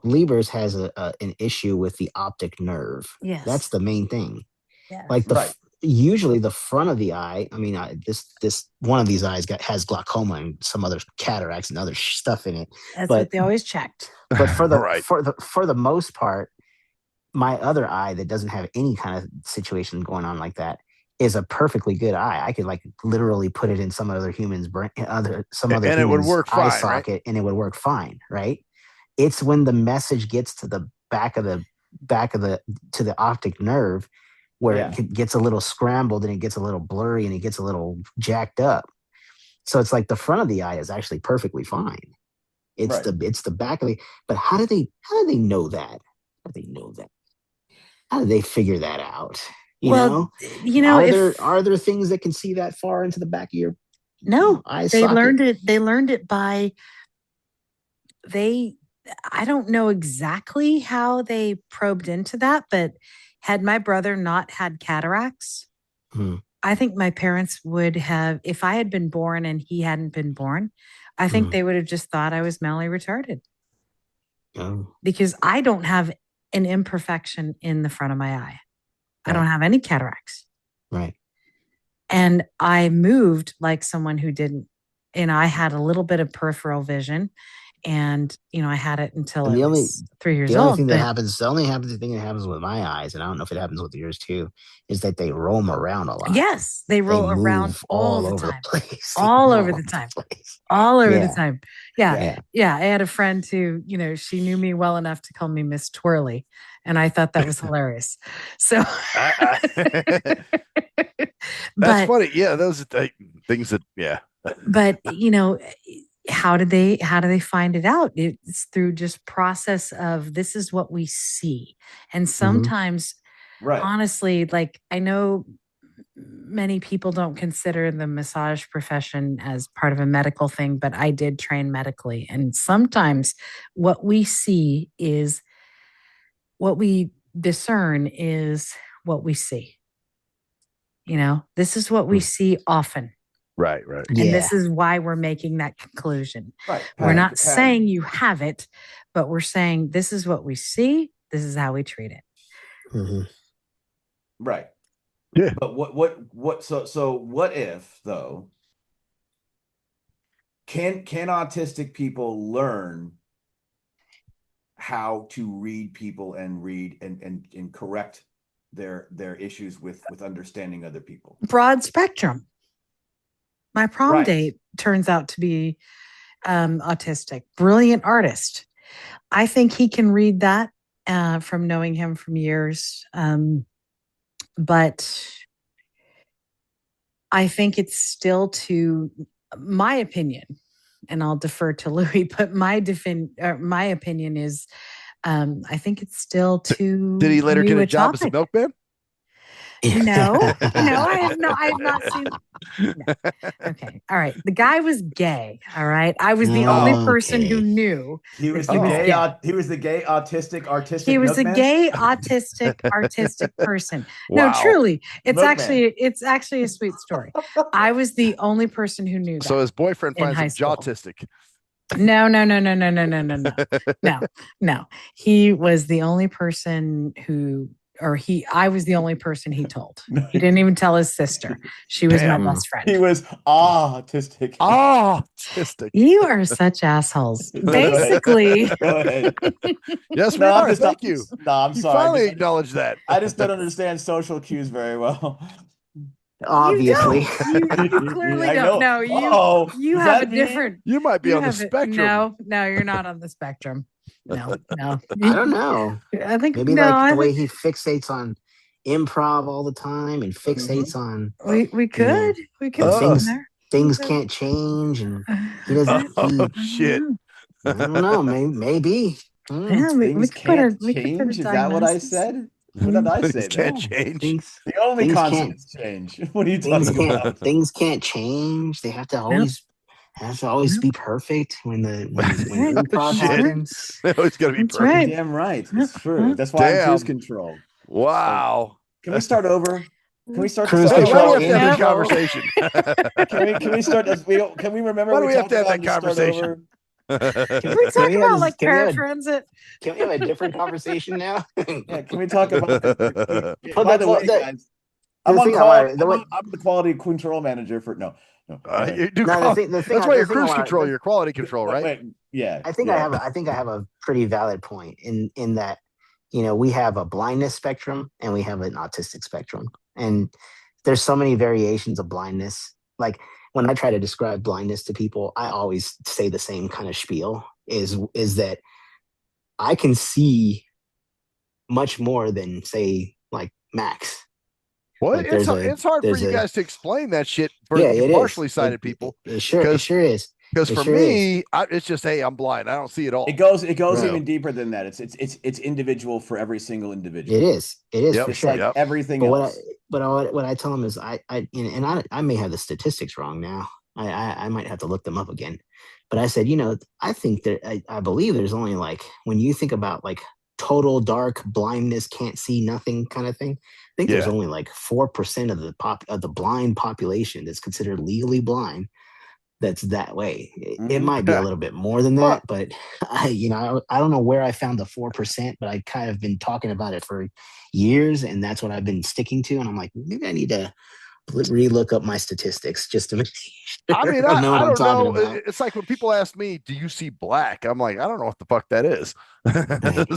Lieber's has an issue with the optic nerve. Yes, that's the main thing. Yeah, like usually the front of the eye. I mean, this one of these eyes has glaucoma and some other cataracts and other stuff in it. That's what they always checked. But for the most part, my other eye that doesn't have any kind of situation going on like that is a perfectly good eye. I could literally put it in some other human's brain, and it would work fine, eye socket, right? And it would work fine, right? It's when the message gets to the back of the optic nerve where it gets a little scrambled and it gets a little blurry and it gets a little jacked up. So it's like the front of the eye is actually perfectly fine. It's the back of the. But how do they know that? How do they know that? How do they figure that out? Are there things that can see that far into the back of your eye socket? They learned it by I don't know exactly how they probed into that, but had my brother not had cataracts, I think my parents would have, if I had been born and he hadn't been born, I think they would have just thought I was mentally retarded. Because I don't have an imperfection in the front of my eye. I don't have any cataracts. Right. And I moved like someone who didn't. I had a little bit of peripheral vision, and I had it until I was 3 years old. The only thing that happens with my eyes, and I don't know if it happens with yours too, is that they roam around a lot. Yes, they roll around all over the place. All over the time. Yeah. I had a friend who, she knew me well enough to call me Miss Twirly, and I thought that was hilarious. So that's funny. Yeah, those are things that But how do they find it out? It's through just process of, this is what we see. And sometimes, honestly, like, I know many people don't consider the massage profession as part of a medical thing, but I did train medically. And sometimes what we see is what we discern is what we see. This is what we see often. Right. And this is why we're making that conclusion. Right. We're not saying you have it, but we're saying this is what we see. This is how we treat it. Right. Yeah. But so what if though can autistic people learn how to read people and read and correct their issues with understanding other people? Broad spectrum. My prom Right. date turns out to be autistic, brilliant artist. I think he can read that from knowing him from years. But I think it's still my opinion, and I'll defer to Louie, but my opinion is I think it's still too Did he later new get a job as a topic. milkman? No, I have not seen. No. Okay, all right. The guy was gay. All right, I was the only person who knew he was that the he gay. was gay. He was the gay artistic. He was a milkman? gay artistic person. Wow. No, truly, it's Milkman. actually a sweet story. I was the only person who knew that. So his boyfriend in finds high him school. jawtistic. No. He was the only person I was the only person he told. He didn't even tell his sister. She was my best friend. He was autistic. Autistic. You are such assholes. Basically. Go ahead. Yes, we are. Thank you. No, I'm You sorry. finally acknowledged that. I just don't understand social cues very well. Obviously. You clearly don't. No, you have a different. You might be on the spectrum. No, you're not on the spectrum. No. I don't know. I think maybe the way he fixates on improv all the time and fixates on we could things can't change and he doesn't. Shit. I don't know. Maybe. Yeah, things can't change. Is that what I said? What did I say? Things can't change. The only constant change. What are you talking about? Things can't change. They have to always be perfect when improv happens. It's got to be perfect. Right. Damn right. It's true. That's why I'm cruise control. Wow. Can we start over? Can we start Cruise this control Why do we have to have that conversation? Can we start this? Can we remember? Why do we have to have that conversation? Can we talk about like paratransit? Can we have a different conversation now? Yeah, can we talk about By the way, guys, I'm on call. I'm the quality control manager for you do that's why you're cruise control, your quality control, right? Wait, yeah. I think I have a pretty valid point in that, we have a blindness spectrum and we have an autistic spectrum. And there's so many variations of blindness. Like when I try to describe blindness to people, I always say the same kind of spiel is that I can see much more than say like Max. What? Like it's hard for you guys to explain that shit for partially sighted people. It sure is. Because for me, it's just, hey, I'm blind. I don't see it all. It goes even deeper than that. It's individual for every single individual. It is Yep. for sure. Like everything else. What I tell them is I may have the statistics wrong now. I might have to look them up again. But I said, I think that I believe there's only like, when you think about like total dark blindness, can't see nothing kind of thing, I think there's only like 4% of the blind population that's considered legally blind that's that way. It might be a little bit more than that, but I don't know where I found the 4%, but I kind of been talking about it for years, and that's what I've been sticking to. And I'm like, maybe I need to re-look up my statistics just to make sure I mean, I know what I'm talking about. It's like when people ask me, "Do you see black?" I'm like, I don't know what the fuck that is.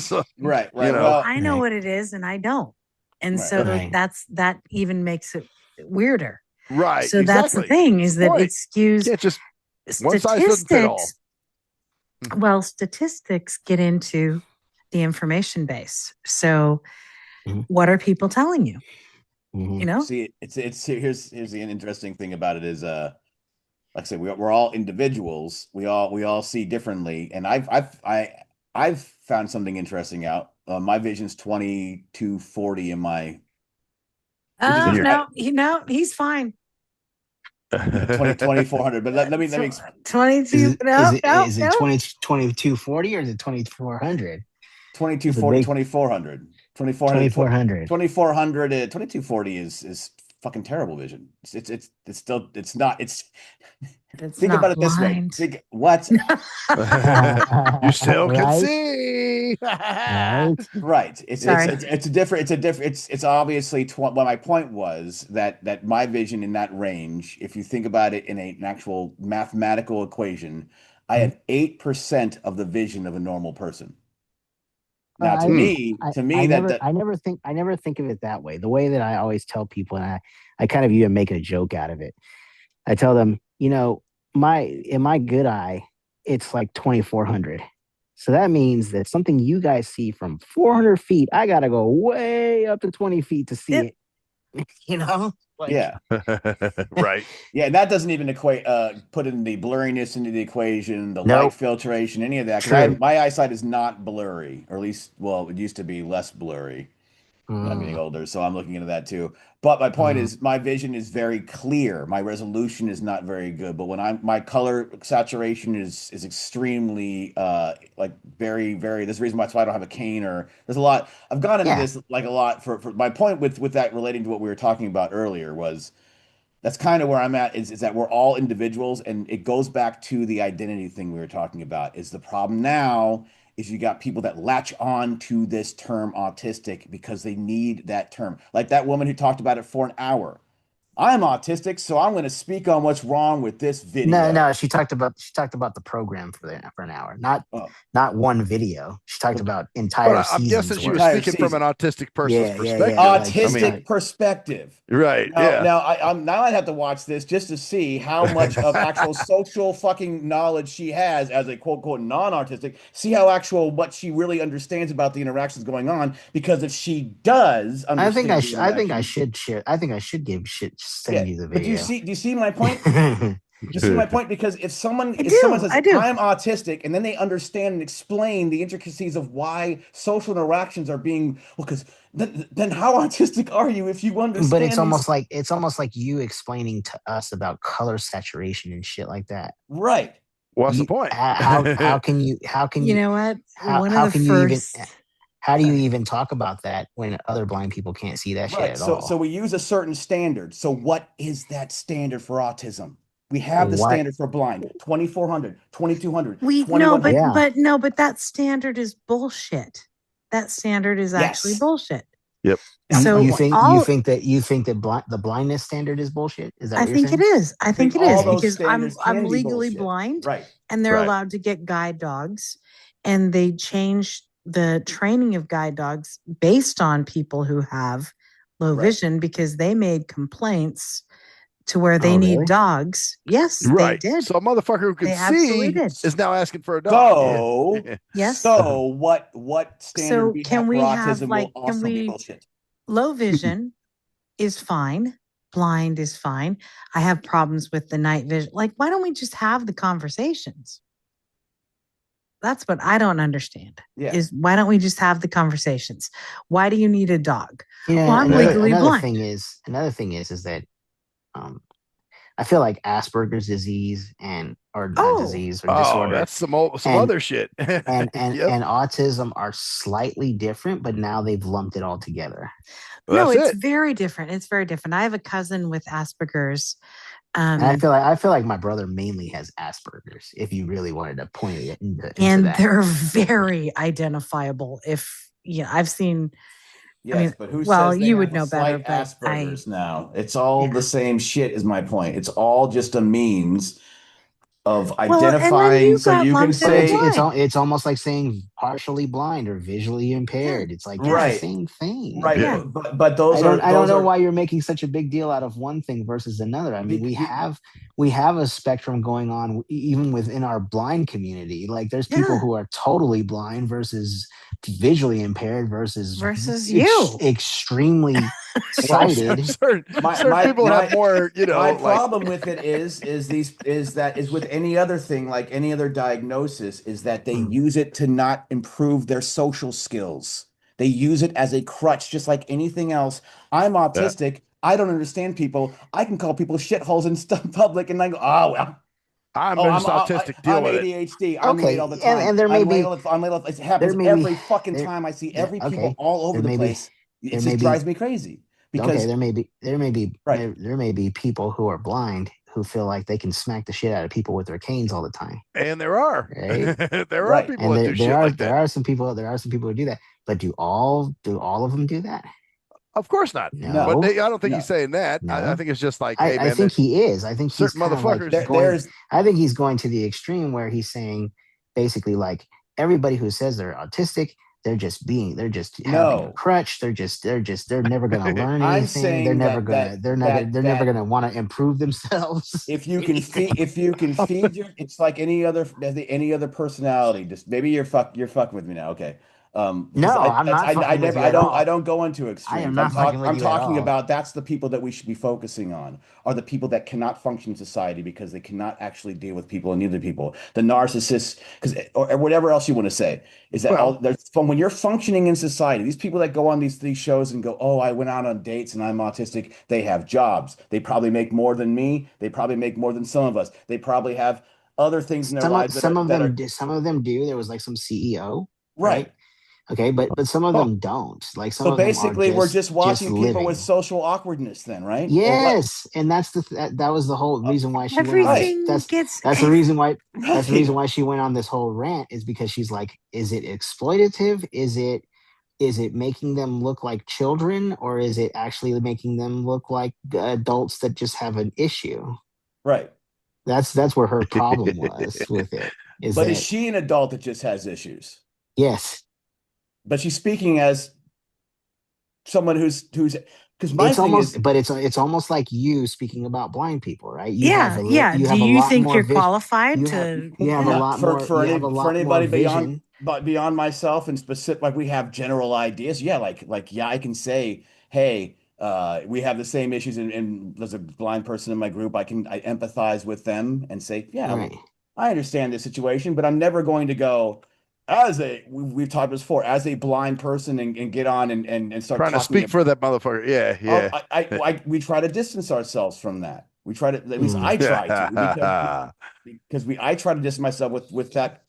So, right. Well, I know what it is, and I don't, and so that even makes it weirder. Right. So that's the thing, is that it skews. Can't just one size doesn't fit all. Well, statistics get into the information base. So what are people telling you? See, here's the interesting thing about it is like I said, we're all individuals. We all see differently. And I've found something interesting out. My vision's 20/40 in my no, he's fine. 2400, but let me 22. Is it 2240 or is it 2400? 2240, 2400. 2400. 2240 is fucking terrible vision. It's still it's not it's. It's Think not about it this way. blind. Think what? You still can Right? see. Right? Right. Sorry. It's obviously what my point was that my vision in that range, if you think about it in an actual mathematical equation, I have 8% of the vision of a normal person. Now, to me, I that never think of it that way. The way that I always tell people, and I kind of even make a joke out of it. I tell them, in my good eye, it's like 2,400. So that means that something you guys see from 400 feet, I gotta go way up to 20 feet to see it. Like, yeah. Right. Yeah, and that doesn't even put in the blurriness into the equation, the Nope. light filtration, any of that. True. Because my eyesight is not blurry, or at least, well, it used to be less blurry. I'm getting older, so I'm looking into that too. But my point is, my vision is very clear. My resolution is not very good. But when my color saturation is extremely like very, very. There's a reason why I don't have a cane, or there's a lot. I've gone into this like a lot for my point with that relating to what we were talking about earlier was. That's kind of where I'm at is that we're all individuals, and it goes back to the identity thing we were talking about. Is the problem now is you got people that latch on to this term autistic because they need that term. Like that woman who talked about it for an hour. I'm autistic, so I'm going to speak on what's wrong with this video. No, she talked about the program for an hour, not one video. She talked about entire But I'm seasons. guessing she was Entire speaking from an autistic person's Yeah, perspective. Autistic perspective. Right. Now I'd have to watch this just to see how much of actual social fucking knowledge she has as a quote unquote non-artistic. See how actual what she really understands about the interactions going on. Because if she does, I think I should share. I think I should send you the video. But do you see my point? You see my point? Because if someone says I'm autistic, and then they understand and explain the intricacies of why social interactions are being because then how autistic are you if you understand? But it's almost like you explaining to us about color saturation and shit like that. Right. What's the point? How can you You know what? How do you even talk about that when other blind people can't see that shit at all? So we use a certain standard. So what is that standard for autism? We have the standard for blind, 2,400, 2,200. But that standard is bullshit. That standard is actually bullshit. Yep. So you think that the blindness standard is bullshit? Is that? I think it is. I think it is because I'm legally bullshit. blind, right? And they're allowed to get guide dogs, and they changed the training of guide dogs based on people who have low vision because they made complaints to where they need dogs. Yes, they did. So a motherfucker who can see is now asking for a dog. So yes. So what standard can we have autism like will also be bullshit. Low vision is fine. Blind is fine. I have problems with the night vision. Like, why don't we just have the conversations? That's what I don't understand. Is why don't we just have the conversations? Why do you need a dog? Well, I'm legally blind. Another thing is that I feel like Asperger's disease or disease or disorder. That's some other shit. and autism are slightly different, but now they've lumped it all together. No, it's very different. It's very different. I have a cousin with Asperger's. And I feel like my brother mainly has Asperger's. If you really wanted to point it into that, they're very identifiable. I've seen. Yes, but who says you would know better. Asperger's now. It's all the same shit. Is my point. It's all just a means of identifying. So you can say it's almost like saying partially blind or visually impaired. It's like the same thing, right? Yeah. But those I don't know why you're making such a big deal out of one thing versus another. I mean, we have a spectrum going on even within our blind community. Like there's people who are totally blind versus visually impaired versus you extremely sighted. Certain people have more, My problem with it is with any other thing, like any other diagnosis, is that they use it to not improve their social skills. They use it as a crutch, just like anything else. I'm autistic. Yeah. I don't understand people. I can call people shitholes in public, and I go, oh well. I'm just autistic. Deal with ADHD. I'm late all the time. And there may be. It happens every fucking time I see every people all over the place. It just drives me crazy. Because there may be right. there may be people who are blind who feel like they can smack the shit out of people with their canes all the time, And there are right? there are Right. people And that do shit like that. there are some people who do that. But do all of them do that? Of course not. No, But No, I don't think he's no. saying that. I no. think it's just like, hey I man, think that he is. I think he's certain kind of like motherfuckers. going. There's I think he's going to the extreme where he's saying basically like everybody who says they're autistic, they're just having a no. crutch. They're never going to learn I'm anything. saying They're never going to want to improve themselves. if you can feed your, it's like any other personality. Just maybe you're fucking with me now. Okay. Because No, I'm not I fucking with never you at I all. don't go into I am extremes. not fucking with I'm you at talking all. about that's the people that we should be focusing on are the people that cannot function in society because they cannot actually deal with people and other people. The narcissists, because or whatever else you want to say is that all Well, there's from when you're functioning in society, these people that go on these shows and go, oh, I went out on dates and I'm autistic. They have jobs. They probably make more than me. They probably make more than some of us. They probably have other things in their lives Some of them do. There was like some CEO, right. right? Okay, but some of Oh, them don't. Like some so of them are basically, we're just just watching people with living. social awkwardness, then, right? Or what? Yes, and that was the whole reason why she went on this. Right, Everything gets That's the reason why right, she went on this whole rant is because she's like, is it exploitative? Is it making them look like children, or is it actually making them look like adults that just have an issue? right. That's where her problem was with it. Is But is that she an adult that just has issues? yes, But she's speaking as someone who's because my it's thing almost is but it's almost like you speaking about blind people, right? yeah, yeah. You Do have a you lot think more you're vision. qualified to yeah. for for More anybody vision. beyond myself and specific, like we have general ideas. Yeah, like yeah, I can say, hey, we have the same issues, and there's a blind person in my group. I empathize with them and say, yeah, Right. I understand this situation, but I'm never going to go as we've talked about this before, as a blind person and get on and start trying to talking speak about. for that motherfucker. Yeah, Oh, yeah. we try to distance ourselves from that. We try to, at least Mm. I try to, because I try to distance myself with that.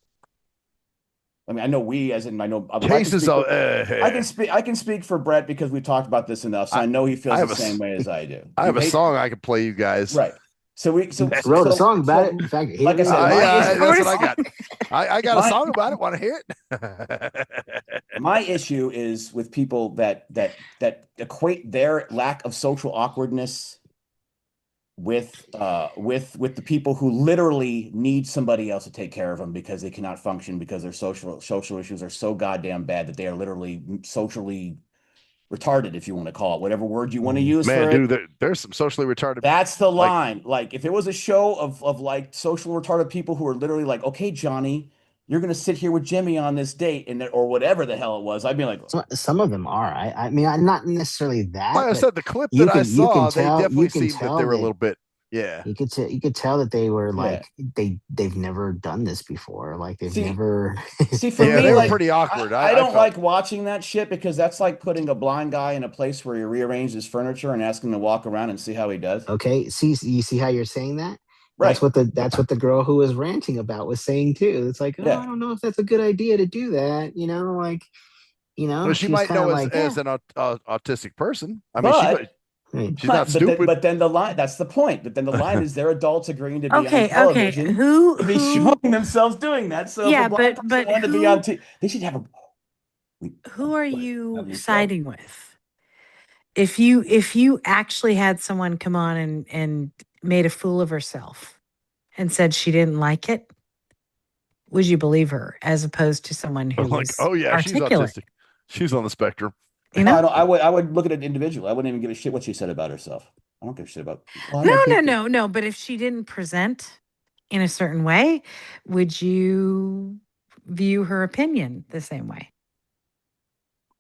I mean, I know we, as in, I know, well, I can Cases speak of for, I can speak for Brett because we talked about this enough, so I, I know he I feels the have same way as I do. I You have a hate, song I can play you guys. right? So Wrote a song about it. In fact, here like I it said, is. Yeah, issue, that's what I got. I got a my song about it. Want to hear it? my issue is with people that equate their lack of social awkwardness with the people who literally need somebody else to take care of them because they cannot function because their social issues are so goddamn bad that they are literally socially retarded, if you want to call it whatever word you want to use Man, for it. dude, there's some socially retarded. That's the Like, line. Like if it was a show of like social retarded people who are literally like, okay, Johnny, you're gonna sit here with Jimmy on this date and or whatever the hell it was, I'd be like, Some of them are. I mean, not necessarily like that, I but said, the clip that I you can saw, they tell definitely seemed that they were a little bit. Yeah. you could tell that they were yeah. like they've never done this before. Like they've See, never. See, for Yeah, me, they were like pretty awkward. I I don't felt like watching that shit because that's like putting a blind guy in a place where you rearrange his furniture and ask him to walk around and see how he does. Okay, you see how you're saying that? Right. That's what the girl who was ranting about was saying too. It's like, oh, I Yeah. don't know if that's a good idea to do that. Like, well, she she was might kind know of like, Yeah. as an autistic person. I mean, But right. she's not stupid. but then the line, that's the point. But then the line is they're adults agreeing to be on Okay, okay. television to be Who showing themselves doing that. So if a yeah, blind person but wanted to be on TV, they should have a who are go ahead, have you your show. siding with? If you actually had someone come on and made a fool of herself and said she didn't like it, would you believe her as opposed to someone who I'm like, was oh yeah, she's articulate? autistic. She's on the spectrum. You know? I would look at an individual. I wouldn't even give a shit what she said about herself. I don't give a shit about. Well, I'm autistic. No. But if she didn't present in a certain way, would you view her opinion the same way?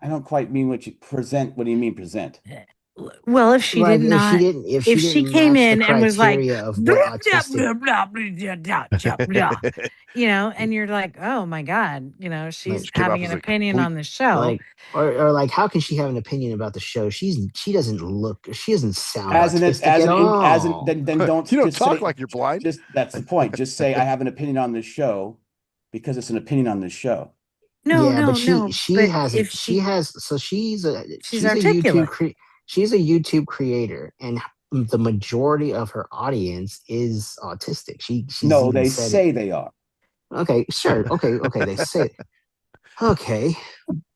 I don't quite mean what you present. What do you mean present? Well, if she Like did not, if if she she didn't came match the in and was like, criteria of blah, what blah, autistic. blah, blah, blah, blah, blah, blah, and you're like, oh my God, she's She came off having an as a opinion complete. on the show. Like or like how can she have an opinion about the show? She doesn't sound As an autistic as at an as an all. then don't You don't just talk say like you're blind. just that's the point. Just say I have an opinion on this show because it's an opinion on this show. Yeah, but No. But if she has she's so articulate. she's a YouTube creator, and the majority of her audience is autistic. She's No, even they said say it. they are. Okay, sure. Okay. They say, okay,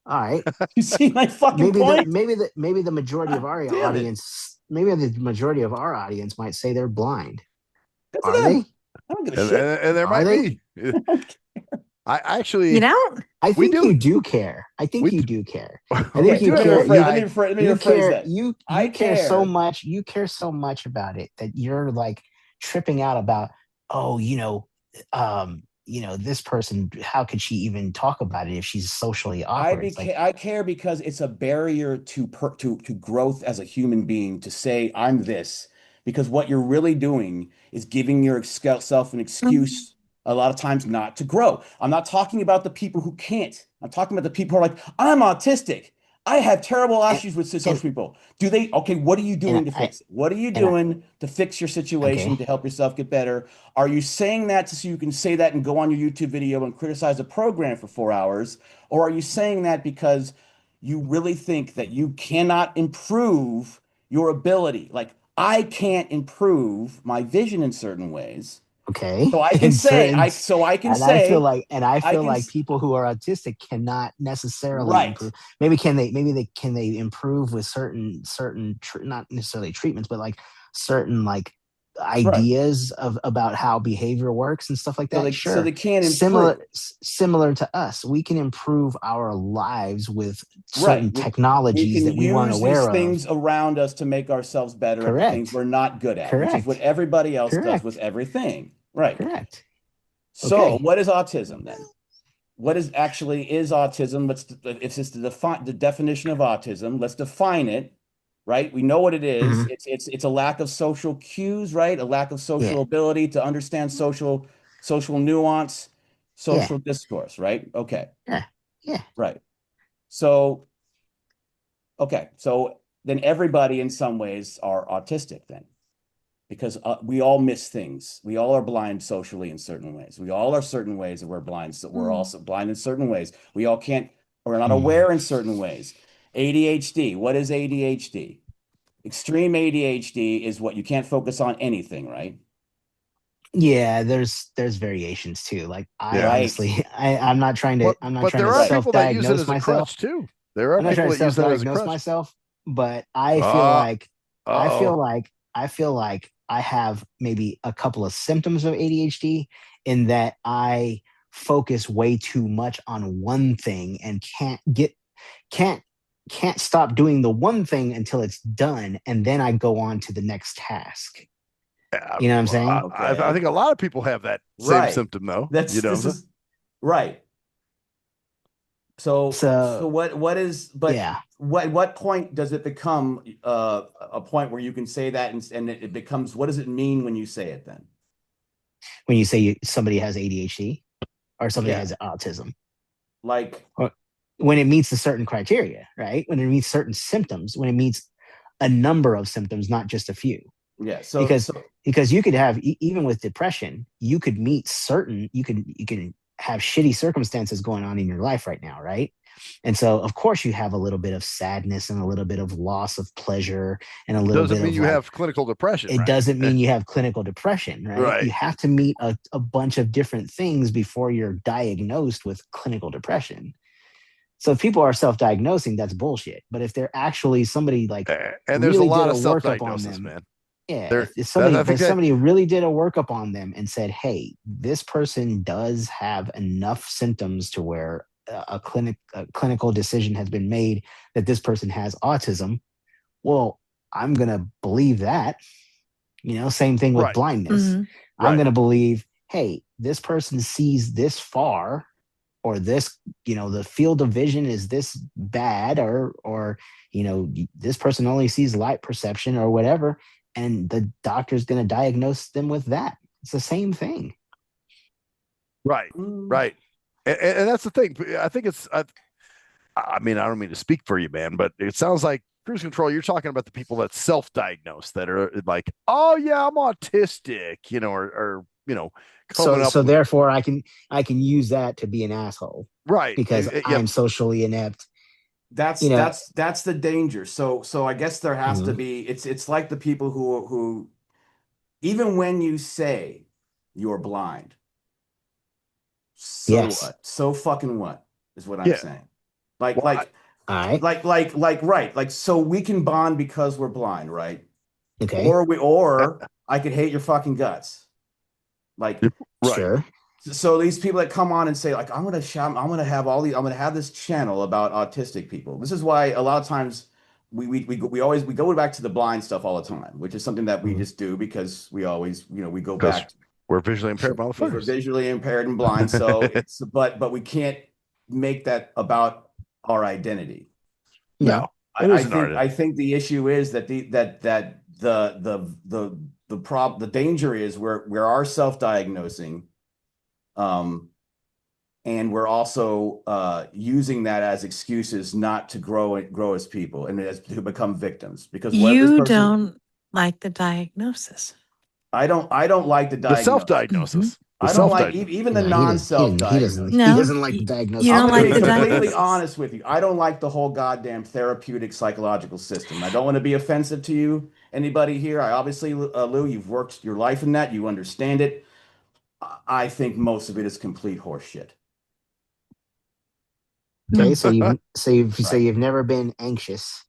all right. You see my fucking Maybe point? maybe the majority of our Damn it. audience, maybe the majority of our audience might say they're blind. Good for Are them. they? I don't give a And, shit. and there Are might they? be. I actually, You know, I We think do- you do care. I think we- you do care. I we think you do let me care. rephrase, I- let me You rephrase care. that. You I care so care. much. You care so much about it that you're like tripping out about. Oh, this person. How could she even talk about it if she's socially awkward? It's like, I care because it's a barrier to growth as a human being to say I'm this. Because what you're really doing is giving yourself an excuse a lot of times not to grow. I'm not talking about the people who can't. I'm talking about the people who are like, I'm autistic. I have terrible and issues with social and, people. Do they? Okay, what are you doing to I fix it? What are you and I, doing to fix your situation okay. to help yourself get better? Are you saying that so you can say that and go on your YouTube video and criticize a program for 4 hours? Or are you saying that because you really think that you cannot improve your ability? Like, I can't improve my vision in certain ways. Okay. So I can In say, certain, I I feel can, like people who are autistic cannot necessarily right, improve. Can they improve with not necessarily treatments, but like certain like right. ideas of about how behavior works and stuff like So that. they Sure. can't improve. Similar to us. We can improve our lives with Right. certain We technologies can that we weren't use these aware of. things around us to make ourselves better at the things Correct. we're not good at, which is what Correct. everybody else does with Correct. everything. Right. Correct. So, Okay. what is autism then? What is autism? If it's the definition of autism, let's define it, right? We know what it is. Mhm. It's a lack of social cues, right? A lack of Yeah. social ability to understand social nuance, Yeah. social discourse, right? Okay. Yeah. Yeah. Right. So, okay. So then everybody in some ways are autistic then, because we all miss things. We all are blind socially in certain ways. We all are certain ways that we're blind. So we're also blind in certain ways. We all can't, we're not aware in certain ways. ADHD. What is ADHD? Extreme ADHD is what you can't focus on anything, right? Yeah, there's variations too. Like I Yeah. honestly, I'm not trying to but there are people that use it as a self-diagnose crutch too. There are I'm not trying people to that use that as a self-diagnose crutch. myself, but I feel Uh, like uh-oh. I have maybe a couple of symptoms of ADHD in that I focus way too much on one thing and can't can't stop doing the one thing until it's done, and then I go on to the next task. You know what I'm saying? I think a lot of people have that same Right. symptom though. This is right. So what is, but yeah. what point does it become a point where you can say that and it becomes, what does it mean when you say it then? When you say somebody has ADHD or somebody Yeah. has autism, Like when it meets a certain criteria, right? When it meets certain symptoms, when it meets a number of symptoms, not just a few. yeah. So because you could have even with depression, you could meet certain you can have shitty circumstances going on in your life right now, right? And so of course you have a little bit of sadness and a little bit of loss of pleasure and a little doesn't bit mean of you have clinical depression. It right? doesn't mean you have clinical depression, right? Right. You have to meet a bunch of different things before you're diagnosed with clinical depression. So if people are self-diagnosing, that's bullshit. But if they're actually somebody like and there's really a lot did of workup on self-diagnosis, them, man. yeah, if somebody really did a workup on them and said, hey, this person does have enough symptoms to where a clinical decision has been made that this person has autism, well, I'm going to believe that. Same thing with blindness. Mm-hmm. I'm going to believe, hey, this person sees this far, or this, the field of vision is this bad, or this person only sees light perception or whatever, and the doctor's going to diagnose them with that. It's the same thing. Right. And that's the thing. I think it's, I mean, I don't mean to speak for you, man, but it sounds like cruise control. You're talking about the people that self-diagnose, that are like, oh yeah, I'm autistic, or so therefore I can use that to be an asshole, right? because I'm socially inept. that's the danger. So I guess there has to be. It's like the people who even when you say you're blind, so what? So fucking what is what I'm saying. Like all right. Right. Like, so we can bond because we're blind, right? Okay. Or I could hate your fucking guts. Like, right. Sure. So these people that come on and say, like, I'm gonna have this channel about autistic people. This is why a lot of times we go back to the blind stuff all the time, which is something that we just do because we always, we go back. We're visually impaired motherfuckers. We're visually impaired and blind, so but we can't make that about our identity. No, I think the issue is that the danger is we're our self-diagnosing, and we're also using that as excuses not to grow as people and to become victims. Because you don't like the diagnosis. I don't like the diagnosis. The self-diagnosis. I don't like even the non-self-diagnosis. He doesn't like the diagnosis. You don't like I'm the completely diagnosis. honest with you. I don't like the whole goddamn therapeutic psychological system. I don't want to be offensive to you, anybody here. I obviously, Lou, you've worked your life in that. You understand it. I think most of it is complete horseshit. Okay, so you've never been anxious.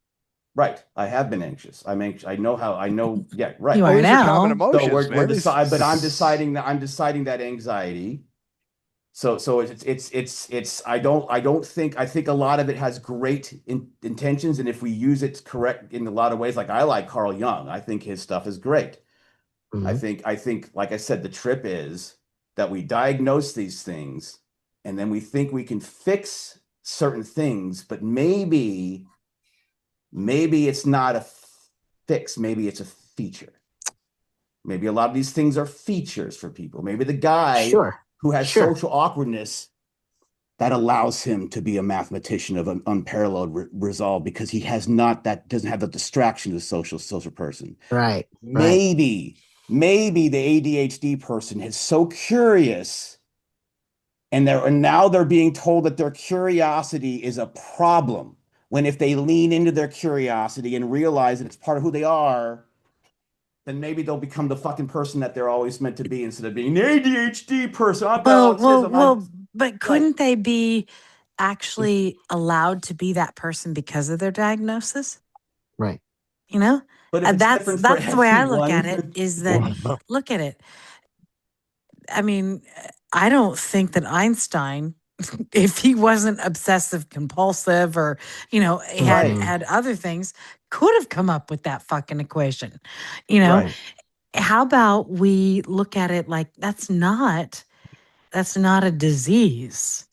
Right. I have been anxious. I'm anxious. I know. Yeah. Right. You are now. Common emotions, but I'm deciding that anxiety. So it's. I think a lot of it has great intentions, and if we use it correct in a lot of ways, like I like Carl Jung. I think his stuff is great. Mm-hmm. I think, like I said, the trip is that we diagnose these things, and then we think we can fix certain things, but maybe it's not a fix. Maybe it's a feature. Maybe a lot of these things are features for people. Maybe the guy who has social awkwardness, that allows him to be a mathematician of an unparalleled resolve because he doesn't have the distraction of the social person. Right. Maybe the ADHD person is so curious, and now they're being told that their curiosity is a problem. When if they lean into their curiosity and realize that it's part of who they are, then maybe they'll become the fucking person that they're always meant to be instead of being the ADHD person. I've got autism. But couldn't they be actually allowed to be that person because of their diagnosis? Right. But that's the way I look at it, is that, look at it. I mean, I don't think that Einstein, if he wasn't obsessive compulsive or, had other things, could have come up with that fucking equation. How about we look at it like that's not a disease.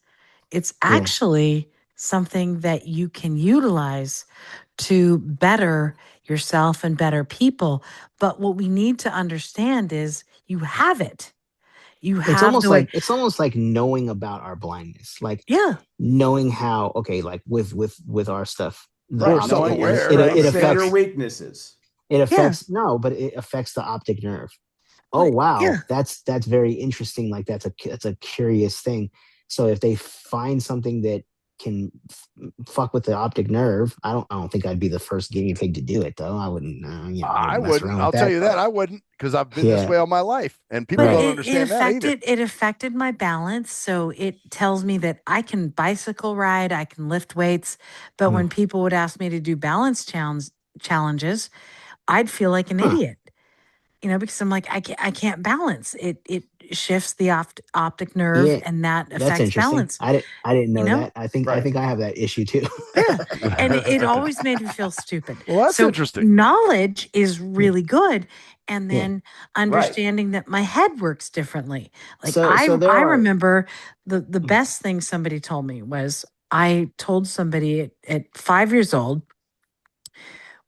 It's actually something that you can utilize to better yourself and better people. But what we need to understand is you have it. It's almost like knowing about our blindness, like knowing how, like with our stuff, it affects your weaknesses. It affects but it affects the optic nerve. Oh wow, that's very interesting. Like that's a curious thing. So if they find something that can fuck with the optic nerve, I don't think I'd be the first guinea pig to do it though. I wouldn't. I wouldn't. I'll tell you that I wouldn't, because I've been this way all my life, and people don't understand that either. It affected my balance, so it tells me that I can bicycle ride, I can lift weights, but when people would ask me to do balance challenges, I'd feel like an idiot. Because I'm like, I can't balance. It shifts the optic nerve, and that affects balance. I didn't know that. I think I have that issue too. And it always made me feel stupid. Well, that's interesting. Knowledge is really good, and then understanding that my head works differently. Like I remember the best thing somebody told me was, I told somebody at 5 years old,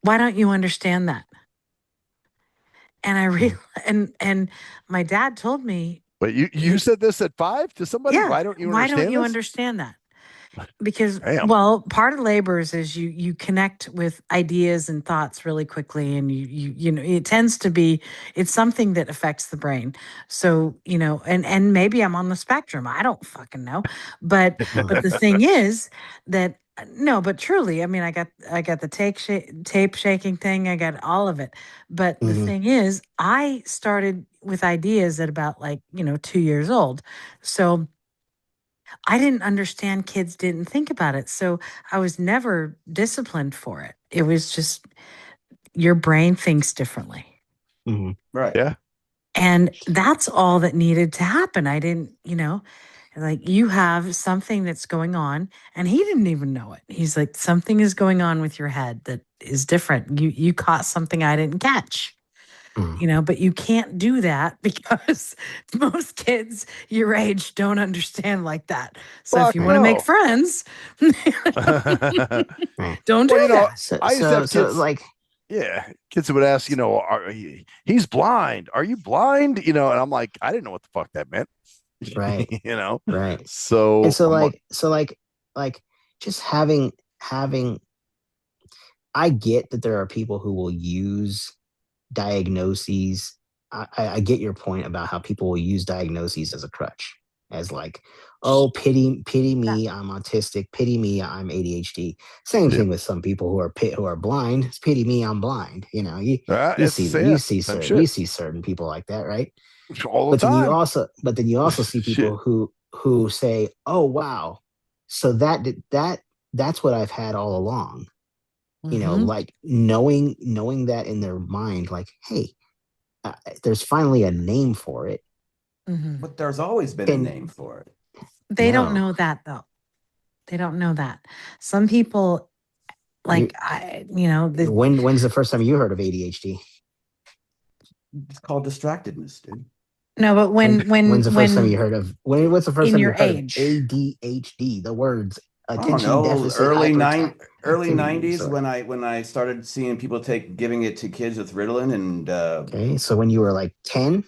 "Why don't you understand that?" And and my dad told me. But you said this at 5 to somebody? Yeah. Why don't you understand that? Because part of labors is you connect with ideas and thoughts really quickly, and it tends to be, it's something that affects the brain. So and maybe I'm on the spectrum. I don't fucking know, but the thing is that No, but truly, I mean, I got the tape shaking thing. I got all of it. But the Mhm. thing is, I started with ideas at about 2 years old. So I didn't understand kids didn't think about it. So I was never disciplined for it. It was just your brain thinks differently. Mhm. Right. Yeah. And that's all that needed to happen. I didn't, like you have something that's going on and he didn't even know it. He's like, something is going on with your head that is different. You caught something I didn't catch. Mhm. But you can't do that because most kids your age don't understand like that. So if Fuck you want to make no. friends, Right. don't Well, do that. So I used to so have so kids. like Yeah, kids would ask, he's blind. Are you blind? And I'm like, I didn't know what the fuck that meant. right, you know. right. And So so I'm like, like just having I get that there are people who will use diagnoses. I get your point about how people will use diagnoses as a crutch, as like, oh, pity Yeah. me, I'm autistic. Pity me, I'm ADHD. Same yeah, thing with some people who are blind. It's pity me, I'm blind. it's same You shit see certain people like that, right? all the But time. then you also see Shit. people who say, oh wow, so that's what I've had all along. Mm-hmm. Like knowing that in their mind, like, hey, there's finally a name for it. Mm-hmm. But there's always been a And name for it. They don't no, know that though. They don't know that. Some people you when's the first time you heard of ADHD? It's called distractedness, dude. no, but When's the first time you when heard of what's the first in time you your heard of age. ADHD? The words I don't attention know, deficit early hyperactivity 90s disorder. when I started seeing people giving it to kids with Ritalin and Okay, so when you were like 10,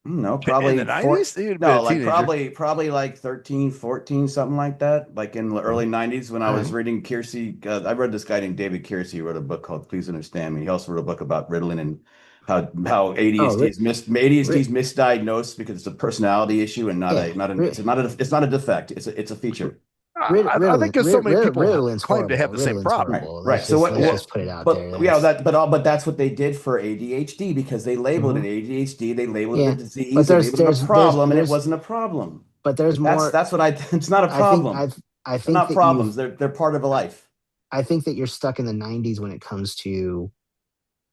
no, In the probably four 90s, you'd been a no, like teenager. probably like 13, 14, something like that. Like in the early okay, 90s when I all was right, reading Kiersey, I read this guy named David Kiersey, who wrote a book called Please Understand Me. He also wrote a book about Ritalin and how oh, ADHD is misdiagnosed because it's a personality issue and not yeah, a not an it's not a defect. It's a feature. I think because so many people Ritalin claim to have the same Ritalins problem. Right, horrible. right. So Let's Yeah. just put it out but there. yeah, That's but that's what they did for ADHD because they labeled it mhm. ADHD, they labeled it a Yeah, but disease, they labeled it a problem, and it wasn't a problem. there's But more. that's what I. It's not a I think problem. I They're think not that you've problems. They're part of a life. I think that you're stuck in the 90s when it comes to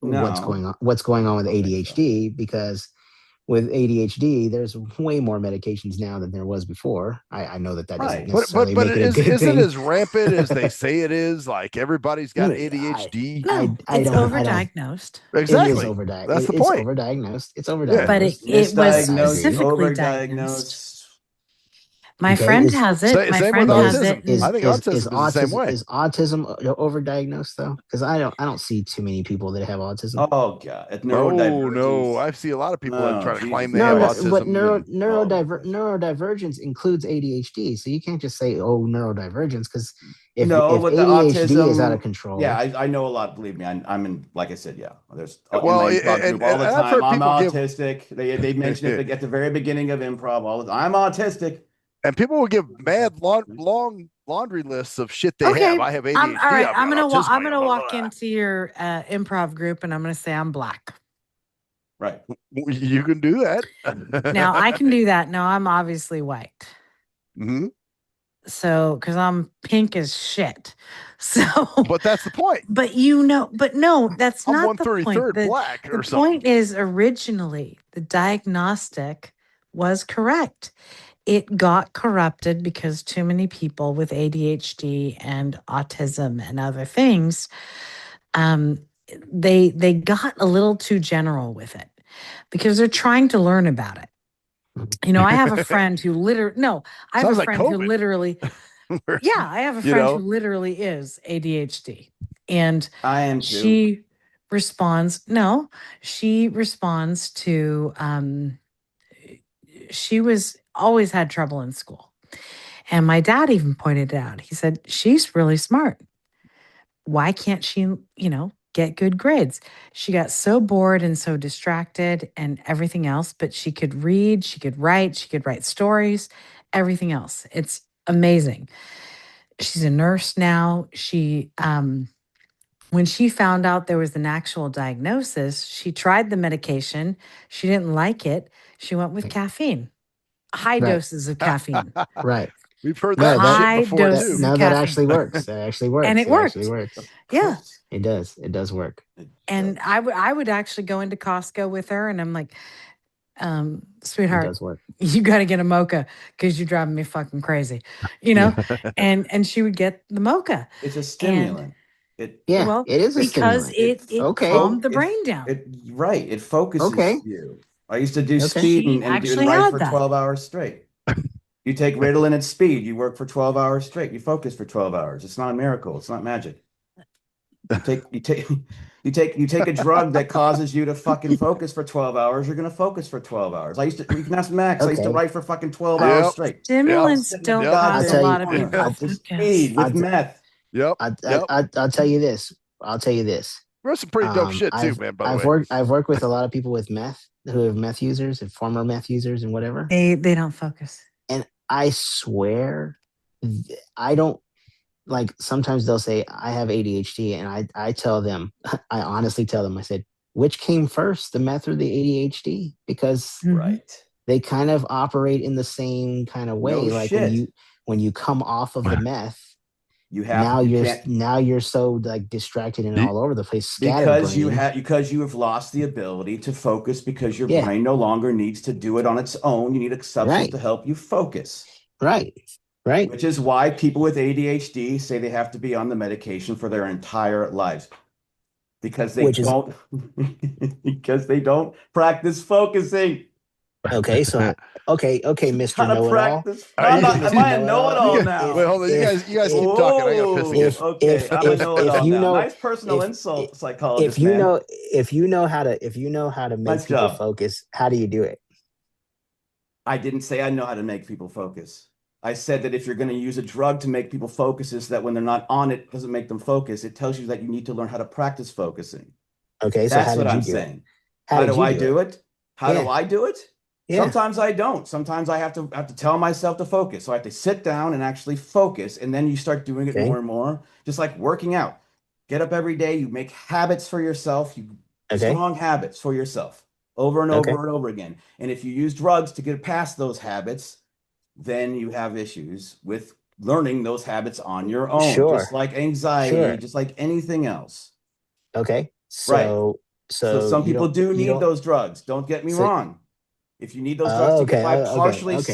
No, what's going on with I don't think so. ADHD, because with ADHD there's way more medications now than there was before. I know that doesn't Right. necessarily But make it a good is it thing. as rampant as they say it is? Like everybody's got No, I ADHD. No, I it's don't I don't overdiagnosed. it is Exactly. That's the it's point. overdiagnosed. It's Yeah. But overdiagnosed. it was I Misdiagnosed, agree. specifically diagnosed. overdiagnosed. My Okay, friend has it. My Same with friend has it, autism. and I think autism is the same way. is autism overdiagnosed though? Because I don't see too many people that have autism. Oh God, at Oh no, neurodivergence. I see a lot of people that No, try to claim Jesus they No, have no, Christ. but autism and Oh Christ. neurodivergence includes ADHD. So you can't just say, oh, neurodivergence, because No, if with the ADHD is out of autism, yeah, control, I know a lot. Believe me, I'm in. Like I said, yeah. There's in well, my improv group all and the I've time. heard I'm people give autistic. They mention it at the very beginning of improv. All the, I'm autistic. and people will give mad long laundry lists of shit they have. okay. I have I'm all ADHD. right. I've got autism. I'm I gonna got blah, walk blah, into your improv group, and I'm gonna say I'm black. Right. blah. You can do that. Now I can do that. Now I'm obviously white. Mhm. So, because I'm pink as shit. So, But that's the point. but but no, that's I'm not the point. 1/33 black The or something. point is originally the diagnostic was correct. It got corrupted because too many people with ADHD and autism and other things, um, they got a little too general with it because they're trying to learn about it. I have a friend who I have a Sounds like friend who COVID. literally, yeah, I have a you friend who know, literally is ADHD. And I am too. she no, she responds to, she was always had trouble in school. And my dad even pointed it out. He said, she's really smart. Why can't she, get good grades? She got so bored and so distracted and everything else, but she could read, she could write stories, everything else. It's amazing. She's a nurse now. She when she found out there was an actual diagnosis, she tried the medication. She didn't like it. She went with caffeine, high Right. doses of caffeine, Right. We've heard No, that that- shit high before That, doses too. of no, that caffeine. actually works. That actually works. And it actually worked. works. Yeah. It does. It does work. And I would actually go into Costco with her and I'm like, It sweetheart, does work. you got to get a mocha because you're driving me fucking crazy, you know? and she would get the mocha. It's a stimulant. Yeah, Well, it is a because stimulant. it Okay. calmed the brain down. It focuses Okay. you. I used to do Okay. speed She and actually write had for that. 12 hours straight. You take Ritalin at speed, you work for 12 hours straight. You focus for 12 hours. It's not a miracle. It's not magic. You take a drug that causes you to fucking focus for 12 hours, you're gonna focus for 12 hours. You can ask Max, I used to Okay. write for fucking 12 hours Yep. straight. Stimulants Yep. don't Yep. cause I'll a tell lot you- of people I'll- to Just focus. speed with meth. Yep. I'll tell you this. I'll tell you this. There's some pretty dope shit too, man. By the way, I've worked with a lot of people with meth who have meth users and former meth users and whatever. They don't focus. And I swear, I don't like. Sometimes they'll say I have ADHD, and I tell them, I honestly tell them, I said, which came first, the meth or the ADHD? Because Mhm. Right. they kind of operate in the same kind of way. No Like shit. when you come off of the meth, You have now you're so like distracted and all over the place, because scatterbrained. you have lost the ability to focus because your Yeah. brain no longer needs to do it on its own. You need a substance Right. to help you focus. Right. Which is why people with ADHD say they have to be on the medication for their entire lives. Because they don't practice focusing. Okay, so okay, Mr. Gotta Know-it-all. practice. Am I a know-it-all now? Wait, hold on. You guys keep talking. I gotta piss again. Okay, I'm a know-it-all you now. know- Nice personal insult, psychologist. If you man. know how to make Nice people job. focus, how do you do it? I didn't say I know how to make people focus. I said that if you're going to use a drug to make people focus, is that when they're not on it, doesn't make them focus. It tells you that you need to learn how to practice focusing. Okay, so That's how what did you I'm do saying. it? How do I do it? How Yeah. do I do it? Yeah. Sometimes I don't. Sometimes I have to tell myself to focus. So I have to sit down and actually focus, and then you start doing it Okay. more and more, just like working out. Get up every day. You make habits for yourself. Strong habits for yourself over and over and over again. And if you use drugs to get past those habits, then you have issues with learning those habits on your own. Sure. Just like anxiety, Sure. just like anything else. Okay. So some you people don't- do you need don't- those drugs. Don't get me So- wrong. If you need those drugs to get by partially, okay.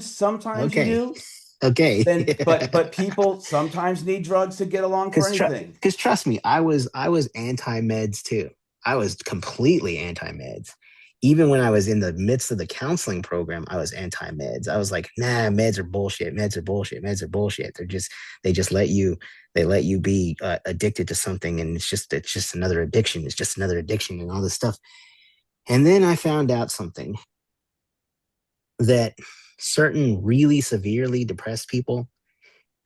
sometimes you do. Okay. Then, but people sometimes need drugs to get along for anything. Because trust me, I was anti-meds too. I was completely anti-meds. Even when I was in the midst of the counseling program, I was anti-meds. I was like, nah, meds are bullshit. Meds are bullshit. Meds are bullshit. They just let you be addicted to something, and it's just another addiction. It's just another addiction and all this stuff. And then I found out something, that certain really severely depressed people,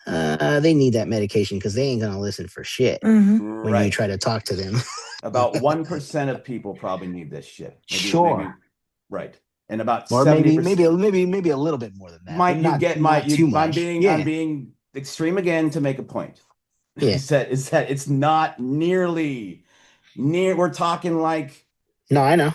they need that medication because they ain't gonna listen for shit when you try to talk to them. About 1% of people probably need this shit. Sure. Right. And about Or 70%. maybe a little bit more than that. I'm being extreme again to make a point. Yeah. Is that it's not nearly we're talking like, no, I know.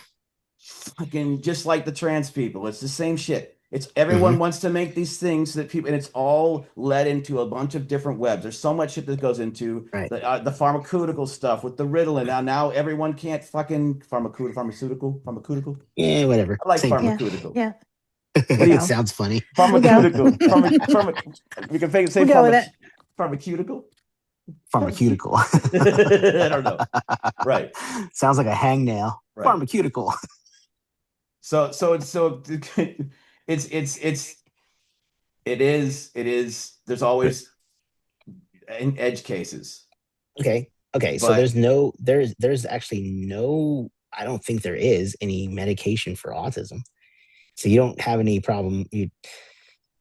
Fucking just like the trans people. It's the same shit. It's everyone wants to make these things that people, and it's all led into a bunch of different webs. There's so much shit that goes into the pharmaceutical stuff with the Ritalin. Now everyone can't fucking pharmaceutical. Yeah, whatever. I like Same thing. pharmaceutical. Yeah. It sounds funny. Pharmaceutical. We can say We'll go with it. pharmaceutical. Pharmaceutical. I don't know. Right. Sounds like a hangnail. Right. Pharmaceutical. So it is. There's always in edge cases. Okay. So there's actually no, I don't think there is any medication for autism. So you don't have any problem.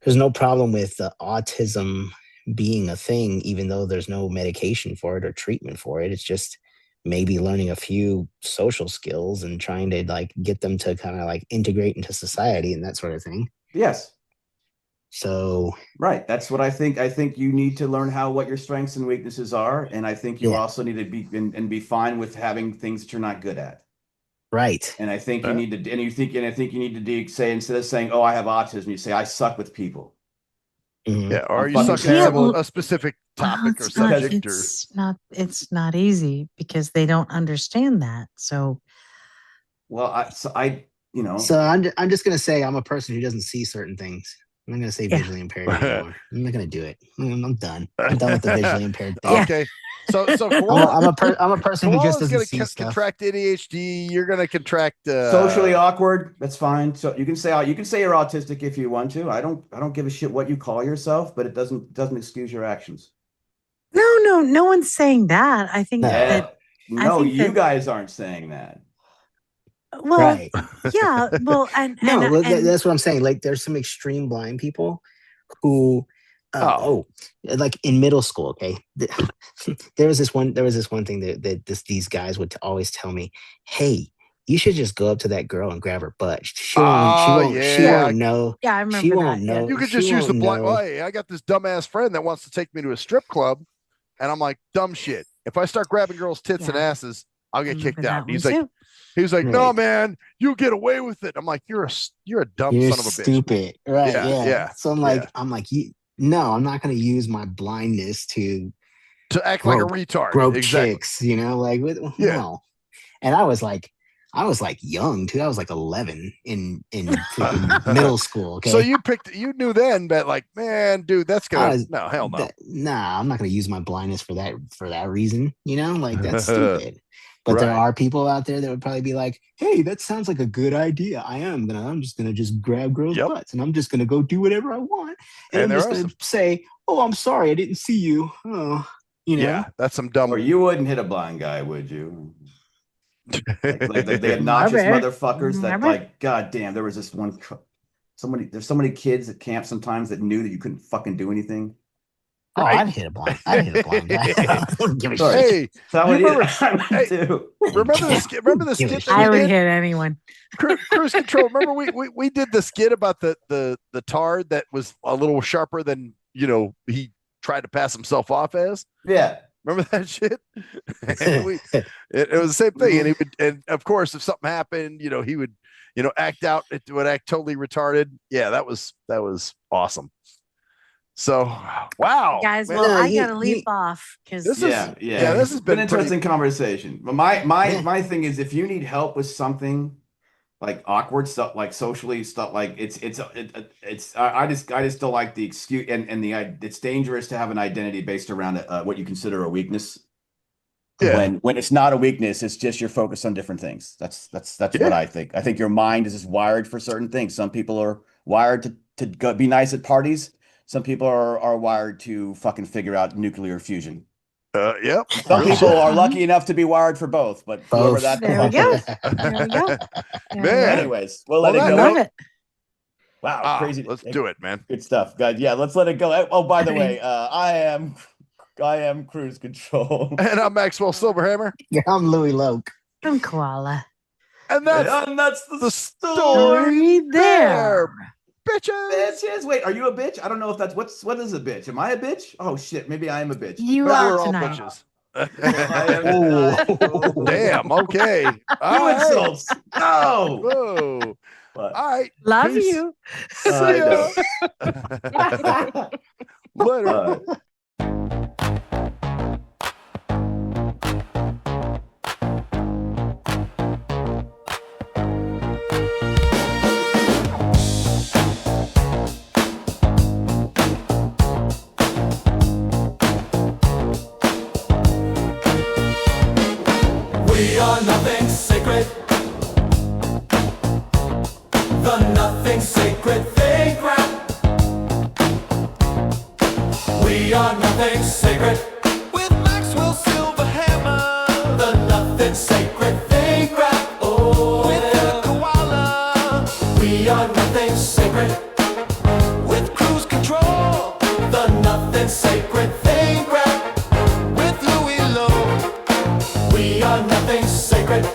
There's no problem with the autism being a thing, even though there's no medication for it or treatment for it. It's just maybe learning a few social skills and trying to like get them to kind of like integrate into society and that sort of thing. Yes. So Right. That's what I think. I think you need to learn what your strengths and weaknesses are. And I think you also need to be and be fine with having things that you're not good at. Right. And I think you need to, and I think you need to say, instead of saying, "Oh, I have autism," you say, "I suck with people." Mm-hmm. Yeah, or I'm you fucking suck at terrible. a specific topic or subject, or it's not easy because they don't understand that. So, well, So I'm just gonna say I'm a person who doesn't see certain things. I'm not gonna say visually impaired anymore. I'm not gonna do it. I'm done. I'm done with the visually impaired thing. Okay. So Koala, I'm a person who just Koala's doesn't gonna see stuff. contract ADHD. You're gonna contract socially awkward. That's fine. So you can say you're autistic if you want to. I don't give a shit what you call yourself, but it doesn't excuse your actions. No one's saying that. I think that you guys aren't saying that. Well, right. Yeah. Well, and that's what I'm saying. Like, there's some extreme blind people who, like in middle school. Okay, there was this one thing that these guys would always tell me, "Hey, you should just go up to that girl and grab her butt. She won't know. Yeah, I remember she won't know. You could just use the blind. Well, hey, I got this dumbass friend that wants to take me to a strip club, and I'm like, dumb shit. If I start grabbing girls' tits and asses, I'll get kicked out. He's like, no, man, you get away with it. I'm like, you're a dumb son of a bitch. Stupid, right? Yeah. So I'm like, no, I'm not going to use my blindness to act like a retard. Broke chicks, like no. And I was like young too. I was like 11 in middle school. Okay, so you knew then that, like, man, dude, that's gonna no, hell no. I'm not gonna use my blindness for that reason. Like, that's stupid. But there are people out there that would probably be like, hey, that sounds like a good idea. I'm just gonna grab girls' butts, and I'm just gonna go do whatever I want. And I'm just gonna say, oh, I'm sorry, I didn't see you. Oh, Yeah, that's some dumb. Or you wouldn't hit a blind guy, would you? like the obnoxious motherfuckers that, like, god damn, there was this one there's so many kids at camp sometimes that knew that you couldn't fucking do anything. Oh, I'd hit a blind guy. I don't give a shit. Hey, remember the skit? I would hit anyone. Cruise Control. Remember we did the skit about the tard that was a little sharper than he tried to pass himself off as. Yeah. Remember that shit? It was the same thing, and of course, if something happened, he would, act out. It would act totally retarded. Yeah, that was awesome. So, wow, guys. Man. Well, I gotta leap off because this has been an interesting conversation. But my thing is, if you need help with something like awkward stuff, like socially stuff, like I just don't like the excuse and it's dangerous to have an identity based around what you consider a weakness. Yeah. When it's not a weakness, it's just you're focused on different things. That's what I think. I think your mind is just wired for certain things. Some people are wired to go be nice at parties. Some people are wired to fucking figure out nuclear fusion. Yep. Some people are lucky enough to be wired for both, but whoever that. There we go. Man. Anyways, we'll let it go. Love it. Wow, crazy. Let's do it, man. Good stuff, guys. Yeah, let's let it go. Oh, by the way, I am Cruise Control, and I'm Maxwell Silverhammer. Yeah, I'm Luie Loc. I'm Koala. And that's the story there. Bitches. Wait, are you a bitch? I don't know if that's what is a bitch? Am I a bitch? Oh shit, maybe I am a bitch. You are tonight. Bitches. Damn. Okay. Insults. No. Whoa. All right. Love you. See ya. Later. We are nothing sacred. The nothing sacred thing crap. We are nothing sacred. With Maxwell Silverhammer. The nothing sacred thing crap. Oh, with the koala. We are nothing sacred. With Cruise Control. The nothing sacred thing crap. With Luie Loc. We are nothing sacred.